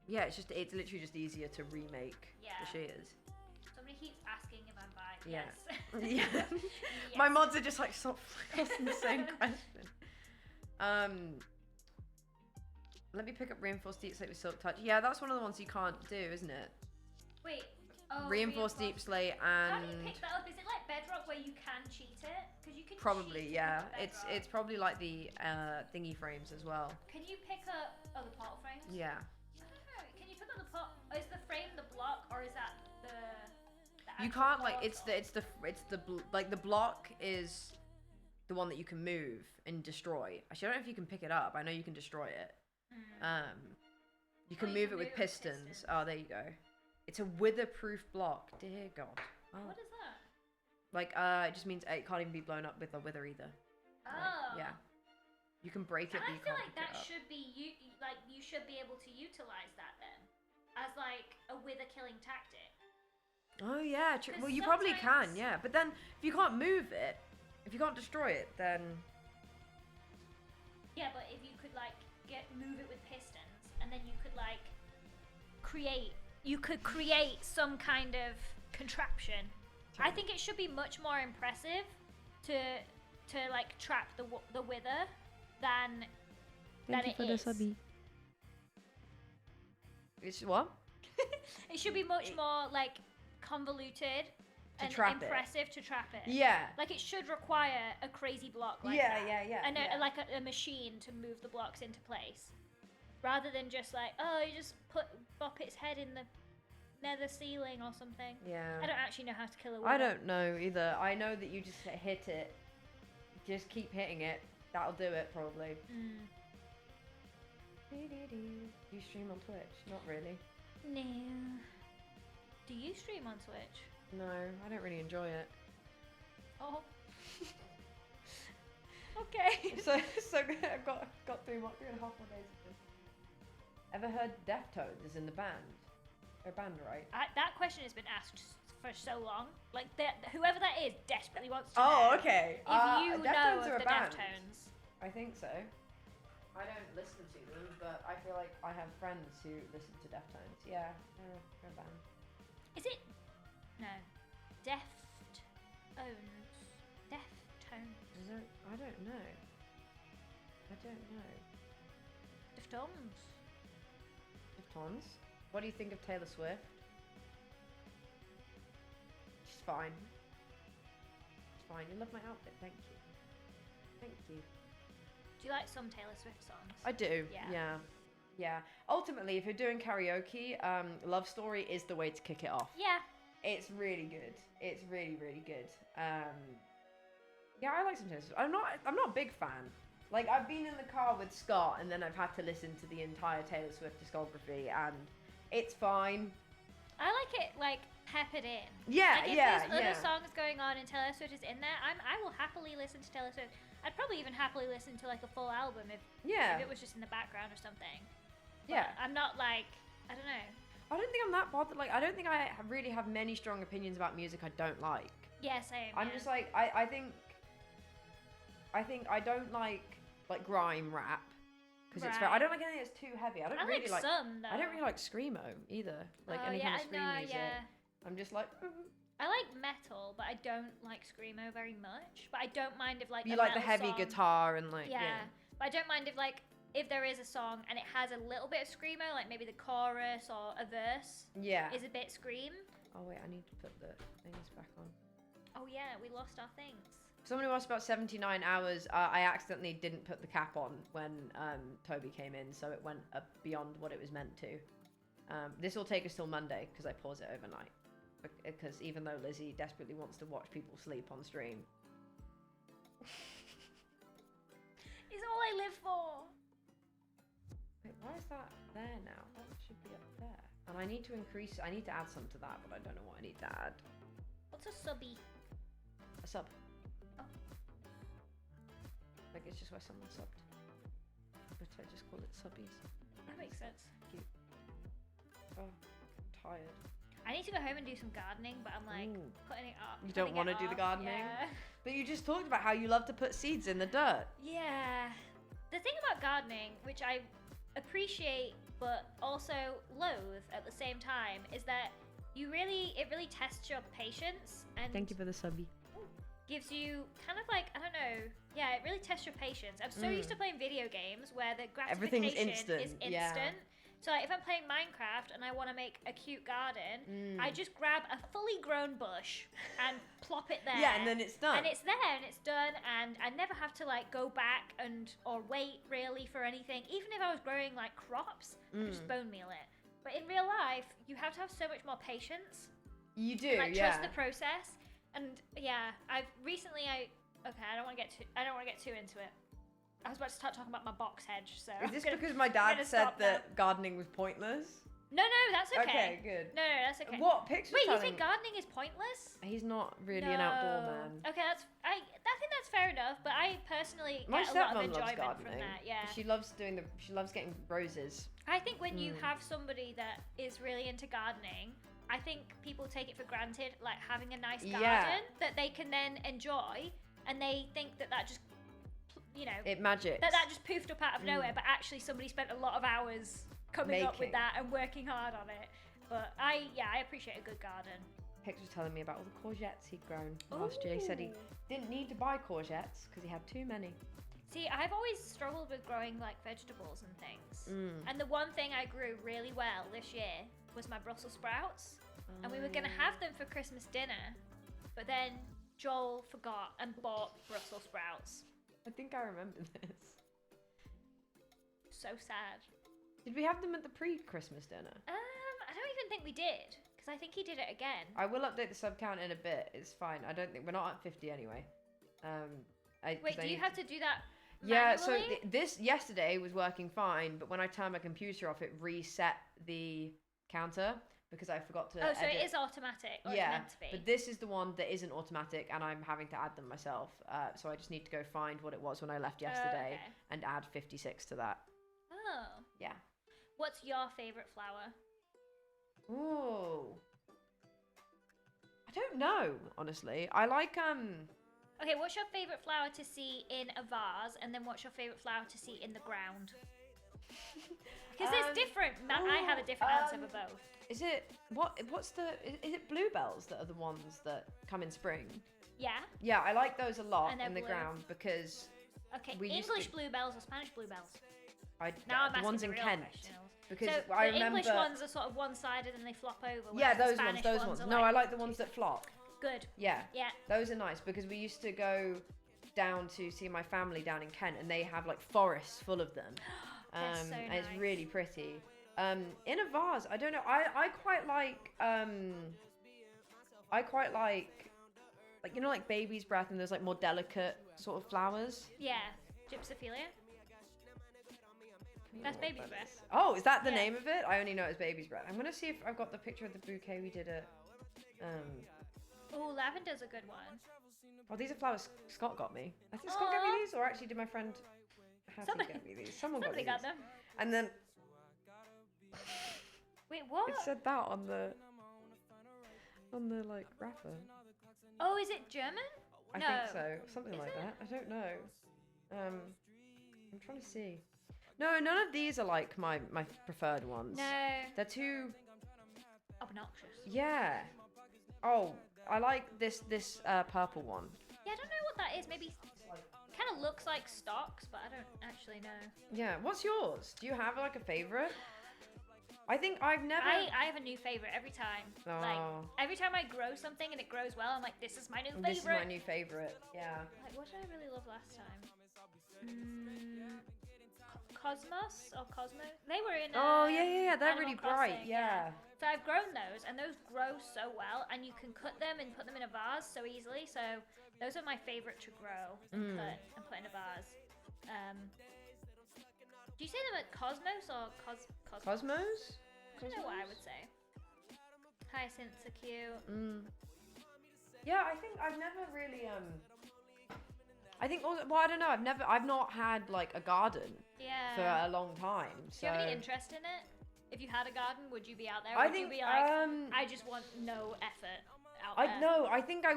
Yeah, it's literally just easier to remake Yeah. the shears. Somebody keeps asking if I'm bi. Yeah. Yes. Yeah. Yes. My mods are just like, stop asking the same question. Let me pick up Reinforced Deep Sleep with Silk Touch. Yeah, that's one of the ones you can't do, isn't it? Wait. Oh, Reinforced Deep Slate How do you and pick that up? Is it like Bedrock where you can cheat it? Because you can probably, cheat yeah. to pick up It's probably like the thingy frames as well. Can you pick up the portal frames? Yeah. I don't know. Can you pick up the pot? Is the frame the block or is that the You actual can't like portal? the block is the one that you can move and destroy. Actually, I don't know if you can pick it up. I know you can destroy it. You can move it with pistons. Oh, there you go. It's a wither-proof block. Dear God. Oh. What is that? Like, it just means it can't even be blown up with a wither either. Oh. Like, yeah. You can break it, And but I you feel can't like pick it that up. should be you should be able to utilize that then as like a wither killing tactic. Oh yeah, true. 'Cause Well, you probably can, sometimes- yeah. But then, if you can't move it, if you can't destroy it, then Yeah, but if you could like move it with pistons, and then you could like create some kind of contraption. I think it should be much more impressive to like trap the wither than it is. It's what? It should be much more like convoluted and trap it. impressive to trap it. Yeah. Like it should require a crazy block like Yeah, that. yeah. And yeah. like a machine to move the blocks into place. Rather than just like, oh, you just bop its head in the nether ceiling or something. Yeah. I don't actually know how to kill a wither. I don't know either. I know that you just hit it. Just keep hitting it. That'll do it, probably. Do you stream on Twitch? Not really. No. Do you stream on Twitch? No, I don't really enjoy it. Oh. Okay. So I've got 3.5 more days of this. Ever heard Deftones is in the band? They're a band, right? That question has been asked for so long. Like, whoever that is desperately wants to Oh, know okay. if you know Deftones of are a the band. Deftones. I think so. I don't listen to them, but I feel like I have friends who listen to Deftones. Yeah, they're a band. Is it? No. Deftones. Deftones. Is there, I don't know. Deftones. Deftones? What do you think of Taylor Swift? She's fine. It's fine. You love my outfit. Thank you. Thank you. Do you like some Taylor Swift songs? I do. Yeah. Yeah. Ultimately, if you're doing karaoke, Love Story is the way to kick it off. Yeah. It's really good. It's really, really good. Yeah, I like some Taylor Swift. I'm not a big fan. Like, I've been in the car with Scott, and then I've had to listen to the entire Taylor Swift discography, and it's fine. I like it, like, peppered in. Yeah, like, if there's other songs going on and Taylor Swift is in there, I will happily listen to Taylor Swift. I'd probably even happily listen to, like, a full album if it was just in the background or something. But Yeah. I'm not, like, I don't know. I don't think I'm that bothered. Like, I don't think I really have many strong opinions about music I don't like. Yeah, same. I'm just like, I think I don't like grime rap because it's very, I don't like anything that's too heavy. I don't really like some though. I don't really like screamo either. Like Oh, any yeah, kind of scream I know, music. yeah. I'm just like I like metal, but I don't like screamo very much. But I don't mind if like you a like the metal heavy song, guitar and like yeah. But I don't mind if there is a song and it has a little bit of screamo, like maybe the chorus or a verse yeah. is a bit scream. Oh wait, I need to put the things back on. Oh yeah, we lost our things. Somebody asked about 79 hours. I accidentally didn't put the cap on when Toby came in, so it went beyond what it was meant to. This will take us till Monday because I pause it overnight. Because even though Lizzie desperately wants to watch people sleep on stream. It's all I live for. Wait, why is that there now? That should be up there. And I need to add some to that, but I don't know what I need to add. What's a subby? A sub. Oh. Like it's just where someone subbed. But I just call it subbies. That makes sense. Cute. Oh, I'm tired. I need to go home and do some gardening, but I'm like Ooh. putting it up. You don't want to do the gardening? Yeah. But you just talked about how you love to put seeds in the dirt. Yeah. The thing about gardening, which I appreciate but also loathe at the same time, is that it really tests your patience and Thank you for the subby. gives you kind of like, I don't know, yeah, it really tests your patience. I'm so used to playing video games where the Everything's gratification instant, is instant. yeah. So like, if I'm playing Minecraft and I want to make a cute garden, I just grab a fully grown bush and plop it there. Yeah, and then it's done. And it's there and it's done, and I never have to like go back or wait really for anything. Even if I was growing like crops, I just bone meal it. But in real life, you have to have so much more patience. You do, Like yeah. trust the process. And yeah, I don't want to get too into it. I was about to start talking about my box hedge, so. Is this because my dad said that gardening was pointless? No, that's okay. Okay, good. No, that's okay. What picture? Wait, you think gardening is pointless? He's not really an outdoor man. Okay, I think that's fair enough, but I personally My get a lot of stepmom loves enjoyment gardening. from that. Yeah. She loves getting roses. I think when you have somebody that is really into gardening, I think people take it for granted, like having a nice garden that they can then enjoy, and they think that just, it magics. that just poofed up out of nowhere, but actually somebody spent a lot of hours coming up with that and working hard on it. But I appreciate a good garden. Hicks was telling me about all the courgettes he'd grown last year. He said he didn't need to buy courgettes because he had too many. See, I've always struggled with growing like vegetables and things. And the one thing I grew really well this year was my Brussels sprouts. And we were going to have them for Christmas dinner, but then Joel forgot and bought Brussels sprouts. I think I remember this. So sad. Did we have them at the pre-Christmas dinner? I don't even think we did, because I think he did it again. I will update the sub count in a bit. It's fine. I don't think we're not at 50 anyway. Wait, do you have to do that Yeah, so manually? this yesterday was working fine, but when I turned my computer off, it reset the counter because I forgot to Oh, so edit. it is automatic, or Yeah, it's meant to be. but this is the one that isn't automatic, and I'm having to add them myself. So I just need to go find what it was when I left yesterday Okay. and add 56 to that. Oh. Yeah. What's your favourite flower? Ooh. I don't know, honestly. I like Okay, what's your favourite flower to see in a vase, and then what's your favourite flower to see in the ground? Because it's different. I have a different answer for both. Is it is it bluebells that are the ones that come in spring? Yeah. Yeah, I like those a lot And they're in the blue. ground because Okay, We used English to- bluebells or Spanish bluebells? the Now I'm asking ones the in real Kent. questions. Because So I the remember English ones are sort of one-sided and they flop over. Yeah, whereas the those Spanish ones. are No, I like the ones that flop. Good. Yeah. Yeah. Those are nice because we used to go down to see my family down in Kent and they have like forests full of them. They're so And it's nice. really pretty. In a vase, I don't know. I quite like like baby's breath and those like more delicate sort of flowers. Yeah. Gypsophilia. That's baby's What that breath. is. Oh, is that the Yeah. name of it? I only know it's baby's breath. I'm gonna see if I've got the picture of the bouquet we did at Oh, lavender's a good one. oh, these are flowers Scott got me. I think Scott gave Aw. me these, or actually did my friend Somebody- get me these? Someone Somebody got got me these. them. And then Wait, what? it said that on the like wrapper. Oh, is it German? I No. think so. Something Is like it? that. I don't know. I'm trying to see. No, none of these are like my preferred ones. No. They're too Obnoxious. yeah. Oh, I like this purple one. Yeah, I don't know what that is. Maybe kind of looks like stocks, but I don't actually know. Yeah. What's yours? Do you have like a favorite? I think I've never. I have a new favorite every time. Like Oh. every time I grow something and it grows well, I'm like, this is my new favorite. This is my new favorite. Yeah. Like, what did I really love last time? Cosmos or Cosmo? They were in. Oh yeah. They're Animal really bright. Crossing, Yeah. So I've grown those, and those grow so well, and you can cut them and put them in a vase so easily. So those are my favorite to grow and cut and put in a vase. Do you say them at Cosmos or Cosmos? Cosmos. I don't know what I would say. Hyacinths are cute. Yeah, I think I've never really I think also, well, I don't know. I've not had like a garden Yeah. for a long time. So Do you have any interest in it? If you had a garden, would you be out there? I Would think you be like, I just want no effort out there? I know. I think I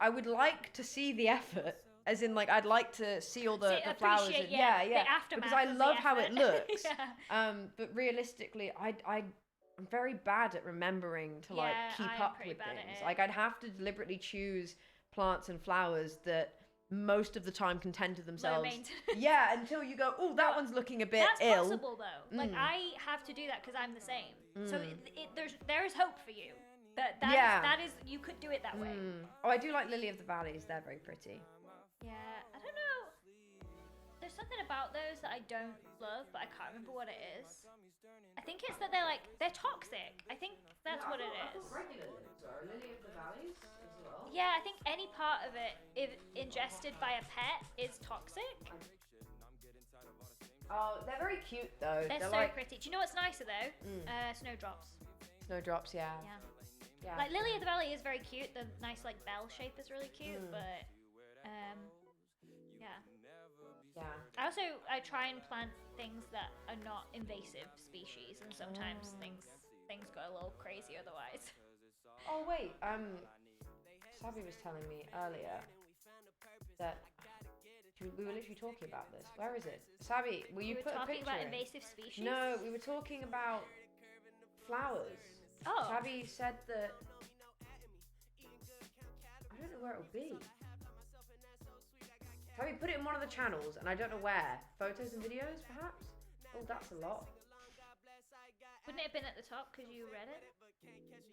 would like to see the effort, as in like I'd like to see all the flowers. Appreciate, And, yeah, yeah. the aftermath Because I of the love how it effort. looks. Yeah. But realistically, I'm very bad at remembering to like Yeah, keep I'm up pretty with bad at things. it. Like I'd have to deliberately choose plants and flowers that most of the time can tend to Low themselves. maintenance. Yeah, until you go, oh, that one's looking a bit That's ill. possible though. Like I have to do that because I'm the same. So there is hope for you. That is you could do it that way. Oh, I do like Lily of the Valleys. They're very pretty. Yeah, I don't know. There's something about those that I don't love, but I can't remember what it is. I think it's that they're toxic. I think that's what it is. Regular lilies are Lily of the Valleys as well. Yeah, I think any part of it, if ingested by a pet, is toxic. Oh, they're very cute though. They're so like pretty. Do you know what's nicer though? Snowdrops. snowdrops. Yeah. Yeah. Like Lily of the Valley is very cute. The nice like bell shape is really cute, but yeah. Yeah. I try and plant things that are not invasive species, and sometimes things go a little crazy otherwise. Oh wait, Sabi was telling me earlier that we were literally talking about this. Where is it? Sabi, will you We put were a talking picture about in? invasive species. No, we were talking about flowers. Oh. Sabi said that I don't know where it'll be. Sabi put it in one of the channels, and I don't know where. Photos and videos, perhaps. Oh, that's a lot. Wouldn't it have been at the top because you read it?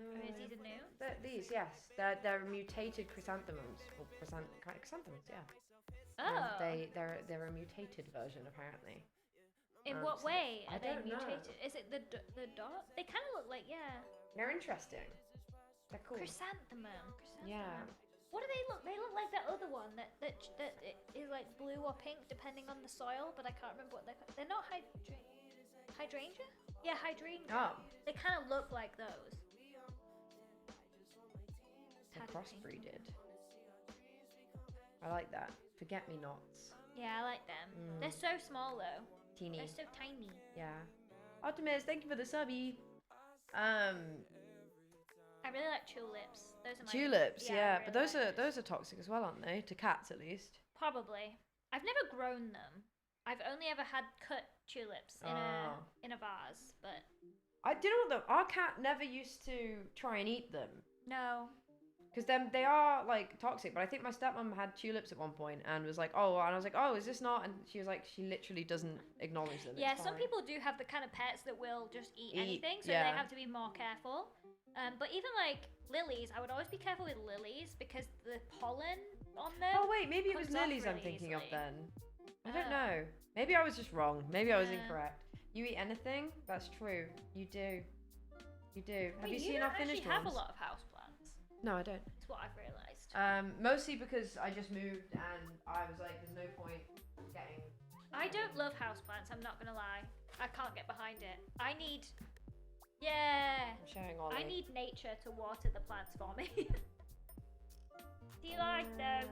Or is these new? These, yes, they're mutated chrysanthemums, or chrysanthemums, yeah. Oh. They're a mutated version apparently. In what way I are they don't know. mutated? Is it the dot? They kind of look like They're interesting. They're cool. chrysanthemum. Yeah. What do they look? They look like that other one that is like blue or pink depending on the soil, but I can't remember what they're not hydrangea? Yeah, hydrangea. Oh, They kind of look like those. they're crossbreeded. I like that. Forget-me-nots. Yeah, I like them. They're so small though. Teeny. They're so tiny. Yeah. Optimus, thank you for the subby. I really like tulips. Those are my Tulips, yeah, I but really like those are toxic as well, aren't they? To cats, at least. Probably. I've never grown them. I've only ever had cut tulips in a vase, but I do you know what though? Our cat never used to try and eat them no. because they are like toxic. But I think my stepmom had tulips at one point and was like, oh, and I was like, oh, is this not? And she was like, she literally doesn't acknowledge them. Yeah, It's some fine. people do have the kind of pets that will just eat anything, so yeah. they have to be more careful. But even like lilies, I would always be careful with lilies because the pollen on them. Oh wait, maybe it was comes off lilies I'm really thinking of easily. then. I don't Oh. know. Maybe I was just wrong. Maybe I was Yeah. incorrect. You eat anything? That's true. You do. You do. Have Wait, you seen don't our finished actually have ones? a lot of houseplants. No, I don't. It's what I've realised. Mostly because I just moved and I was like, there's no point getting. I don't love houseplants, I'm not gonna lie. I can't get behind it. I need... Yeah! I'm showing Ollie. I need nature to water the plants for me. Do you like them?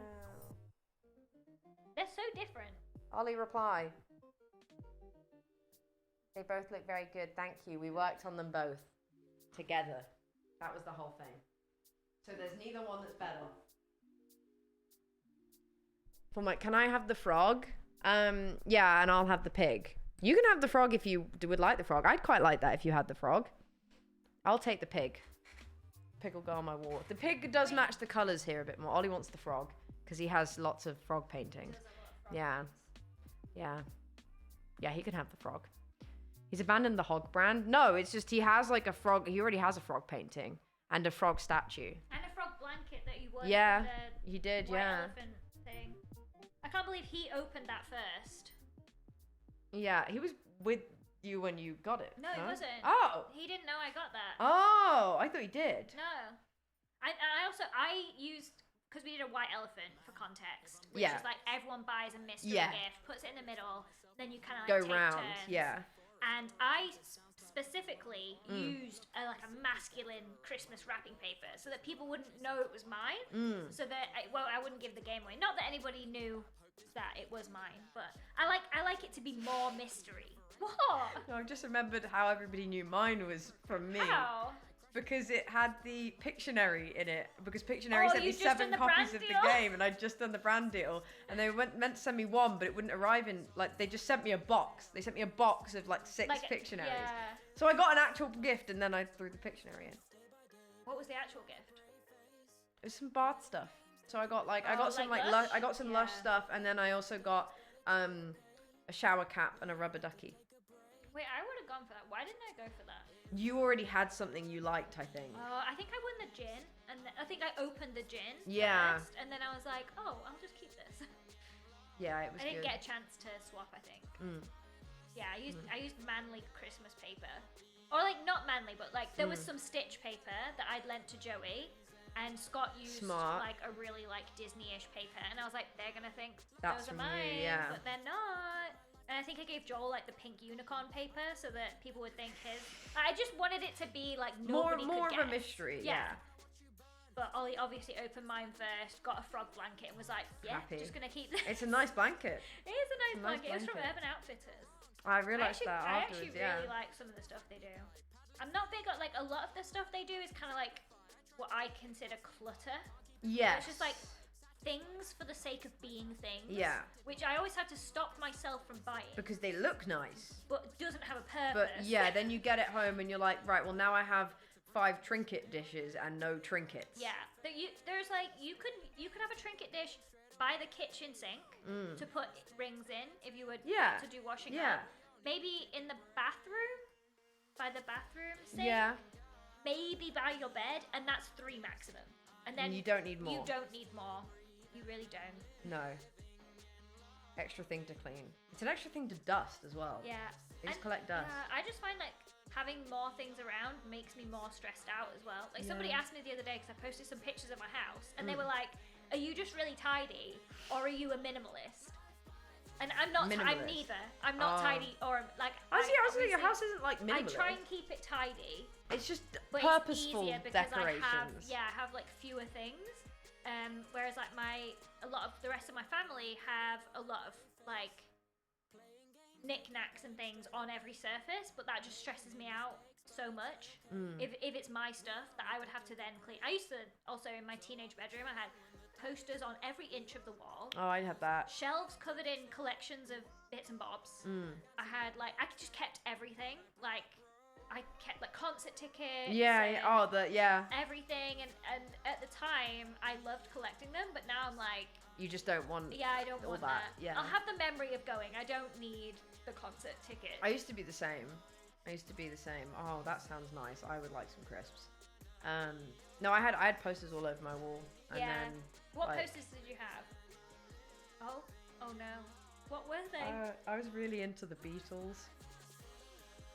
They're so different. Ollie, reply. They both look very good. Thank you. We worked on them both together. That was the whole thing. So there's neither one that's better. I'm like, can I have the frog? Yeah, and I'll have the pig. You can have the frog if you would like the frog. I'd quite like that if you had the frog. I'll take the pig. Pig will go on my wall. The pig does match the colours here a bit more. Ollie wants the frog because he has lots of frog paintings. Yeah. Yeah. Yeah, he can have the frog. He's abandoned the hog brand. No, it's just he has like a frog. He already has a frog painting and a frog statue. And a frog blanket that you won Yeah, for the he did, white yeah. elephant thing. I can't believe he opened that first. Yeah, he was with you when you got it. No, he wasn't. Oh. He didn't know I got that. Oh, I thought he did. No. I used, because we did a white elephant for context, which Yeah. is like everyone buys a mystery Yeah. gift, puts it in the middle, then you kind of Go like take round. turns. Yeah. And I specifically used a masculine Christmas wrapping paper so that people wouldn't know it was mine. So that I wouldn't give the game away. Not that anybody knew that it was mine, but I like it to be more mystery. What? No, I've just remembered how everybody knew mine was from me. How? Because it had the Pictionary in it. Because Pictionary Oh, sent me you'd just 7 done the copies brand of deal? the game, and I'd just done the brand deal. And they meant to send me 1, but it wouldn't arrive in. Like, they just sent me a box. They sent me a box of like 6 Pictionaries. Yeah. So I got an actual gift, and then I threw the Pictionary in. What was the actual gift? It was some bath stuff. So I got I Oh, got some like Lush, Lush? I got some Lush Yeah. stuff, and then I also got a shower cap and a rubber ducky. Wait, I would have gone for that. Why didn't I go for that? You already had something you liked, I think. I think I won the gin, and I think I opened the gin Yeah. first, and then I was like, oh, I'll just keep this. Yeah, it was I didn't good. get a chance to swap, I think. Mm. Yeah, I used manly Christmas paper. Or like not manly, but like there was some stitch paper that I'd lent to Joey, and Scott used Smart. like a really like Disney-ish paper, and I was like, they're gonna think That's those are from you, mine, yeah. but they're not. And I think I gave Joel like the pink unicorn paper so that people would think his. I just wanted it to be like nobody more could of a guess. mystery. Yeah. Yeah. But Ollie obviously opened mine first, got a frog blanket, and was like, yeah, Happy. just gonna keep this. It's a nice blanket. It is a nice a nice blanket. It's from blanket. Urban Outfitters. I realized that I afterwards. actually Yeah. really like some of the stuff they do. I'm not big on like a lot of the stuff they do is kind of like what I consider clutter. Yes. It's just like things for the sake of being things. Yeah. Which I always have to stop myself from buying, Because they look nice. but doesn't have a purpose. But yeah, then you get it home and you're like, right, well now I have 5 trinket dishes and no trinkets. Yeah, there's like you could have a trinket dish by the kitchen sink to put rings in if you would Yeah. to do washing Yeah. up. Maybe in the bathroom, by the bathroom sink. Yeah. Maybe by your bed, and that's 3 maximum. And then And you don't need more. You don't need more. You really don't. No. Extra thing to clean. It's an extra thing to dust as well. Yeah. They just And, collect dust. Yeah, I just find like having more things around makes me more stressed out as well. Like somebody Yeah. asked me the other day because I posted some pictures of my house, and they were like, "Are you just really tidy, or are you a minimalist?" And I'm not. I'm Minimalist. neither. I'm not Oh. tidy or like. I was saying your obviously- house isn't like I minimalist. try and keep it tidy, It's just but purposeful it's easier because decorations. I have like fewer things. Whereas like a lot of the rest of my family have a lot of like knickknacks and things on every surface, but that just stresses me out so much. If it's my stuff that I would have to then clean. I used to also in my teenage bedroom I had posters on every inch of the wall, Oh, I have that. shelves covered in collections of bits and bobs. I had like I just kept everything. Like I kept like concert tickets. Yeah. and Yeah. everything, and at the time I loved collecting them, but now I'm like, You just don't want. yeah, I don't All want that, that. yeah. I'll have the memory of going. I don't need the concert ticket. I used to be the same. Oh, that sounds nice. I would like some crisps. No, I had posters all over my wall. And Yeah. then What like, posters did you have? Oh no. What were they? I was really into the Beatles.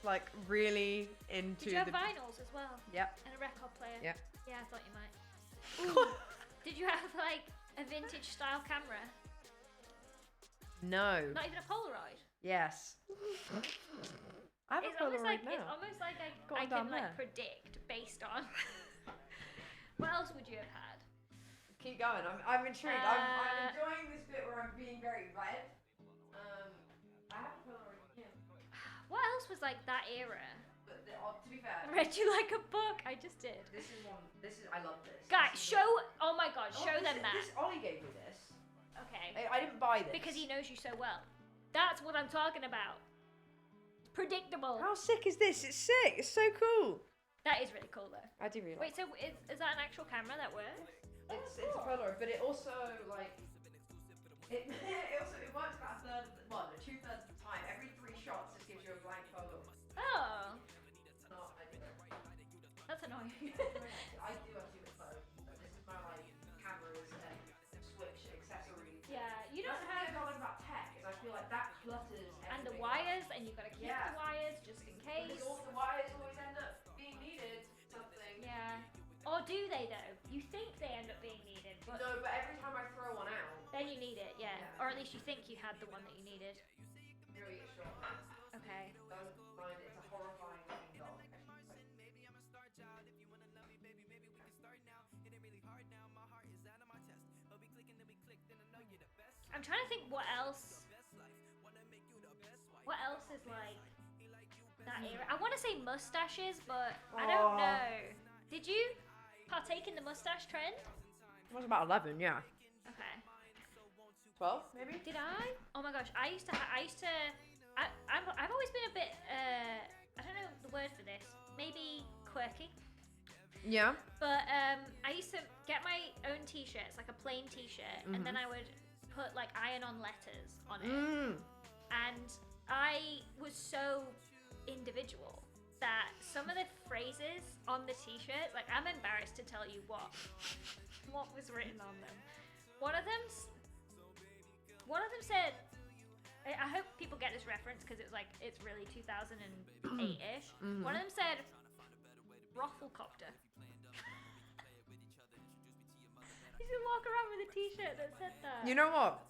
Like really into Did you have the. vinyls as well? Yep. And a record player? Yep. Yeah, I thought you might. Ooh. Did you have like a vintage style camera? No. Not even a Polaroid? Yes. I have It's a almost Polaroid like now. it's almost like Got I one down can like there. predict based on. What else would you have had? Keep going. I'm intrigued. Uh, I'm enjoying this bit where I'm being very red. I have a Polaroid here. What else was like that era? But to be fair, Read you like a book. I just did. this is one. I love this. Guys, This is show. Oh my god, Oh, show this them is- that. This Ollie gave me this. Okay. I didn't buy this. Because he knows you so well. That's what I'm talking about. Predictable. How sick is this? It's sick. It's so cool. That is really cool though. I do really. Wait, so is that an actual camera that works? It's a Polaroid, but it also like it works about a third of the, well, no, 2/3 of the time. Every 3 shots, it gives you a blank photo. Oh, No, I do. that's annoying. I do have too much photo. This is my like cameras and switch accessories. Yeah, you That's don't the thing I have. don't like about tech is I feel like that clutters And the everything. wires, and you've got to keep Yeah. the wires just in case. Because all the wires always end up being needed. Something. Yeah. Or do they though? You think they end up being needed, but No, but every time I throw one out, then you need it, yeah. Yeah. Or at least you think you had the one that you needed. you really get shot. Okay. Don't mind, it's a horrifying looking dog. I'm trying to think what else. What else is like that era? I want to say mustaches, but I Oh. don't know. Did you partake in the mustache trend? I was about 11, yeah. Okay. 12, maybe? Did I? Oh my gosh, I've always been a bit, I don't know the word for this. Maybe quirky. Yeah. But I used to get my own t-shirts, like a plain t-shirt, and then I would put like iron-on letters on it. And I was so individual that some of the phrases on the t-shirts, like I'm embarrassed to tell you what was written on them. One of them said, I hope people get this reference because it's really 2008-ish. One of them said, "Brothel-copter." You should walk around with a t-shirt that said that. You know what?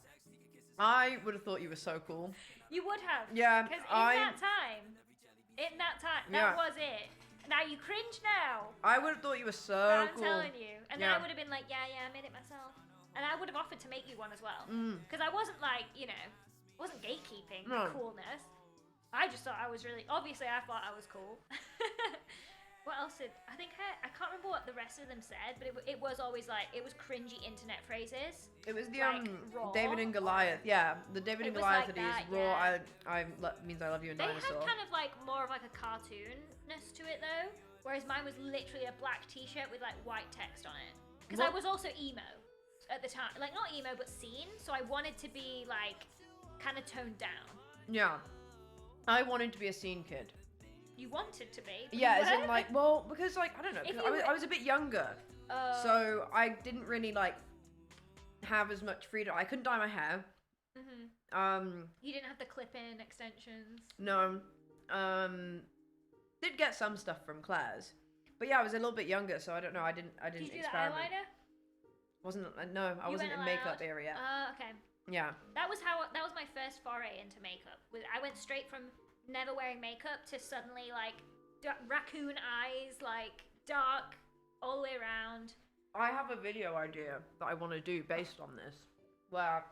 I would have thought you were so cool. You would have. Yeah, Because that time, Yeah. that was it. Now you cringe now. I would have thought you were so But I'm cool. telling you. And then Yeah. I would have been like, yeah, I made it myself. And I would have offered to make you one as well. Mm. Because I wasn't like, wasn't gatekeeping No. coolness. I just thought I was really, obviously I thought I was cool. What else I can't remember what the rest of them said, but it was always like, it was cringy internet phrases. It was the Like, raw. David and Goliath. Yeah, the David It and was Goliath like that is that, raw. yeah. Means I love you and They dinosaur. had kind of like more of like a cartoonness to it though, whereas mine was literally a black t-shirt with like white text on it. Because I What- was also emo at the time, like not emo but scene, so I wanted to be like kind of toned down. Yeah, I wanted to be a scene kid. You wanted to be. but Yeah, you as in weren't. like, well, because like I don't know, If 'cause you were- I was a bit younger, so I didn't really like have as much freedom. I couldn't dye my hair. You didn't have the clip-in extensions. No, did get some stuff from Claire's, but yeah, I was a little bit younger, so I don't know. I didn't Did you do the experiment. eyeliner? Wasn't no, I You wasn't weren't in makeup allowed? era yet. Okay. Yeah. That was my first foray into makeup. I went straight from never wearing makeup to suddenly like raccoon eyes, like dark all the way around. I have a video idea that I want to do based on this, where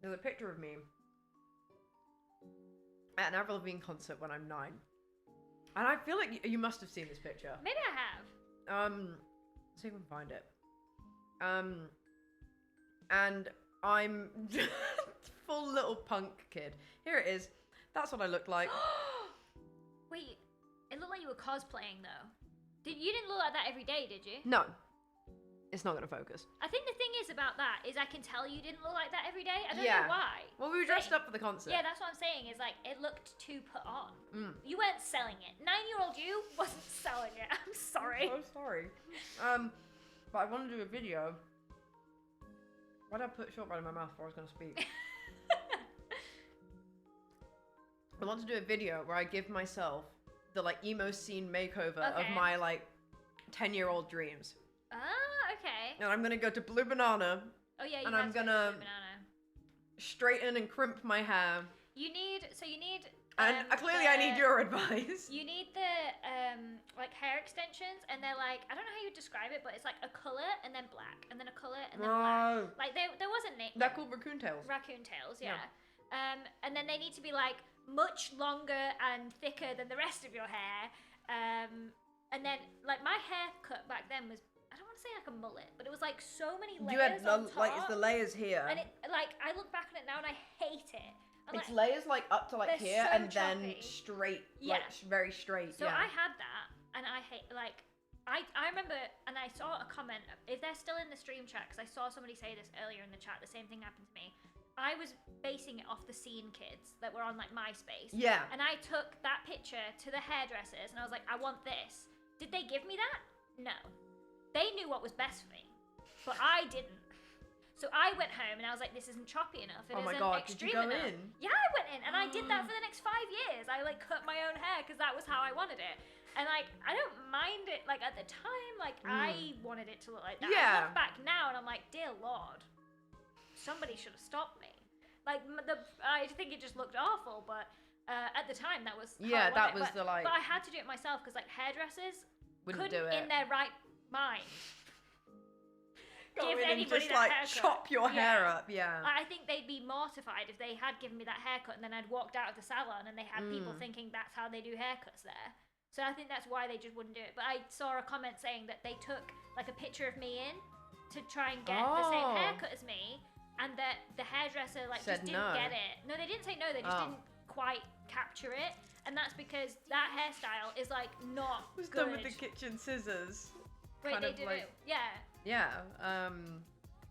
there's a picture of me at an Avril Lavigne concert when I'm 9, and I feel like you must have seen this picture. Maybe I have. See if I can find it. And I'm full little punk kid. Here it is. That's what I look like. Wait, it looked like you were cosplaying though. You didn't look like that every day, did you? No, it's not gonna focus. I think the thing is about that is I can tell you didn't look like that every day. I don't Yeah. know why. Well, we were dressed up for the concert. Yeah, that's what I'm saying. Is like it looked too put on. Mm. You weren't selling it. 9-year-old you wasn't selling it. I'm sorry. I'm so sorry. But I want to do a video. Why did I put short right in my mouth before I was going to speak? I want to do a video where I give myself the like emo scene makeover of Okay. my like 10-year-old dreams. Ah, okay. And I'm going to go to Blue Banana, Oh yeah, you And have I'm to go to gonna- Blue banana. straighten and crimp my hair. You need. And clearly I need your advice. You need the like hair extensions, and they're like, I don't know how you would describe it, but it's like a color and then black, and then a color and then black. Oh, Like there was a name. they're called raccoon tails. Raccoon tails, yeah. Yeah. And then they need to be like much longer and thicker than the rest of your hair. And then like my haircut back then was, I don't want to say like a mullet, but it was like so many layers You had on top. like it's the layers here. And it like I look back on it now and I hate it. I'm It's like, layers like up to like they're here so and then choppy. straight, Yeah. like very straight. so yeah. I had that, and I hate like I remember, and I saw a comment. If they're still in the stream chat, because I saw somebody say this earlier in the chat, the same thing happened to me. I was basing it off the scene kids that were on like MySpace. Yeah. And I took that picture to the hairdressers, and I was like, I want this. Did they give me that? No. They knew what was best for me, but I didn't. So I went home and I was like, this isn't choppy enough. It Oh my isn't God, did you extreme go enough. in? Yeah, I went in and I did that for the next 5 years. I like cut my own hair because that was how I wanted it. And like, I don't mind it. Like at the time, like I wanted it to look like that. I Yeah. look back now and I'm like, dear Lord, somebody should have stopped me. Like I think it just looked awful, but at the time that was how I Yeah, wanted that it. was But- the like. But I had to do it myself because like hairdressers Wouldn't couldn't do it. in their right mind Go give in and anybody just that like haircut. chop your hair Yeah. up. Yeah. I think they'd be mortified if they had given me that haircut and then I'd walked out of the salon and they had people thinking that's how they do haircuts there. So I think that's why they just wouldn't do it. But I saw a comment saying that they took like a picture of me in to try and get the same Oh. haircut as me, and that the hairdresser like Said just didn't no. get it. No, they didn't say no. They just Oh. didn't quite capture it, and that's because that hairstyle is like not was good. done with the kitchen scissors. Wait, kind they of do like it. Yeah. yeah.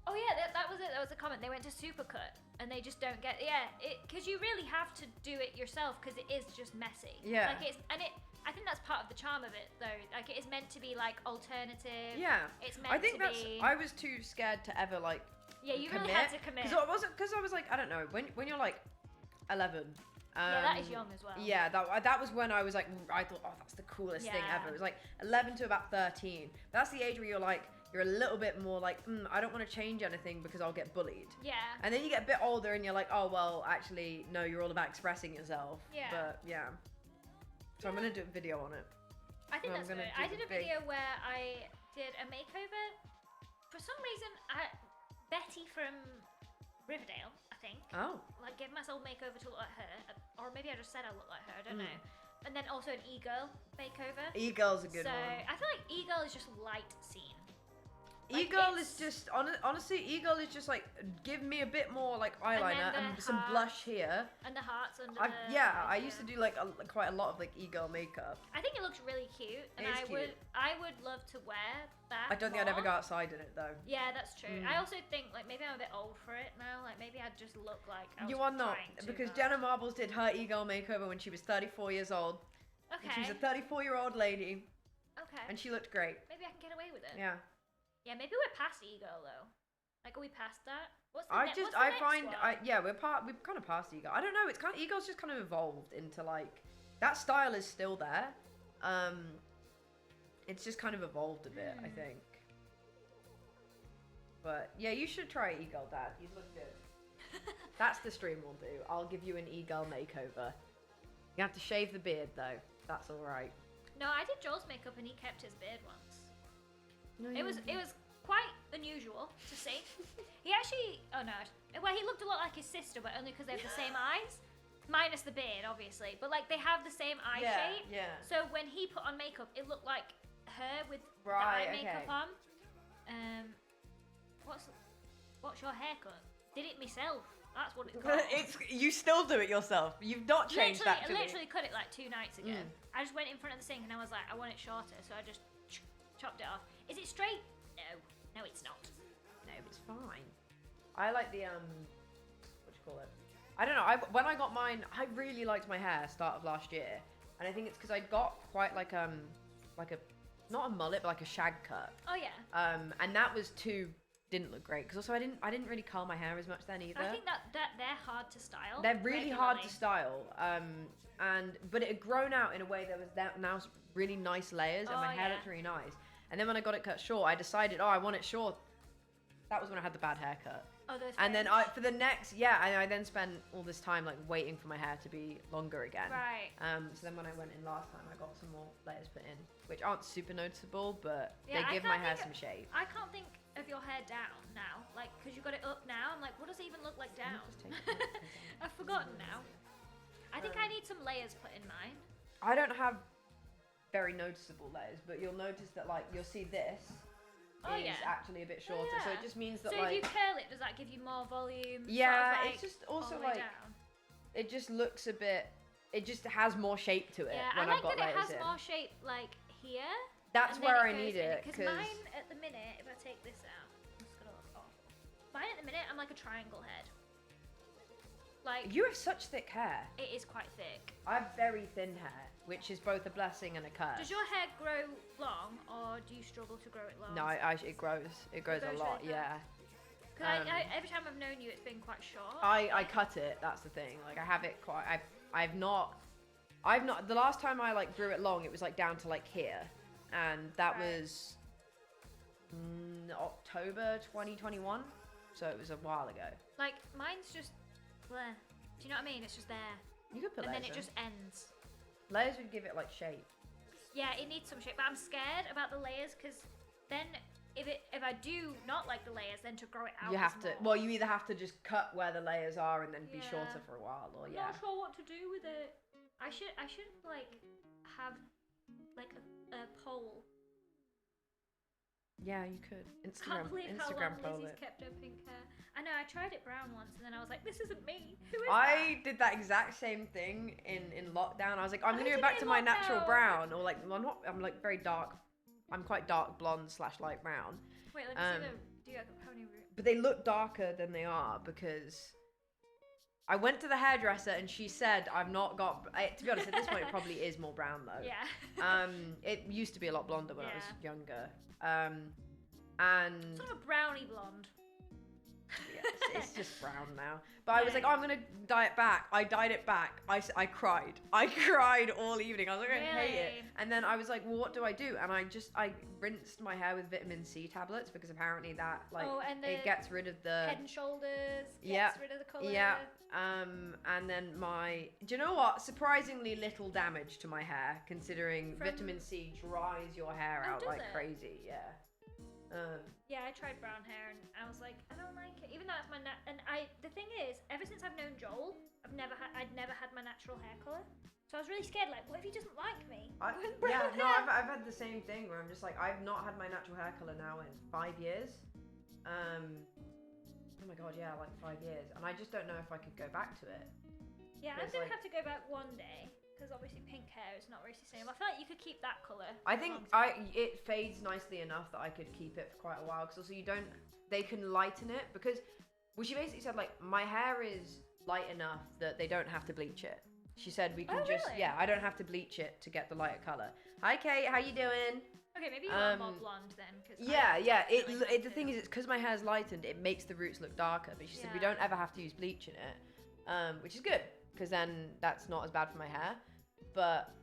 Oh yeah, that was it. That was a comment. They went to Supercut and they just don't get because you really have to do it yourself because it is just messy. Yeah. Like I think that's part of the charm of it though. Like it is meant to be like alternative. Yeah. It's meant I think to that's. be. I was too scared to ever like. Yeah, you commit, really had to commit. Because I was like, I don't know, when you're like 11. Yeah, that is young as well. Yeah, that was when I was like, I thought, oh, that's the coolest thing Yeah. ever. It was like 11 to about 13. That's the age where you're like, you're a little bit more like, I don't want to change anything because I'll get bullied. Yeah. And then you get a bit older and you're like, oh, well, actually, no, you're all about expressing yourself. Yeah. But yeah. So I'm going to do a video on it. I think I'm that's gonna good. do I the did a big- video where I did a makeover. For some reason, Betty from Riverdale, I think, Oh. like gave myself a makeover to look like her, or maybe I just said I look like her. I don't Mm. know. And then also an e-girl makeover. E-Girl's a good so one. I feel like e-girl is just light scene. Like, E-Girl is it's- just honestly, E-Girl is just like give me a bit more like eyeliner and, the some heart. blush here. And the hearts under I, the yeah, I eyes, used to do like quite a lot of like E-Girl makeup. I think it looks really cute, and It is cute. I would love to wear that. I don't think I'd ever more. go outside in it though. Yeah, that's true. Mm. I also think like maybe I'm a bit old for it now. Like maybe I'd just look like I You was are not, trying too because hard. Jenna Marbles did her E-Girl makeover when she was 34 years old. Okay. And she was a 34-year-old lady, Okay. and she looked great. Maybe I can get away with it. Yeah. Yeah, maybe we're past e-girl though. Like, are we past that? What's the I what's just the I next find one? we've kind of passed E-Girl. I don't know. It's kind of E-Girl's just kind of evolved into like that style is still there. It's just kind of evolved a bit, I think. But yeah, you should try E-Girl, Dad. You look good. That's the stream we'll do. I'll give you an E-Girl makeover. You have to shave the beard though. That's all right. No, I did Joel's makeup and he kept his beard once. No, It was quite unusual to see. He actually well he looked a lot like his sister, but only because they have the same eyes, minus the beard obviously. But like they have the same eye shape. Yeah. So when he put on makeup, it looked like her with Right, the eye makeup okay. on. What's your haircut? Did it myself. That's what it's called. You still do it yourself. You've not changed literally, that to I me. literally cut it like 2 nights ago. Mm. I just went in front of the sink and I was like, I want it shorter, so I just chopped it off. Is it straight? No, it's not. No, it's fine. I like the what do you call it? I don't know. When I got mine, I really liked my hair start of last year, and I think it's because I got quite like a not a mullet, but like a shag cut. Oh yeah. And that was didn't look great because also I didn't really curl my hair as much then either. I think that they're hard to style. They're really hard to regularly. style. But it had grown out in a way that was now really nice layers, and Oh, my hair yeah. looked really nice. And then when I got it cut short, I decided, I want it short. That was when I had the bad haircut. Oh, those And then fringe. for the next, I then spent all this time like waiting for my hair to be longer again. Right. So then when I went in last time, I got some more layers put in, which aren't super noticeable, but Yeah, I they give my can't hair think some shape. I can't think of your hair down now, like because you got it up now. I'm like, what does it even look like down? Just take it out. I've forgotten now. I think I need some layers put in mine. I don't have very noticeable layers, but you'll notice that like you'll see this Oh, is yeah. actually a bit shorter, so yeah. it just means that So like if you curl it, does that give you more volume? yeah, sort of, like, it's just all also the way like down? it just looks a bit. It just has more shape to it Yeah, when I I've like got that it layers has in. more shape like here. That's and then where I goes need in it because because mine at the minute, if I take this out, it's gonna look awful. Mine at the minute, I'm like a triangle head. Like you have such thick hair. it is quite thick. I have very thin hair, which is both a blessing and a curse. Does your hair grow long, or do you struggle to grow it long? No, it grows. It grows a grows lot. really Yeah. fast? 'Cause every time I've known you, it's been quite short. I cut it. That's the thing. Like I have it quite. I've not. The last time I like grew it long, it was like down to like here, and that Right. was October 2021. So it was a while ago. Like mine's just bleh. Do you know what I mean? It's just there, You could put and layers then it in. just ends. Layers would give it like shape. Yeah, it needs some shape, but I'm scared about the layers because then if I do not like the layers, then to grow it out. You have is to. more. Well, you either have to just cut where the layers are and then be Yeah. shorter for a while, or I'm yeah. not sure what to do with it. I should like have like a poll. Yeah, you could. Can't believe how long poll Lizzie's it. kept her pink hair. I know, I tried it brown once and then I was like, this isn't me. Who is I did that exact same thing in lockdown. I was like, I'm I gonna go did back it to in my natural lockdown. brown, or like I'm like very dark I'm quite dark blonde / light brown. Wait, let me see the. Do you have any root? But they look darker than they are because I went to the hairdresser and she said I've not got. To be honest, at this point it probably is more brown though. Yeah. It used to be a lot blonder when I was Yeah. younger. And Sort of a brownie blonde. yeah, it's just brown now. But I was like, oh, I'm gonna dye it back. I dyed it back. I cried. I cried all evening. I was like, I hate it. Really? And then I was like, well, what do I do? And I rinsed my hair with vitamin C tablets because apparently that and it gets rid of the head and shoulders. Yeah. Gets rid of the colour. yeah. And then do you know what? Surprisingly little damage to my hair considering From- vitamin C dries your hair Oh, out does like it? crazy. Yeah. Yeah, I tried brown hair and I was like, I don't like it. Even though it's my the thing is, ever since I've known Joel, I'd never had my natural hair colour. So I was really scared. Like, what if he doesn't like me? With brown hair? I've had the same thing where I'm just like, I've not had my natural hair color now in 5 years. Oh my god, yeah, like 5 years, and I just don't know if I could go back to it. Yeah, I'm It's gonna like- have to go back one day because obviously pink hair is not really sustainable. I feel like you could keep that colour. I think it fades nicely enough that I could keep it for quite a while because also they can lighten it because she basically said like my hair is light enough that they don't have to bleach it. She said we can Oh, just really? I don't have to bleach it to get the lighter color. Hi Kate, how you doing? Okay, maybe you are more blonde then. Cause Yeah. really The thing is, it's because my hair's lightened, it makes the roots look darker. But she said we Yeah. don't ever have to use bleach in it, which is good because then that's not as bad for my hair. But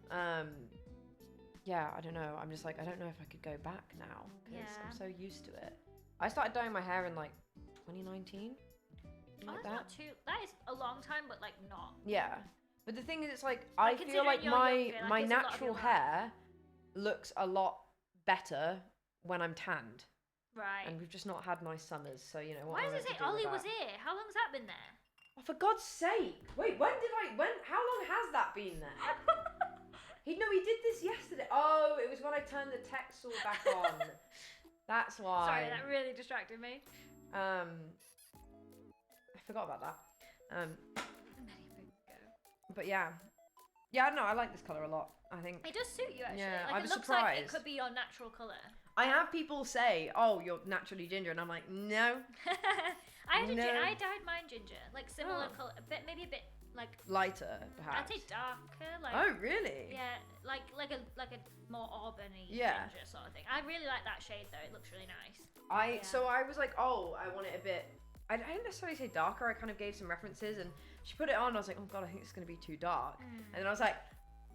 yeah, I don't know. I'm just like I don't know if I could go back now because I'm so used to it. I started dyeing my hair in like 2019. Oh, Like that's not too. That is a long time, but like not. Yeah, but the thing is, it's like Like, I feel considering like you're my younger, like, my it's a lot of natural your life. hair looks a lot better when I'm tanned. Right. And we've just not had nice summers, so you know what. Why am I does it meant say to do with Ollie that? was here? How long's that been there? Oh, for God's sake! Wait, how long has that been there? He did this yesterday. Oh, it was when I turned the text all back on. That's why. Sorry, that really distracted me. I forgot about that. But yeah, I don't know. I like this color a lot. I think It does suit you actually. Yeah, like, I it was looks like it surprised. could be your natural colour. I have people say, "Oh, you're naturally ginger," and I'm like, "No, I No. dyed mine ginger, like similar Oh. colour, maybe a bit like lighter, I'd perhaps." say darker, like Oh, really? yeah, like a more auburny Yeah. ginger sort of thing. I really like that shade though. It looks really nice. So I was like, "Oh, I want it a bit." I didn't necessarily say darker. I kind of gave some references, and she put it on. I was like, "Oh God, I think it's gonna be too dark." And then I was like,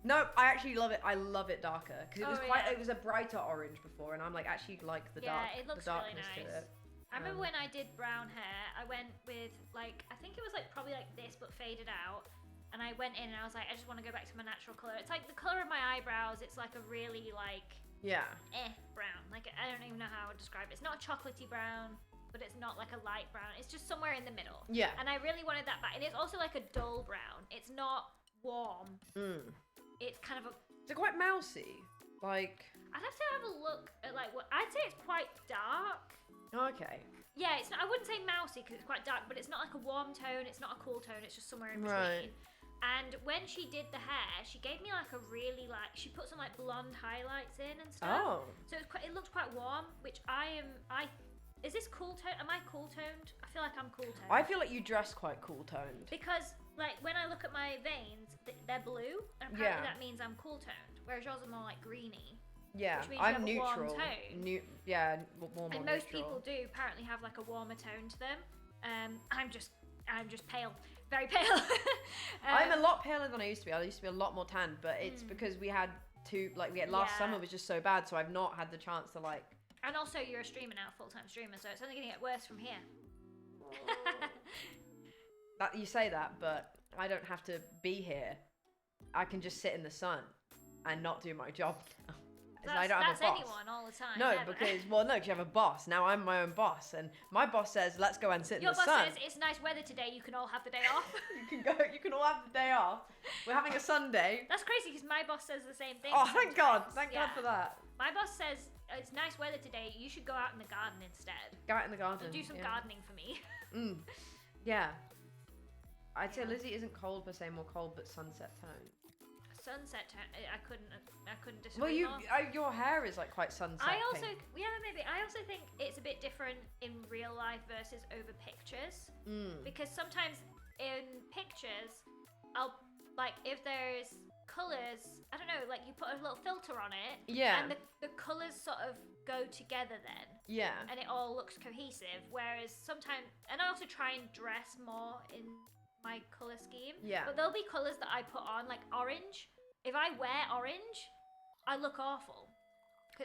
"No, I actually love it. I love it darker because it was it was a brighter orange before, and I'm like actually like the dark. Yeah, it looks the really darkness nice. to it. I remember when I did brown hair, I went with like I think it was like probably like this but faded out. And I went in and I was like, I just want to go back to my natural colour. It's like the colour of my eyebrows. It's like a really like Yeah. brown. Like I don't even know how I would describe it. It's not a chocolatey brown, but it's not like a light brown. It's just somewhere in the middle. Yeah. And I really wanted that back. And it's also like a dull brown. It's not warm. It's kind of a. Is it quite mousy? Like. I'd have to have a look at like what I'd say it's quite dark. Okay. Yeah, it's not. I wouldn't say mousy because it's quite dark, but it's not like a warm tone. It's not a cool tone. It's just somewhere in between. Right. And when she did the hair, she gave me like a really like she put some like blonde highlights in and stuff. Oh. So it looked quite warm, which is this cool tone? Am I cool toned? I feel like I'm cool toned. I feel like you dress quite cool toned. Because like when I look at my veins, they're blue, and apparently Yeah. that means I'm cool toned. Whereas yours are more like greeny. Yeah, Which means you I'm have a warm neutral. tone. Warm And or most neutral. people do apparently have like a warmer tone to them. I'm just pale, very pale. I'm a lot paler than I used to be. I used to be a lot more tan, but it's because we had last summer was just so bad, so I've not had the chance to like. And also, you're a streamer now, full-time streamer, so it's only gonna get worse from here. That you say that, but I don't have to be here. I can just sit in the sun and not do my job now. I don't have a boss. Anyone all the time. No, never. because you have a boss. Now I'm my own boss, and my boss says, "Let's go and sit your in the boss sun." says it's nice weather today. You can all have the day off. You can go. You can all have the day off. We're having a Sunday. That's crazy because my boss says the same thing. Oh, thank God! sometimes. Thank God for that. My boss says it's nice weather today. You should go out in the garden instead. Go out in the garden. Do some yeah. gardening for me. Yeah. I'd say Lizzie isn't cold per se, more cold but sunset tone. sunset tone. I couldn't Well, disagree more. your hair is like quite sunset I also, pink. maybe. I also think it's a bit different in real life versus over pictures. Because sometimes in pictures, I'll, like, if there's colours, I don't know, like you put a little filter on it. Yeah. And the colours sort of go together then. Yeah. And it all looks cohesive. Whereas sometimes, and I also try and dress more in my colour scheme. Yeah. But there'll be colours that I put on, like orange. If I wear orange, I look awful.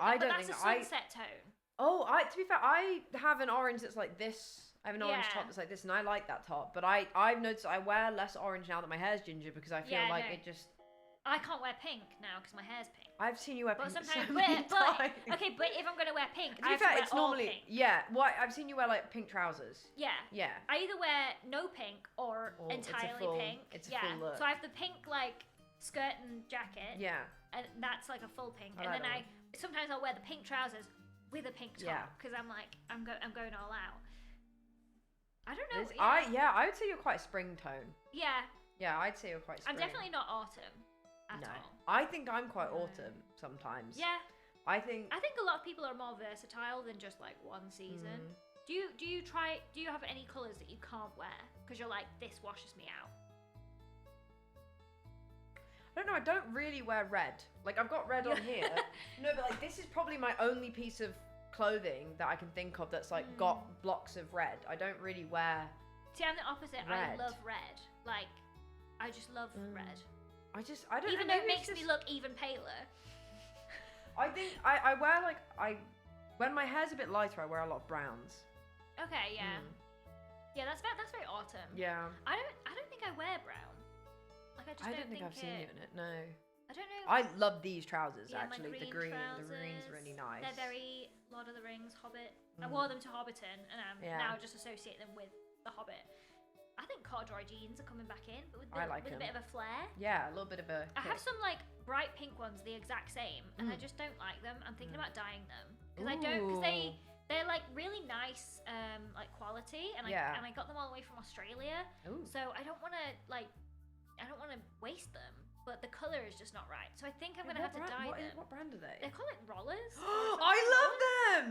I But don't that's a think sunset tone. Oh, to be fair, I have an orange that's like this. I have an orange Yeah. top that's like this, and I like that top. But I've noticed I wear less orange now that my hair's ginger because I feel Yeah, like no. it just. I can't wear pink now because my hair's pink. I've seen you wear But pink sometimes, so many times. okay, but if I'm gonna wear pink, To I be have fair, to wear it's all normally pink. yeah. Well, I've seen you wear like pink trousers. Yeah. Yeah. I either wear no pink or Or it's a entirely full- pink. it's a yeah. full look. So I have the pink like skirt and jacket. Yeah. And that's like a full pink. I And like then that sometimes I'll wear the pink trousers with a pink top Yeah. because I'm like I'm going all out. I don't know. I would say you're quite spring tone. Yeah. Yeah, I'd say you're quite spring. I'm definitely not autumn at No. all. I think I'm quite No. autumn sometimes. Yeah. I think. I think a lot of people are more versatile than just like one season. Do you have any colours that you can't wear because you're like, this washes me out? I don't know. I don't really wear red. Like I've got red on here. No, but like this is probably my only piece of clothing that I can think of that's like got blocks of red. I don't really wear. See, I'm the opposite. I Red. love red. Like, I just love red. I don't Even know. though it maybe makes it's me just- look even paler. I think I wear like when my hair's a bit lighter, I wear a lot of browns. Okay, yeah. Yeah, that's very autumn. Yeah. I don't think I wear brown. Like I just I don't don't think I've seen you in it. No. I don't know. I love these trousers Yeah, my actually. The green green, the green's trousers. really nice. They're very Lord of the Rings, Hobbit. I wore them to Hobbiton, and Yeah. now just associate them with the Hobbit. I think corduroy jeans are coming back in, but with, I like with a them. bit of a flair. Yeah, a little bit of a. I have some like bright pink ones, the exact same, and I just don't like them. I'm thinking about dyeing them because Ooh. they're like really nice like quality, and Yeah. I got them all the way from Australia, Ooh. so I don't want to waste them. But the color is just not right, so I think I'm gonna have to dye them. What brand are they? They're called like rollers. I love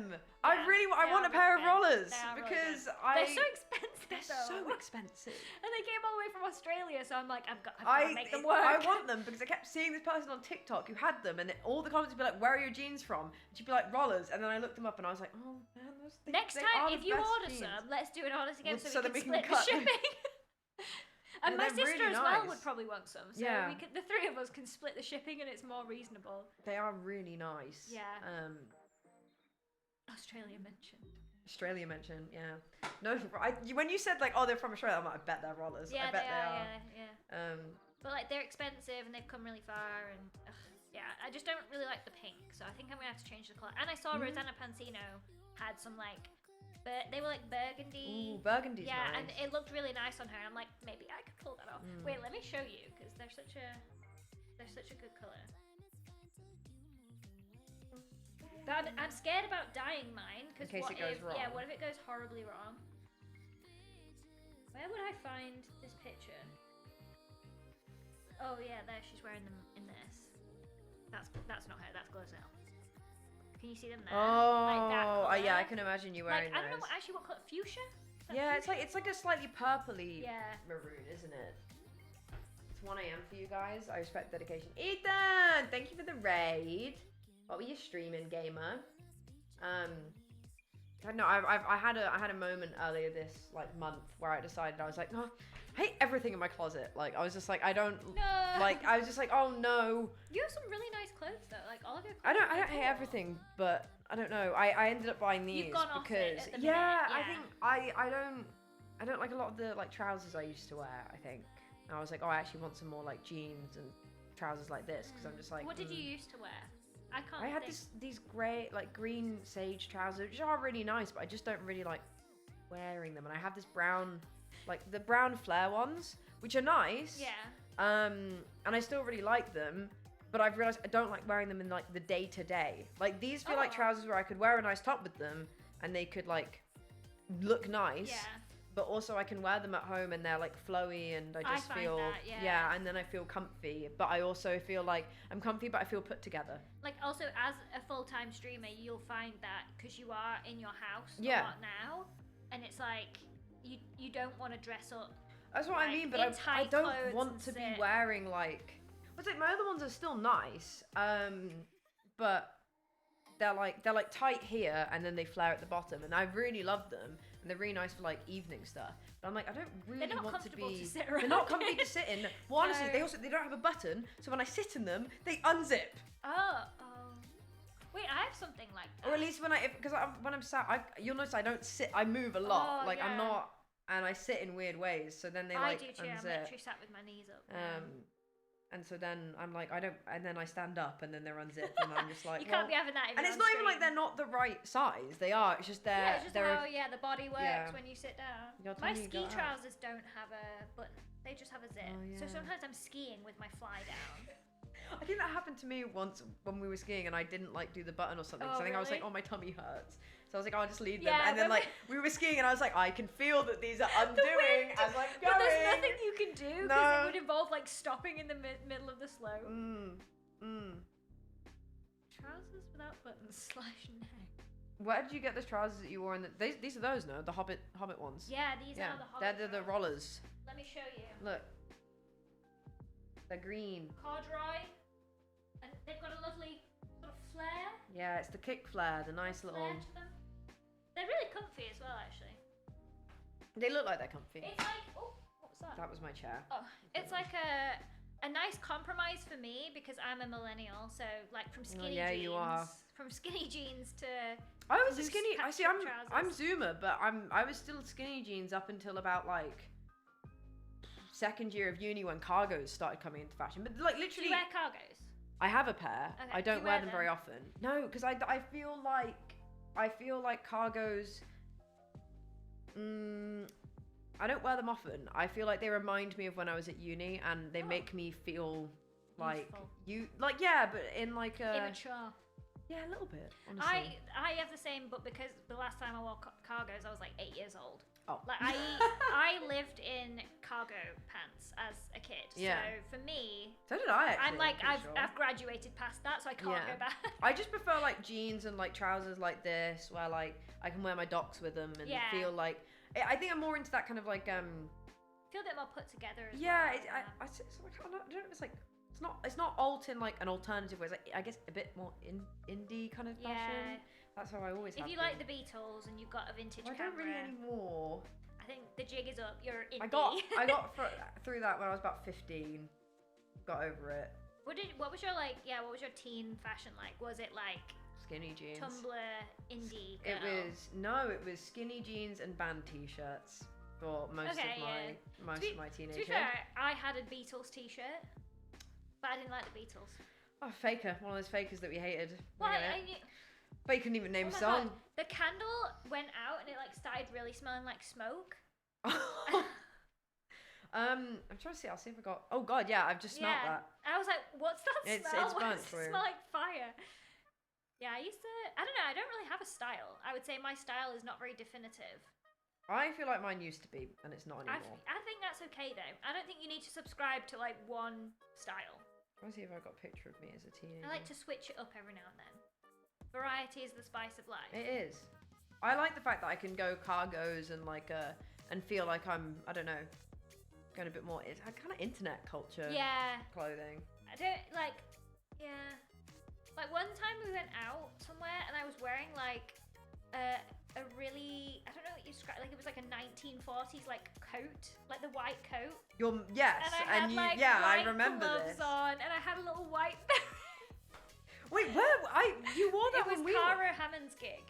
them. I they want are a pair of really good. rollers They are really because They're so expensive. they're though. so expensive. And they came all the way from Australia, so I'm like, I've got to make them work. I want them because I kept seeing this person on TikTok who had them, and all the comments would be like, "Where are your jeans from?" And she'd be like, "Rollers," and then I looked them up, and I was like, "Oh man, Next they time, are if the you best order jeans." some, let's do it on us again Well, so that we can split the cut. shipping. And Yeah, my they're sister really as well nice. would probably want some, so Yeah. the three of us can split the shipping and it's more reasonable. They are really nice. Yeah. Um, Australia mentioned. Australia mentioned, yeah. No, when you said like, "Oh, they're from Australia," I'm like, "I bet they're rollers." Yeah, I bet they are. Yeah. Um, But like they're expensive and they've come really far, and yeah, I just don't really like the pink, so I think I'm gonna have to change the color. And I saw Rosanna Pansino had some like, but they were like burgundy. ooh, burgundy's Yeah, nice. and it looked really nice on her. I'm like, maybe I could pull that off. Wait, let me show you because they're such a good color. But I'm scared about dyeing mine because In case what it goes if wrong. yeah, what if it goes horribly wrong? Where would I find this picture? Oh yeah, there she's wearing them in this. That's not her. That's Glozell. Can you see them there? Like that Oh, yeah, I colour. can imagine you Like wearing I don't know those. what color. Fuchsia? Is that Yeah, fuchsia? it's like a slightly purpley Yeah. maroon, isn't it? It's 1 a.m. for you guys. I respect dedication. Ethan, thank you for the raid. What were you streaming, gamer? I don't know. I had a moment earlier this like month where I decided I was like, no, I hate everything in my closet. Like I was just like, I don't No. like. I was just like, oh no. You have some really nice clothes though. Like all of your I clothes. don't are hate cool. everything, but I don't know. I ended up buying these You've gone off it because at the yeah, minute, I yeah. think I don't like a lot of the like trousers I used to wear. I think and I was like, oh, I actually want some more like jeans and trousers like this because I'm just like. What did you used to wear? I can't. I had think. these grey like green sage trousers, which are really nice, but I just don't really like wearing them. And I have this brown, like the brown flare ones, which are nice. Yeah. And I still really like them, but I've realized I don't like wearing them in like the day to day. Like these feel like Oh. trousers where I could wear a nice top with them and they could like look nice. Yeah. but also I can wear them at home and they're like flowy and I just find feel that, yeah. and then I feel comfy, but I also feel like I'm comfy but I feel put together. Like also as a full-time streamer, you'll find that because you are in your house a Yeah. lot now, and it's like you don't want to dress up. That's what I Like, mean, but in I tight don't clothes want and to be sit. wearing like. What's it? My other ones are still nice, but they're like tight here and then they flare at the bottom, and I really love them, and they're really nice for like evening stuff. But I'm like, I don't really They're not want to comfortable be. to sit They're not around comfy in. to sit in. Well, honestly, No. they don't have a button, so when I sit in them, they unzip. Oh. Wait, I have something like that. Or at least when when I'm sat, you'll notice I don't sit. I move a lot. Oh, like I'm yeah. not, and I sit in weird ways. So then they I like do too. I'm unzip. literally sat with my knees up. And so then I'm like, I don't, and then I stand up, and then they're unzipped, and I'm just like, You can't be having that. If And you're it's on not even like stream. they're not the right size. They are. It's just Yeah, it's just they're. how the body works yeah. when you sit down. Your My tummy ski go out. trousers don't have a button; they just have a zip. Oh, So yeah. sometimes I'm skiing with my fly down. I think that happened to me once when we were skiing, and I didn't like do the button or something. Oh, so I think I was like, really? oh, my tummy hurts. So I was like, I'll just leave them. Yeah, And then when like we were skiing, and I was like, I can feel that these are undoing as I'm going. But there's nothing you can do because No. it would involve like stopping in the middle of the slope. Trousers without buttons / neck. Where did you get the trousers that you wore in these are those, no? The Hobbit ones. Yeah, these are the Hobbit They're the trousers. rollers. Let me show you. Look. They're green. Corduroy, and they've got a lovely sort of flare. Yeah, it's the kick flare, the nice little. Flare to them. They're really comfy as well, actually. They look like they're comfy. It's like, oh, what was that? That was my chair. Oh, it's like a nice compromise for me because I'm a millennial. So like from skinny yeah, jeans, you are. from skinny jeans to I was a loose skinny. I see. patch-up I'm trousers. Zoomer, but I was still skinny jeans up until about like second year of uni when cargos started coming into fashion. But like Do literally, you wear cargos? I have a pair. Okay, I do don't you wear wear them them? very often. No, because I feel like cargos. I don't wear them often. I feel like they remind me of when I was at uni, and they Oh. make me feel like Youthful. but in like a Immature. yeah, a little bit. Honestly. I have the same, but because the last time I wore cargos, I was like 8 years old. Oh. Like I lived in cargo pants as a kid. Yeah. So for me, So did I. Actually, I'm like pretty I've sure. graduated past that, so I can't Yeah. go back. I just prefer like jeans and like trousers like this, where like I can wear my docs with them and Yeah. feel like. I think I'm more into that kind of like Feel a bit more put together as Yeah, well. it's like, I don't know if it's like it's not alt in like an alternative way. It's like I guess a bit more indie kind of fashion. Yeah. That's how I always have If you been. like the Beatles and you've got a vintage Well, I camera, don't really anymore. I think the jig is up. You're indie. I got through that when I was about 15. Got over it. What was your what was your teen fashion like? Was it like Skinny jeans. Tumblr indie girl? It was skinny jeans and band t-shirts for most Okay, of my To be teenage years. fair, I had a Beatles t-shirt, but I didn't like the Beatles. Oh, Faker, one of those fakers that we hated. Well, We get I it. knew, But you couldn't even name oh a my song. God, the candle went out and it like started really smelling like smoke. I'm trying to see. I'll see if I got. Oh God, yeah, I've just smelled Yeah. that. I was like, what's that It's smell? Why burnt does it through. smell like fire? Yeah, I don't know, I don't really have a style. I would say my style is not very definitive. I feel like mine used to be, and it's not I anymore. think that's okay though. I don't think you need to subscribe to like one style. Let's see if I got a picture of me as a teenager. I like to switch it up every now and then. Variety is the spice of life. It is. I like the fact that I can go cargos and like and feel like I'm, I don't know, going a bit more. It's kind of internet culture. Yeah. Clothing. I don't like. Yeah. Like one time we went out somewhere and I was wearing like a really, I don't know what you describe, like it was like a 1940s like coat, like the white coat. Yes, And I had you, like yeah, white I remember gloves this. on, and I had a little white. Wait, you wore that It was when we Cara Hammond's gig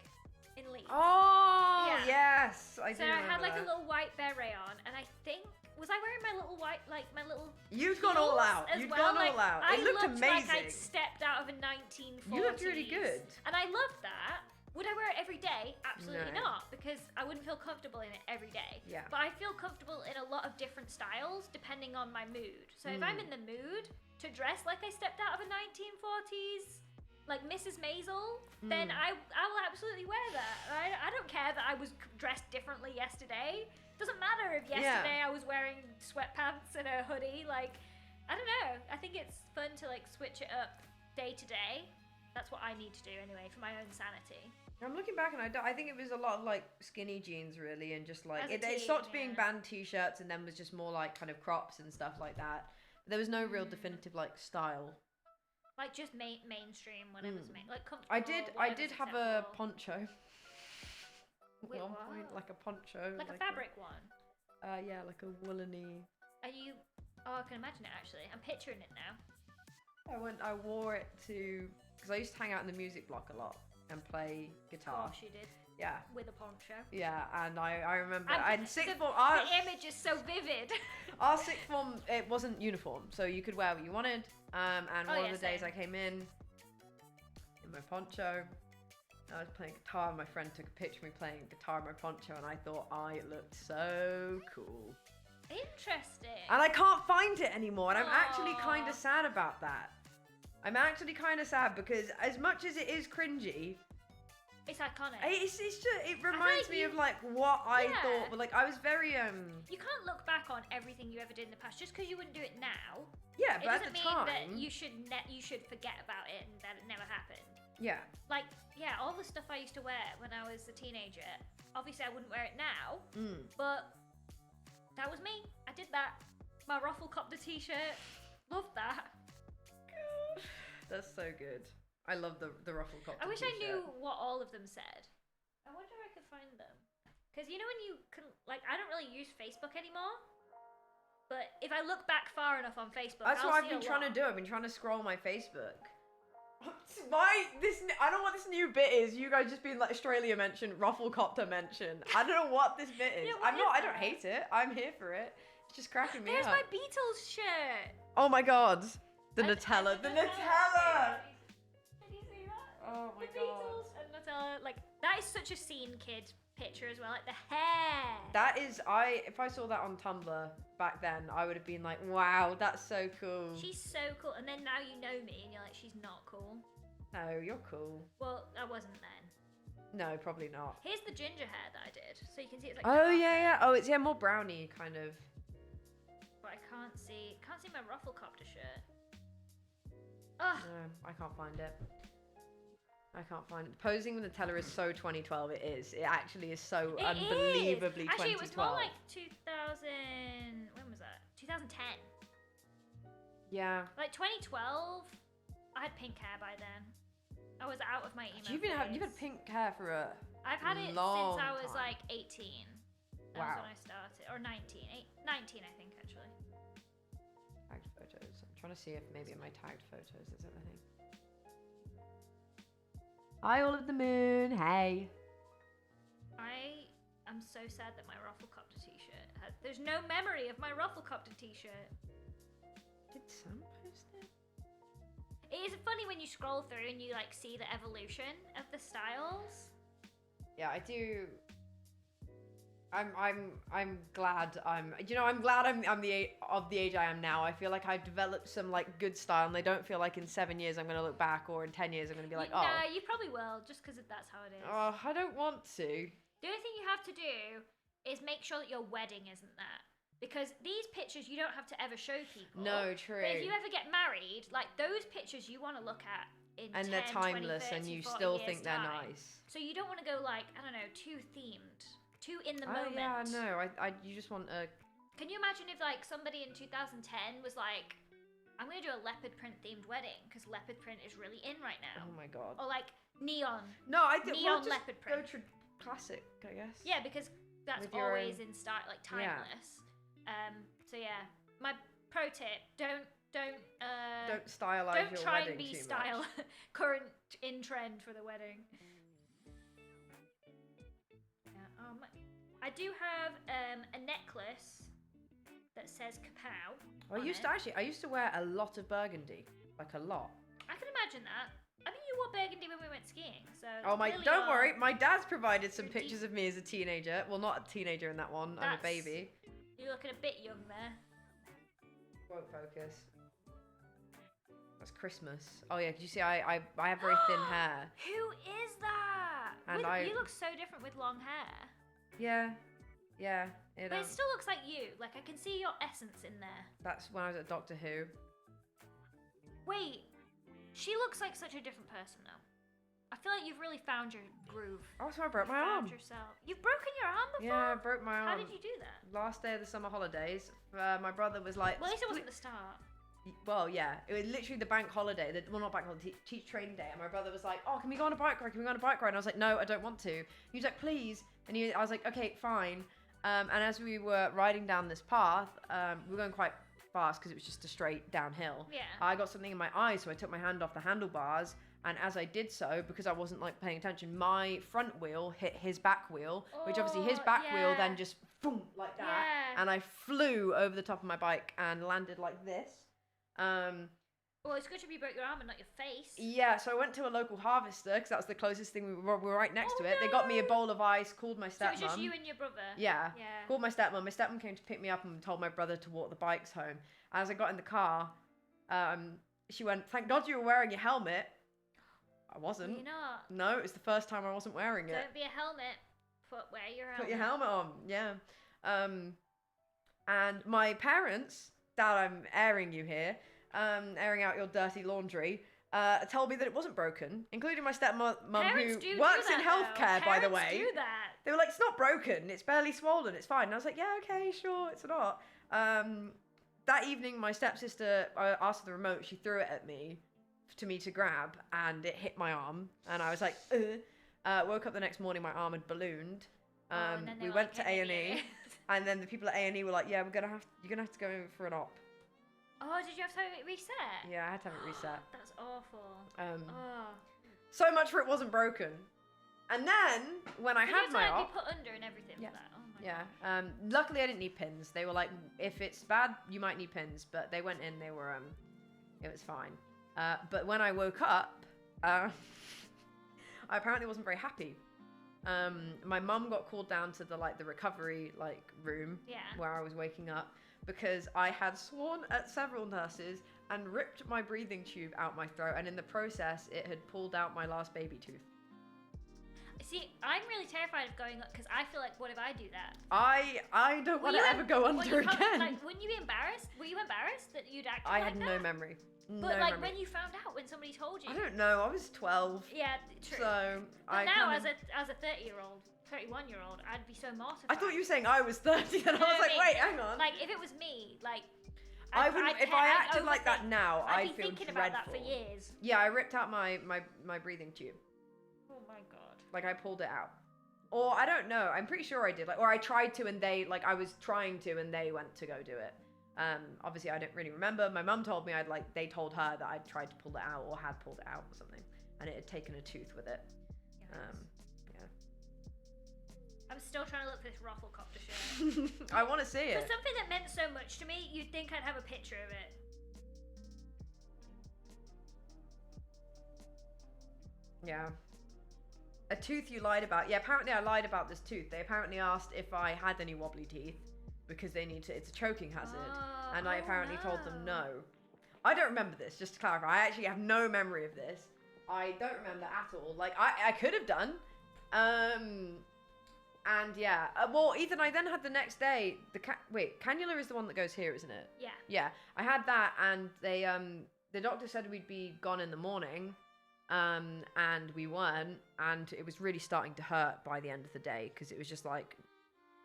in Leeds. Oh, Yeah. yes, I do So I remember had like that. a little white beret on, and I think was I wearing my little white, like my little. You'd gone all heels out. as You'd well? gone Like, all out. I It looked looked amazing. like I'd stepped out of a 1940s. You looked really good. And I loved that. Would I wear it every day? Absolutely No. not, because I wouldn't feel comfortable in it every day. Yeah. But I feel comfortable in a lot of different styles depending on my mood. So if I'm in the mood to dress like I stepped out of a 1940s, like Mrs. Maisel, then I will absolutely wear that. I don't care that I was dressed differently yesterday. Doesn't matter if yesterday I was wearing sweatpants and a hoodie. Like, I don't know. I think it's fun to like switch it up day to day. That's what I need to do anyway for my own sanity. I'm looking back and I think it was a lot of like skinny jeans really, and just like As a it teen, stopped being yeah. band t-shirts and then was just more like kind of crops and stuff like that. There was no real definitive like style. Like just mainstream, whatever's like comfortable. I did have a acceptable. poncho. Wait, At one what? point, like a poncho. Like a fabric one. Yeah, like a woolly. Are you? Oh, I can imagine it actually. I'm picturing it now. I wore it to because I used to hang out in the music block a lot and play guitar. Of course you did. Yeah. With a poncho. Yeah, and I remember And in sixth the, form. the image is so vivid. Our sixth form, it wasn't uniform, so you could wear what you wanted. And one of the days same. I came in my poncho, I was playing guitar, and my friend took a picture of me playing guitar in my poncho, and I thought I looked so cool. Interesting. And I can't find it anymore, and I'm actually Aw. kind of sad about that. I'm actually kind of sad because as much as it is cringy, It's iconic. it's just, it reminds like me you- of like what I Yeah. thought, but like I was very You can't look back on everything you ever did in the past just because you wouldn't do it now. yeah, It but at doesn't the mean time, that you should forget about it and that it never happened. yeah. Like, yeah, all the stuff I used to wear when I was a teenager. Obviously, I wouldn't wear it now, but that was me. I did that. My Rufflecopter t-shirt. Loved that. That's so good. I love the Rufflecopter I wish I t-shirt. knew what all of them said. I wonder if I could find them. Because you know when you can, like, I don't really use Facebook anymore. But if I look back far enough on Facebook, That's I'll what I've see been a trying to lot. do. I've been trying to scroll my Facebook. I don't know what this new bit is. You guys just being like Australia mention, Rufflecopter mention. I don't know what this bit is. Yeah, what is I don't that? hate it. I'm here for it. It's just cracking me There's up. my Beatles shirt. Oh my god. The And Nutella. The Nutella. Nutella. Can you see that? Oh my The god. Beatles and Nutella. Like, that is such a scene kid picture as well. Like, the hair. That is, if I saw that on Tumblr back then, I would have been like, wow, that's so cool. She's so cool. And then now you know me and you're like, she's not cool. No, you're cool. Well, I wasn't then. No, probably not. Here's the ginger hair that I did. So you can see it's like Oh darker, yeah, yeah. Oh, it's more brownie kind of. But I can't see my Rufflecopter shirt. Ugh. No, I can't find it. I can't find it. Posing with Nutella is so 2012. It is. It actually is so It unbelievably is. Actually, 2012. it was more like 2000. When was that? 2010. Yeah. Like 2012. I had pink hair by then. I was out of my emo You've had phase. pink hair for a. I've had it long since I was time. like 18. That Wow. was when I started, or 19. 19, I think actually. Tagged photos. I'm trying to see if maybe in my tagged photos there's anything. Hi, all of the moon. Hey. I am so sad that my Rufflecopter t-shirt has. There's no memory of my Rufflecopter t-shirt. Did Sam post it? It is funny when you scroll through and you like see the evolution of the styles. Yeah, I do. I'm glad I'm glad I'm the age I am now. I feel like I've developed some like good style, and I don't feel like in 7 years I'm gonna look back, or in 10 years I'm gonna be like, No, oh, you probably will, just because that's how it is. I don't want to. The only thing you have to do is make sure that your wedding isn't that. Because these pictures you don't have to ever show people. No, true. But if you ever get married, like those pictures you want to look at in And 10, they're timeless, 20, 30, and you 40 still years think they're time. nice. So you don't want to go like, I don't know, too themed, too in the Oh moment. yeah, no. You just want a. Can you imagine if like somebody in 2010 was like, I'm going to do a leopard print themed wedding because leopard print is really in right now. Oh my god. Or like neon. No, I think we'll Neon just leopard go print. classic, I guess. Yeah, because that's With your always own- in style, like Yeah. timeless. So yeah, my pro tip: don't Don't stylize don't your try wedding and be too style much. current in trend for the wedding. Yeah. I do have a necklace that says "Kapow." I used to wear a lot of burgundy, like a lot. I can imagine that. I mean, you wore burgundy when we went skiing, so. Oh my! clearly Don't you're- worry, my dad's provided some you're deep- pictures of me as a teenager. Well, not a teenager in that one. I'm a That's- baby. You're looking a bit young there. Won't focus. That's Christmas. Oh yeah, 'cause you see, I have very thin hair. Who is that? And You look so different with long hair. Yeah. Yeah, But it still looks like you. Like, I can see your essence in there. that's when I was at Doctor Who. Wait, she looks like such a different person now. I feel like you've really found your groove. Oh, so I broke You my arm. found yourself. You've broken your arm before? Yeah, I broke my arm. How did you do that? Last day of the summer holidays, my brother was like... Well, at least it wasn't the start. Well, yeah, it was literally the bank holiday, well, not bank holiday, teach training day, and my brother was like, oh, can we go on a bike ride, can we go on a bike ride? And I was like, no, I don't want to. He was like, please, and I was like, okay, fine. And as we were riding down this path, we were going quite fast because it was just a straight downhill. Yeah. I got something in my eye, so I took my hand off the handlebars, and as I did so, because I wasn't like paying attention, my front wheel hit his back wheel, which obviously his back wheel then just boom like that, Yeah. and I flew over the top of my bike and landed like this. Well, it's good to be broke your arm and not your face. Yeah, so I went to a local harvester because that was the closest thing. We were right next Oh, to it. They got me a no. bowl of ice, called my So it stepmom. was just you and your brother. Yeah. Yeah. Called my stepmom. My stepmom came to pick me up and told my brother to walk the bikes home. As I got in the car, she went, "Thank God you were wearing your helmet." I wasn't. You're not. No, it's the first time I wasn't wearing it. Don't be a helmet. Wear your helmet. Put your helmet on. Yeah. And my parents, Dad, I'm airing you here, airing out your dirty laundry, told me that it wasn't broken, including my stepmom Parents who do works do in that, healthcare, though. by the Parents way. do that. They were like, it's not broken, it's barely swollen, it's fine. And I was like, yeah, okay, sure, it's not. That evening, my stepsister asked for the remote, she threw it at me to grab, and it hit my arm, and I was like, ugh. Woke up the next morning, my arm had ballooned. And then they We were went like, to "Hey, A&E, idiot." and then the people at A&E were like, yeah, you're gonna have to go in for an op. Oh, did you have to have it reset? Yeah, I had to have it reset. That's awful. Oh. So much for it wasn't broken. And then, when I Did had you have my to, like, op... be put under and everything Yeah. for that? Oh my Yeah. God. Luckily, I didn't need pins. They were like, if it's bad, you might need pins. But they went in. They were it was fine. But when I woke up, I apparently wasn't very happy. My mum got called down to the recovery room Yeah. where I was waking up because I had sworn at several nurses and ripped my breathing tube out my throat, and in the process, it had pulled out my last baby tooth. See, I'm really terrified of going up because I feel like, what if I do that? I don't want to ever go under again. Like, wouldn't you be embarrassed? Were you embarrassed that you'd acted I like had that? no memory. But No like memory. when you found out, when somebody told you. I don't know. I was 12. Yeah, true. So but I now, kinda- as a 30-year-old, 31-year-old, I'd be so mortified. I thought you were saying I was 30, and I No, was like, me. wait, hang on. Like, if it was me, like. I wouldn't. If I acted like that overthink. now, I'd I'd be feel thinking dreadful. about that for years. Yeah, I ripped out my breathing tube. Oh my god. Like I pulled it out. Or I don't know. I'm pretty sure I did. Or I tried to, and I was trying to, and they went to go do it. Obviously, I don't really remember. My mum told me they told her that I'd tried to pull it out or had pulled it out or something, and it had taken a tooth with it. Yeah. I'm still trying to look for this Rafflecopter shirt. I want to see For it. something that meant so much to me, you'd think I'd have a picture of it. Yeah. A tooth you lied about. Yeah, apparently I lied about this tooth. They apparently asked if I had any wobbly teeth because they need to. It's a choking hazard, and I apparently told them no. I don't remember this. Just to clarify, I actually have no memory of this. I don't remember at all. Like I could have done. And yeah. Well, Ethan, I then had the next day. Wait, cannula is the one that goes here, isn't it? Yeah. Yeah. I had that, and they the doctor said we'd be gone in the morning. And we weren't, and it was really starting to hurt by the end of the day because it was just like,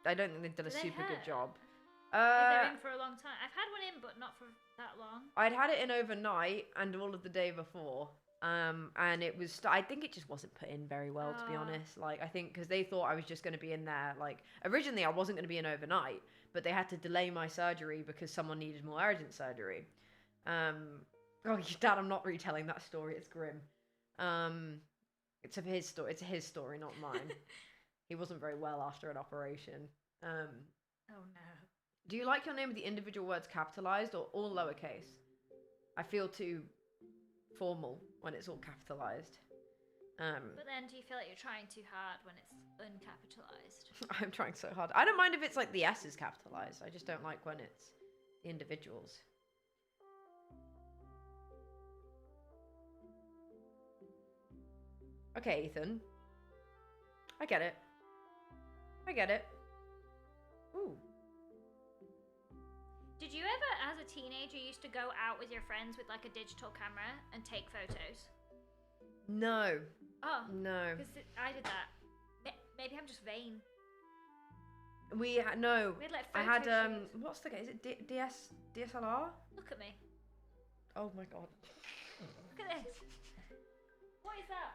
I don't think they've done a Do they super good hurt? job. If they're in for a long time. I've had one in, but not for that long. I'd had it in overnight and all of the day before, and it was. I think it just wasn't put in very well, to be honest. Like I think because they thought I was just going to be in there. Like originally I wasn't going to be in overnight, but they had to delay my surgery because someone needed more urgent surgery. Oh, Dad, I'm not retelling that story. It's grim. It's his story. It's his story, not mine. He wasn't very well after an operation. Oh no. Do you like your name with the individual words capitalized or all lowercase? I feel too formal when it's all capitalized. But then, do you feel like you're trying too hard when it's uncapitalized? I'm trying so hard. I don't mind if it's like the S is capitalized. I just don't like when it's the individuals. Okay, Ethan. I get it. I get it. Did you ever, as a teenager, used to go out with your friends with like a digital camera and take photos? No. Oh, No. because I did that. Maybe I'm just vain. We had no. We had like I photo had shoots. what's the is it DSLR? Look at me. Oh my god. Look at this. What is that?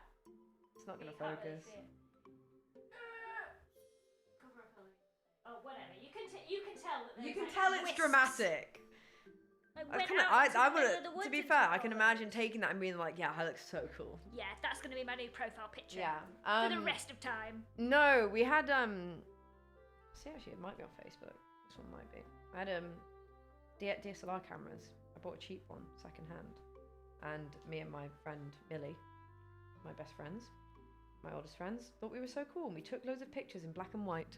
It's not gonna You can't really focus. see it. Cover up a little. Oh, whatever. You can tell that. You there's, can like, tell it's wisps. dramatic. Like, I went kinda, out I into the middle would of the woods to be and fair, took I can photos. imagine taking that and being like, yeah, that looks so cool. Yeah, that's gonna be my new profile picture. Yeah. For the rest of time. No, we had see, actually, it might be on Facebook. This one might be. I had DSLR cameras. I bought a cheap one, second hand, and me and my friend Millie, my best friends, my oldest friends, thought we were so cool. And we took loads of pictures in black and white.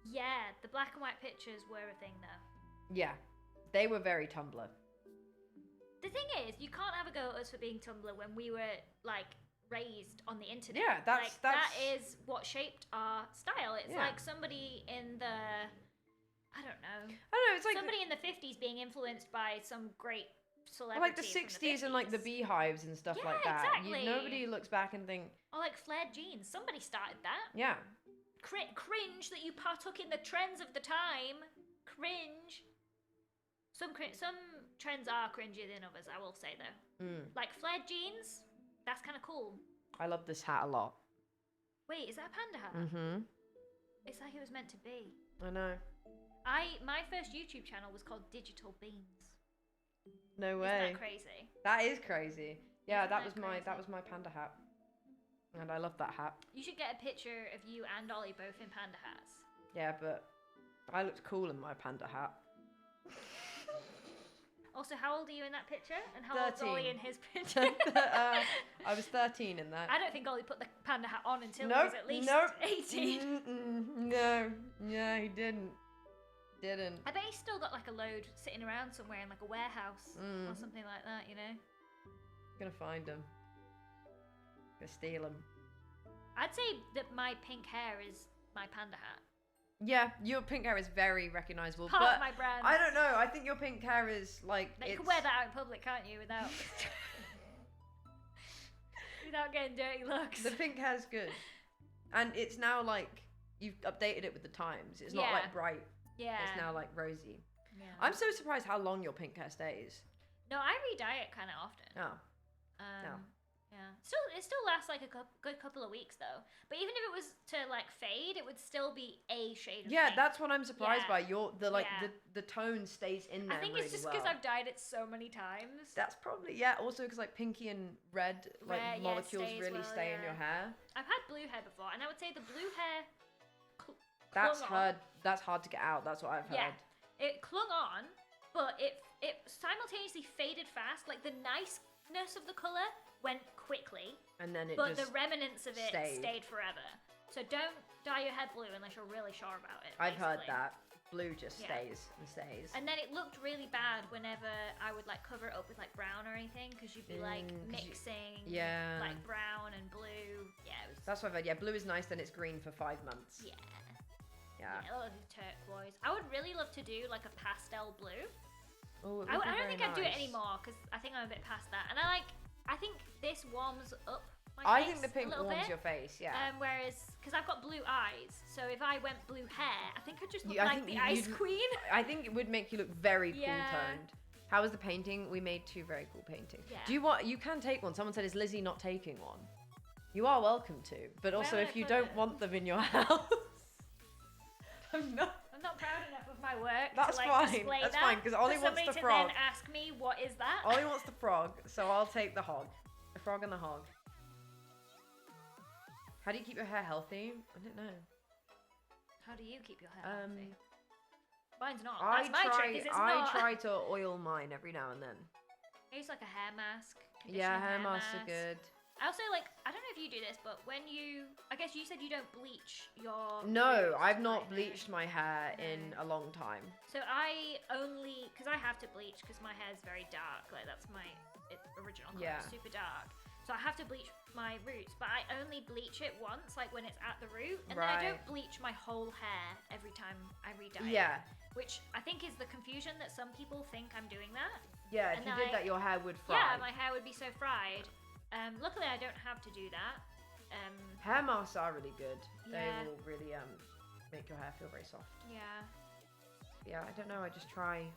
Yeah, the black and white pictures were a thing though. Yeah, they were very Tumblr. The thing is, you can't have a go at us for being Tumblr when we were like raised on the internet. Yeah, that's that is what shaped our style. It's Yeah. like somebody in the I don't know. I don't know. It's like somebody in the 50s being influenced by some great celebrity. like the from 60s and like the 50s. beehives and stuff Yeah, like that. exactly. Nobody looks back and think, Or like flared jeans. Somebody started that. yeah, Cringe that you partook in the trends of the time. Cringe. Some trends are cringier than others, I will say though. Like flared jeans, that's kind of cool. I love this hat a lot. Wait, is that a panda hat? Mm-hmm. It's like it was meant to be. I know. My first YouTube channel was called Digital Beans. No Isn't way. that crazy? That is crazy. Yeah, Isn't that that was crazy? my panda hat, and I love that hat. You should get a picture of you and Ollie both in panda hats. Yeah, but I looked cool in my panda hat. Also, how old are you in that picture? And how old's 13. Ollie in his picture? I was 13 in that. I don't think Ollie put the panda hat on until he Nope, was at least nope. 18. No, he didn't. I bet he's still got like a load sitting around somewhere in like a warehouse or Mm. something like that, you know? Gonna find him. Gonna steal him. I'd say that my pink hair is my panda hat. Yeah, your pink hair is very recognizable, Part but of my brand. I don't know. I think your pink hair is like Like, you it's can wear that out in public, can't you? Without without getting dirty looks. the pink hair's good, and it's now like you've updated it with the times. It's not Yeah. like bright. Yeah. It's now like rosy. Yeah. I'm so surprised how long your pink hair stays. No, I re-dye it kind of often. Oh, no. Yeah. It still lasts like a good couple of weeks though. But even if it was to like fade, it would still be a shade of Yeah, pink. that's what I'm surprised Yeah. by. Yeah. The tone stays in there. I think really it's just well. because I've dyed it so many times. That's probably also because like pinky and red like Red, yeah, molecules stays really well, stay in yeah. your hair. I've had blue hair before, and I would say the blue hair. That's clung on. hard. That's hard to get out. That's what I've heard. Yeah, it clung on, but it simultaneously faded fast. Like the niceness of the color went quickly, And then it but just the remnants of it stayed. stayed forever. So don't dye your hair blue unless you're really sure about it. I've heard basically. that. Blue just Yeah. stays and stays. And then it looked really bad whenever I would like cover it up with like brown or anything, because you'd be like 'cause you- mixing Yeah. like brown and blue. Yeah, it was, That's what I've heard. Yeah, blue is nice, then it's green for 5 months. yeah. Yeah. Yeah, like turquoise. I would really love to do like a pastel blue. Oh, it I would be don't very think I'd do it nice. anymore because I think I'm a bit past that. And I think this warms up my I face think the pink a little warms bit. your face, yeah. Whereas, because I've got blue eyes, so if I went blue hair, I think I'd just look I like think the Ice you'd- Queen. I think it would make you look very Yeah. cool toned. How was the painting? We made 2 very cool paintings. Yeah. Do you can take one. Someone said, is Lizzie not taking one? You are welcome to. But also, would if I you put don't it? want them in your house, I'm not. I'm not proud enough of my work That's to like fine. display That's that. fine, 'cause Ollie for wants somebody the to frog. then ask me, what is that? Ollie wants the frog, so I'll take the hog. The frog and the hog. How do you keep your hair healthy? I don't know. How do you keep your hair healthy? Mine's not. I That's my trick. Is it's I not. try to oil mine every now and then. I use like a hair mask. Yeah, conditioning hair masks are mask. good. I also like. I don't know if you do this, but when I guess you said you don't bleach your. No, roots I've to not lighten it. bleached my hair in No. a long time. So I only, because I have to bleach because my hair's very dark. Like that's my original color, Yeah. super dark. So I have to bleach my roots, but I only bleach it once, like when it's at the root, and then I don't bleach my whole hair every time I re-dye it. Which I think is the confusion that some people think I'm doing that. Yeah, if you did that, your hair would fry. Yeah, my hair would be so fried. Luckily, I don't have to do that. Hair masks are really good. They Yeah. will really make your hair feel very soft. Yeah. Yeah, I don't know. I just try.